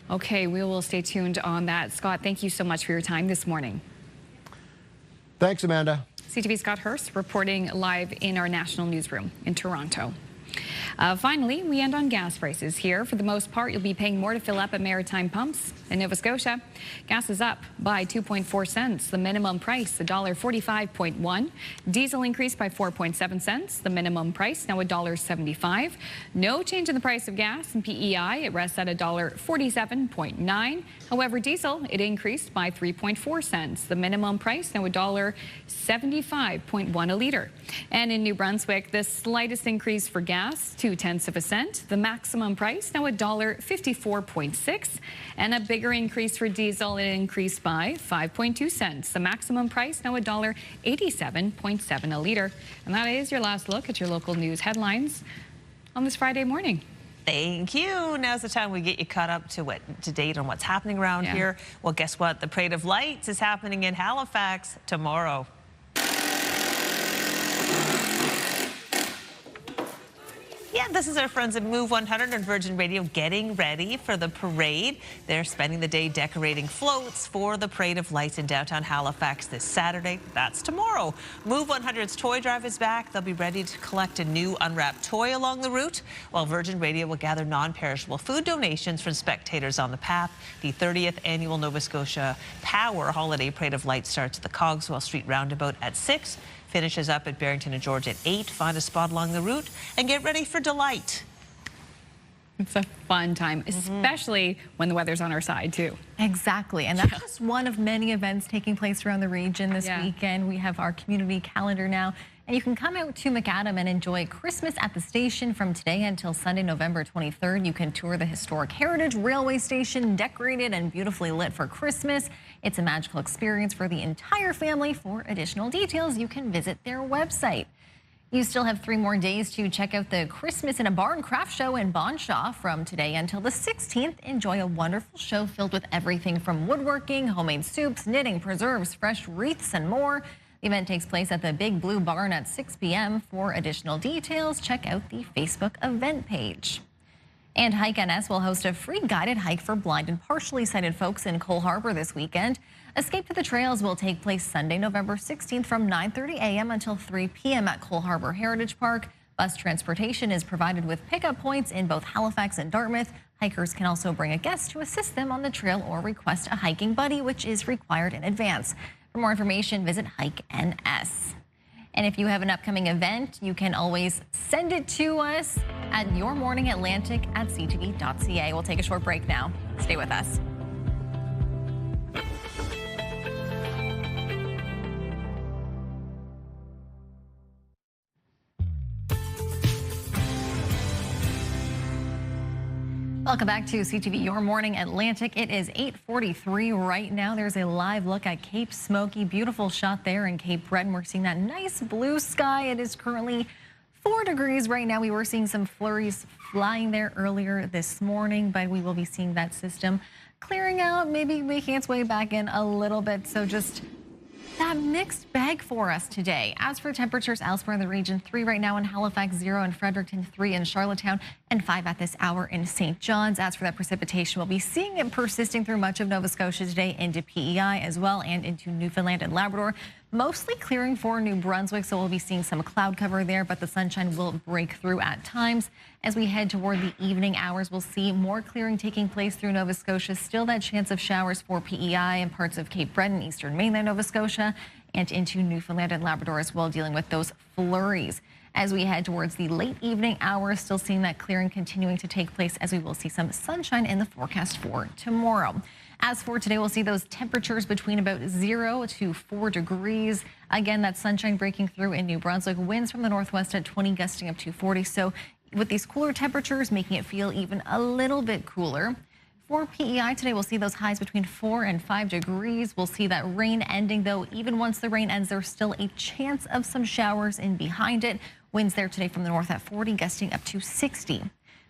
Okay, we will stay tuned on that. Scott, thank you so much for your time this morning.
Thanks, Amanda.
CTV Scott Hurst reporting live in our national newsroom in Toronto. Finally, we end on gas prices here. For the most part, you'll be paying more to fill up at maritime pumps. In Nova Scotia, gas is up by 2.4 cents. The minimum price, $1.45.1. Diesel increased by 4.7 cents. The minimum price, now $1.75. No change in the price of gas in PEI. It rests at $1.47.9. However, diesel, it increased by 3.4 cents. The minimum price, now $1.75.1 a liter. And in New Brunswick, the slightest increase for gas, 0.2 cents. The maximum price, now $1.54.6. And a bigger increase for diesel, it increased by 5.2 cents. The maximum price, now $1.87.7 a liter. And that is your last look at your local news headlines on this Friday morning.
Thank you. Now's the time we get you caught up to date on what's happening around here. Well, guess what? The Parade of Lights is happening in Halifax tomorrow. Yeah, this is our friends at Move 100 and Virgin Radio getting ready for the parade. They're spending the day decorating floats for the Parade of Lights in downtown Halifax this Saturday. That's tomorrow. Move 100's toy drive is back. They'll be ready to collect a new unwrapped toy along the route, while Virgin Radio will gather non-perishable food donations from spectators on the path. The 30th annual Nova Scotia Power Holiday Parade of Lights starts at the Cogswell Street Roundabout at 6. Finishes up at Barrington and George at 8. Find a spot along the route and get ready for delight.
It's a fun time, especially when the weather's on our side, too.
Exactly. And that's just one of many events taking place around the region this weekend. We have our community calendar now. And you can come out to McAdam and enjoy Christmas at the station from today until Sunday, November 23rd. You can tour the historic Heritage Railway Station, decorated and beautifully lit for Christmas. It's a magical experience for the entire family. For additional details, you can visit their website. You still have 3 more days to check out the Christmas in a Barn craft show in Bonshaw from today until the 16th. Enjoy a wonderful show filled with everything from woodworking, homemade soups, knitting, preserves, fresh wreaths, and more. The event takes place at the Big Blue Barn at 6 p.m. For additional details, check out the Facebook event page. And Hike NS will host a free guided hike for blind and partially sighted folks in Cole Harbour this weekend. Escape to the Trails will take place Sunday, November 16th from 9:30 a.m. until 3 p.m. at Cole Harbour Heritage Park. Bus transportation is provided with pickup points in both Halifax and Dartmouth. Hikers can also bring a guest to assist them on the trail or request a hiking buddy, which is required in advance. For more information, visit Hike NS. And if you have an upcoming event, you can always send it to us at yourmorningatlantic@ctv.ca. We'll take a short break now. Stay with us. Welcome back to CTV Your Morning Atlantic. It is 8:43 right now. There's a live look at Cape Smoky. Beautiful shot there in Cape Breton. We're seeing that nice blue sky. It is currently 4 degrees right now. We were seeing some flurries flying there earlier this morning, but we will be seeing that system clearing out, maybe making its way back in a little bit. So just that mixed bag for us today. As for temperatures elsewhere in the region, 3 right now in Halifax, 0 in Fredericton, 3 in Charlottetown, and 5 at this hour in St. John's. As for that precipitation, we'll be seeing it persisting through much of Nova Scotia today into PEI as well and into Newfoundland and Labrador. Mostly clearing for New Brunswick, so we'll be seeing some cloud cover there, but the sunshine will break through at times. As we head toward the evening hours, we'll see more clearing taking place through Nova Scotia. Still that chance of showers for PEI and parts of Cape Breton, eastern mainland Nova Scotia, and into Newfoundland and Labrador as well, dealing with those flurries. As we head towards the late evening hours, still seeing that clearing continuing to take place as we will see some sunshine in the forecast for tomorrow. As for today, we'll see those temperatures between about 0 to 4 degrees. Again, that sunshine breaking through in New Brunswick. Winds from the northwest at 20, gusting up to 40. So with these cooler temperatures, making it feel even a little bit cooler. For PEI today, we'll see those highs between 4 and 5 degrees. We'll see that rain ending, though. Even once the rain ends, there's still a chance of some showers in behind it. Winds there today from the north at 40, gusting up to 60.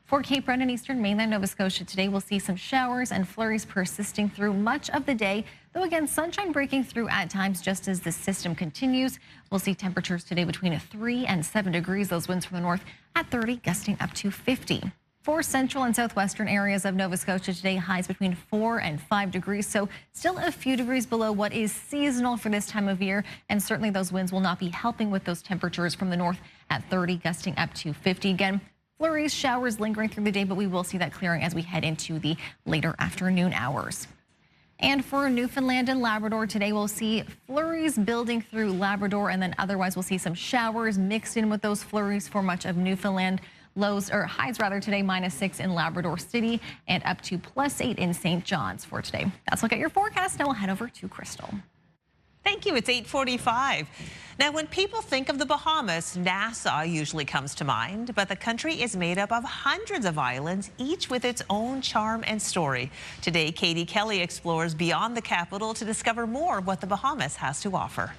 For Cape Breton and eastern mainland Nova Scotia today, we'll see some showers and flurries persisting through much of the day, though again, sunshine breaking through at times just as the system continues. We'll see temperatures today between 3 and 7 degrees. Those winds from the north at 30, gusting up to 50. For central and southwestern areas of Nova Scotia today, highs between 4 and 5 degrees, so still a few degrees below what is seasonal for this time of year, and certainly those winds will not be helping with those temperatures from the north at 30, gusting up to 50. Again, flurries, showers lingering through the day, but we will see that clearing as we head into the later afternoon hours. And for Newfoundland and Labrador today, we'll see flurries building through Labrador, and then otherwise we'll see some showers mixed in with those flurries for much of Newfoundland. Lows, or highs rather, today -6 in Labrador City and up to +8 in St. John's for today. That's a look at your forecast. Now we'll head over to Crystal.
Thank you. It's 8:45. Now, when people think of the Bahamas, Nassau usually comes to mind, but the country is made up of hundreds of islands, each with its own charm and story. Today, Katie Kelly explores beyond the capital to discover more of what the Bahamas has to offer.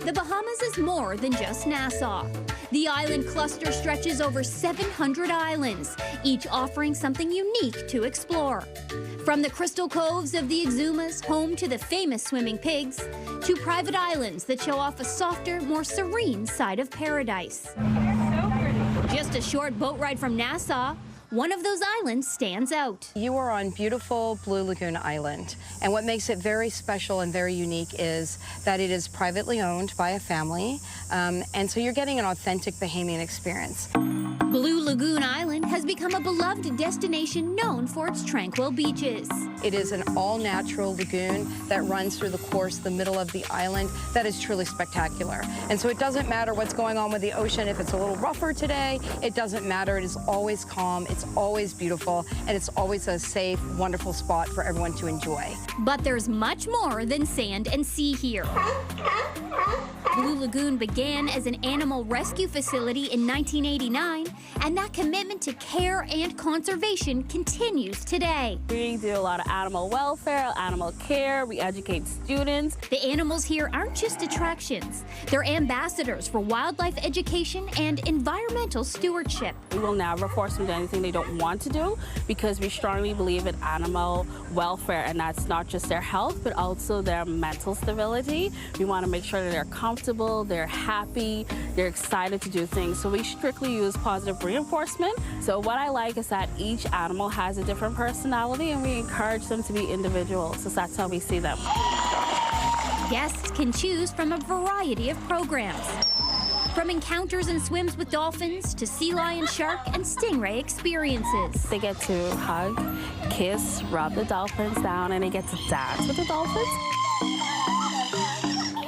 The Bahamas is more than just Nassau. The island cluster stretches over 700 islands, each offering something unique to explore. From the crystal coves of the Exumas, home to the famous swimming pigs, to private islands that show off a softer, more serene side of paradise. Just a short boat ride from Nassau, one of those islands stands out.
You are on beautiful Blue Lagoon Island, and what makes it very special and very unique is that it is privately owned by a family, and so you're getting an authentic Bahamian experience.
Blue Lagoon Island has become a beloved destination known for its tranquil beaches.
It is an all-natural lagoon that runs through the course, the middle of the island, that is truly spectacular. And so it doesn't matter what's going on with the ocean. If it's a little rougher today, it doesn't matter. It is always calm, it's always beautiful, and it's always a safe, wonderful spot for everyone to enjoy.
But there's much more than sand and sea here. Blue Lagoon began as an animal rescue facility in 1989, and that commitment to care and conservation continues today.
We do a lot of animal welfare, animal care, we educate students.
The animals here aren't just attractions. They're ambassadors for wildlife education and environmental stewardship.
We will never force them to do anything they don't want to do because we strongly believe in animal welfare, and that's not just their health, but also their mental stability. We want to make sure that they're comfortable, they're happy, they're excited to do things. So we strictly use positive reinforcement. So what I like is that each animal has a different personality, and we encourage them to be individuals. So that's how we see them.
Guests can choose from a variety of programs. From encounters and swims with dolphins to sea lion, shark, and stingray experiences.
They get to hug, kiss, rub the dolphins down, and they get to dance with the dolphins.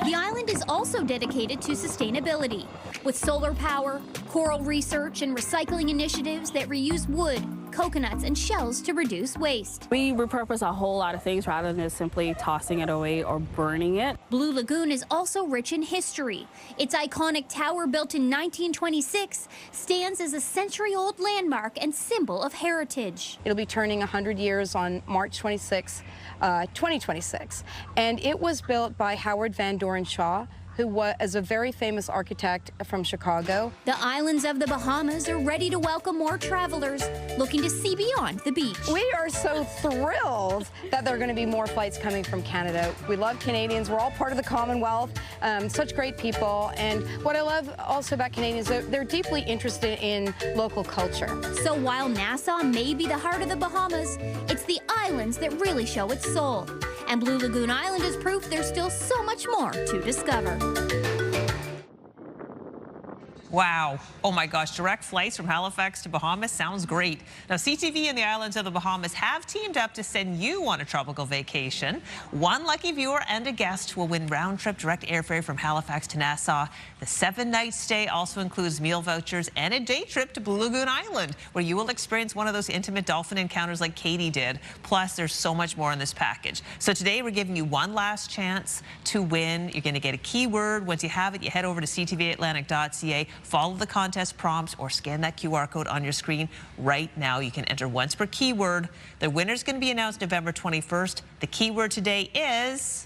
The island is also dedicated to sustainability, with solar power, coral research, and recycling initiatives that reuse wood, coconuts, and shells to reduce waste.
We repurpose a whole lot of things rather than just simply tossing it away or burning it.
Blue Lagoon is also rich in history. Its iconic tower, built in 1926, stands as a century-old landmark and symbol of heritage.
It'll be turning 100 years on March 26, 2026, and it was built by Howard Van Doren Shaw, who was a very famous architect from Chicago.
The islands of the Bahamas are ready to welcome more travelers looking to see beyond the beach.
We are so thrilled that there are going to be more flights coming from Canada. We love Canadians. We're all part of the Commonwealth. Such great people. And what I love also about Canadians, they're deeply interested in local culture.
So while Nassau may be the heart of the Bahamas, it's the islands that really show its soul. And Blue Lagoon Island is proof there's still so much more to discover.
Wow. Oh my gosh, direct flights from Halifax to Bahamas sounds great. Now, CTV and the islands of the Bahamas have teamed up to send you on a tropical vacation. One lucky viewer and a guest will win round-trip direct airfare from Halifax to Nassau. The 7-night stay also includes meal vouchers and a day trip to Blue Lagoon Island, where you will experience one of those intimate dolphin encounters like Katie did. Plus, there's so much more in this package. So today, we're giving you one last chance to win. You're going to get a keyword. Once you have it, you head over to ctvatlantic.ca. Follow the contest prompts or scan that QR code on your screen right now. You can enter once per keyword. The winner's going to be announced November 21st. The keyword today is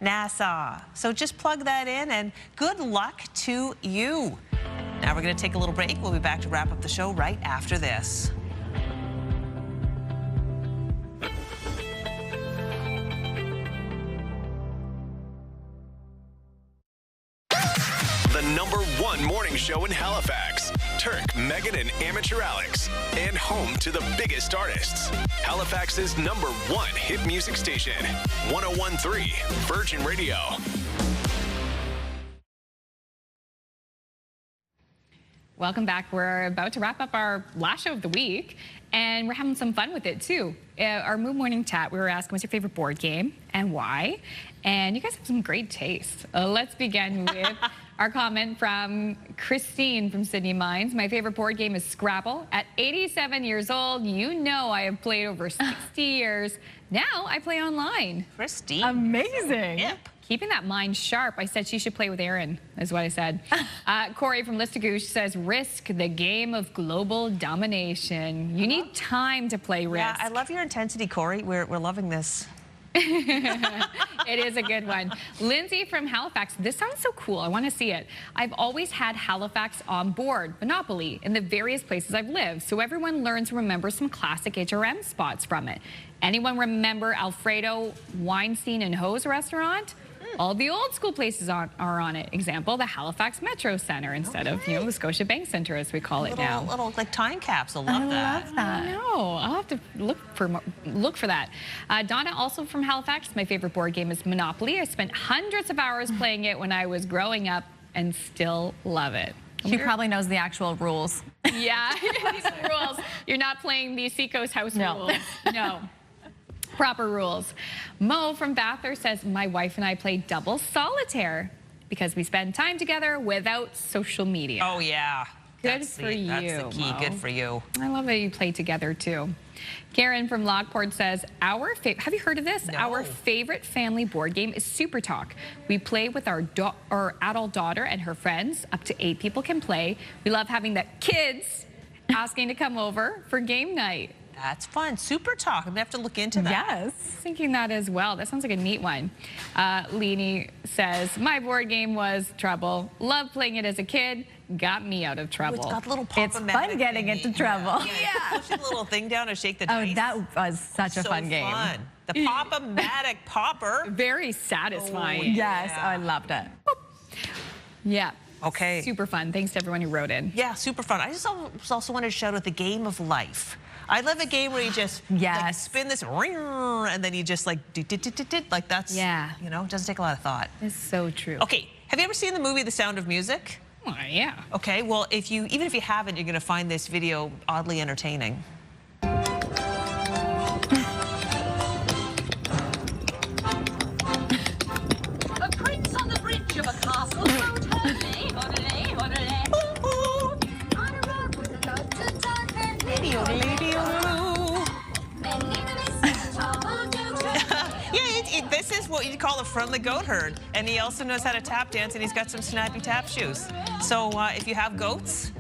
Nassau. So just plug that in and good luck to you. Now we're going to take a little break. We'll be back to wrap up the show right after this.
The #1 morning show in Halifax. Turk, Megan, and Amateur Alex. And home to the biggest artists. Halifax's #1 hit music station. 101.3 Virgin Radio.
Welcome back. We're about to wrap up our last show of the week, and we're having some fun with it, too. Our Move Morning Chat, we were asking, what's your favorite board game and why? And you guys have some great taste. Let's begin with our comment from Christine from Sydney Mines. My favorite board game is Scrabble. At 87 years old, you know I have played over 60 years. Now I play online.
Christine.
Amazing. Yep. Keeping that mind sharp. I said she should play with Aaron, is what I said. Corey from Listagouche says, Risk, the game of global domination. You need time to play Risk.
Yeah, I love your intensity, Corey. We're loving this.
It is a good one. Lindsay from Halifax. This sounds so cool. I want to see it. I've always had Halifax on board, Monopoly, in the various places I've lived, so everyone learns and remembers some classic HRM spots from it. Anyone remember Alfredo Weinstein and Ho's restaurant? All the old school places are on it. Example, the Halifax Metro Center instead of, the Scotia Bank Center as we call it now.
Little like time capsule. Love that.
I love that. I know. I'll have to look for that. Donna, also from Halifax. My favorite board game is Monopoly. I spent hundreds of hours playing it when I was growing up and still love it.
She probably knows the actual rules.
Yeah, some rules. You're not playing the Seacoast House rules. No. Proper rules. Mo from Bathurst says, my wife and I play double solitaire because we spend time together without social media.
Oh, yeah.
Good for you,
That's the key.
Mo.
Good for you.
I love that you play together, too. Karen from Lockport says, have you heard of this?
No.
Our favorite family board game is Super Talk. We play with our adult daughter and her friends. Up to 8 people can play. We love having the kids asking to come over for game night.
That's fun. Super Talk. I'm going to have to look into that.
Yes, thinking that as well. That sounds like a neat one. Leanie says, my board game was Trouble. Loved playing it as a kid. Got me out of trouble.
It's got the little
It's fun getting into trouble.
Yeah. Push the little thing down and shake the dice.
Oh, that was such a fun game.
Fun. The Pop-O-Matic popper.
Very satisfying.
Oh, yes, I loved it.
Yeah.
Okay.
Super fun. Thanks to everyone who wrote in.
Yeah, super fun. I just also wanted to shout out the game of life. I love a game where you just like, spin this ring and then you just like like that's doesn't take a lot of thought.
It's so true.
Okay, have you ever seen the movie The Sound of Music?
Oh, yeah.
Okay, well even if you haven't, you're going to find this video oddly entertaining.
A prince on the bridge of a castle wrote her name. On a road with a road to turn her
This is what you call a friendly goat herd, and he also knows how to tap dance, and he's got some snappy tap shoes. So if you have goats,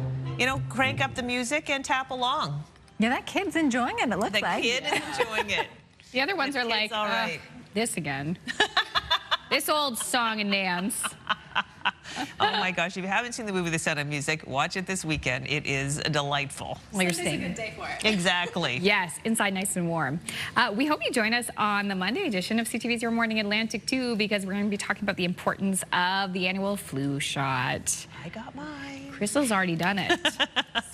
crank up the music and tap along.
Yeah, that kid's enjoying it, it looks like.
The kid is enjoying it.
The other ones are like,
all right.
This again. This old song and dance.
Oh my gosh, if you haven't seen the movie The Sound of Music, watch it this weekend. It is delightful.
Well, you're
Sunday's a good day for it.
Exactly.
Yes, inside nice and warm. We hope you join us on the Monday edition of CTV's Your Morning Atlantic, too, because we're going to be talking about the importance of the annual flu shot.
I got mine.
Crystal's already done it.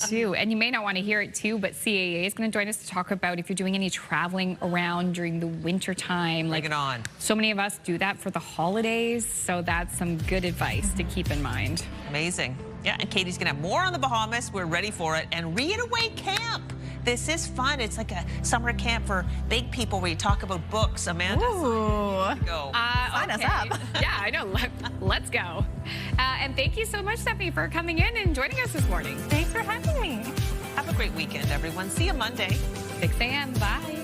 too. And you may not want to hear it too, but CAA is going to join us to talk about if you're doing any traveling around during the winter time.
Bring it on.
So many of us do that for the holidays, so that's some good advice to keep in mind.
Amazing. Yeah, and Katie's going to have more on the Bahamas. We're ready for it. And Readaway Camp. This is fun. It's like a summer camp for big people where you talk about books. Amanda, go.
Sign us up.
Yeah, I know. Let's go. And thank you so much, Stephanie, for coming in and joining us this morning.
Thanks for having me.
Have a great weekend, everyone. See you Monday.
6 a.m. Bye.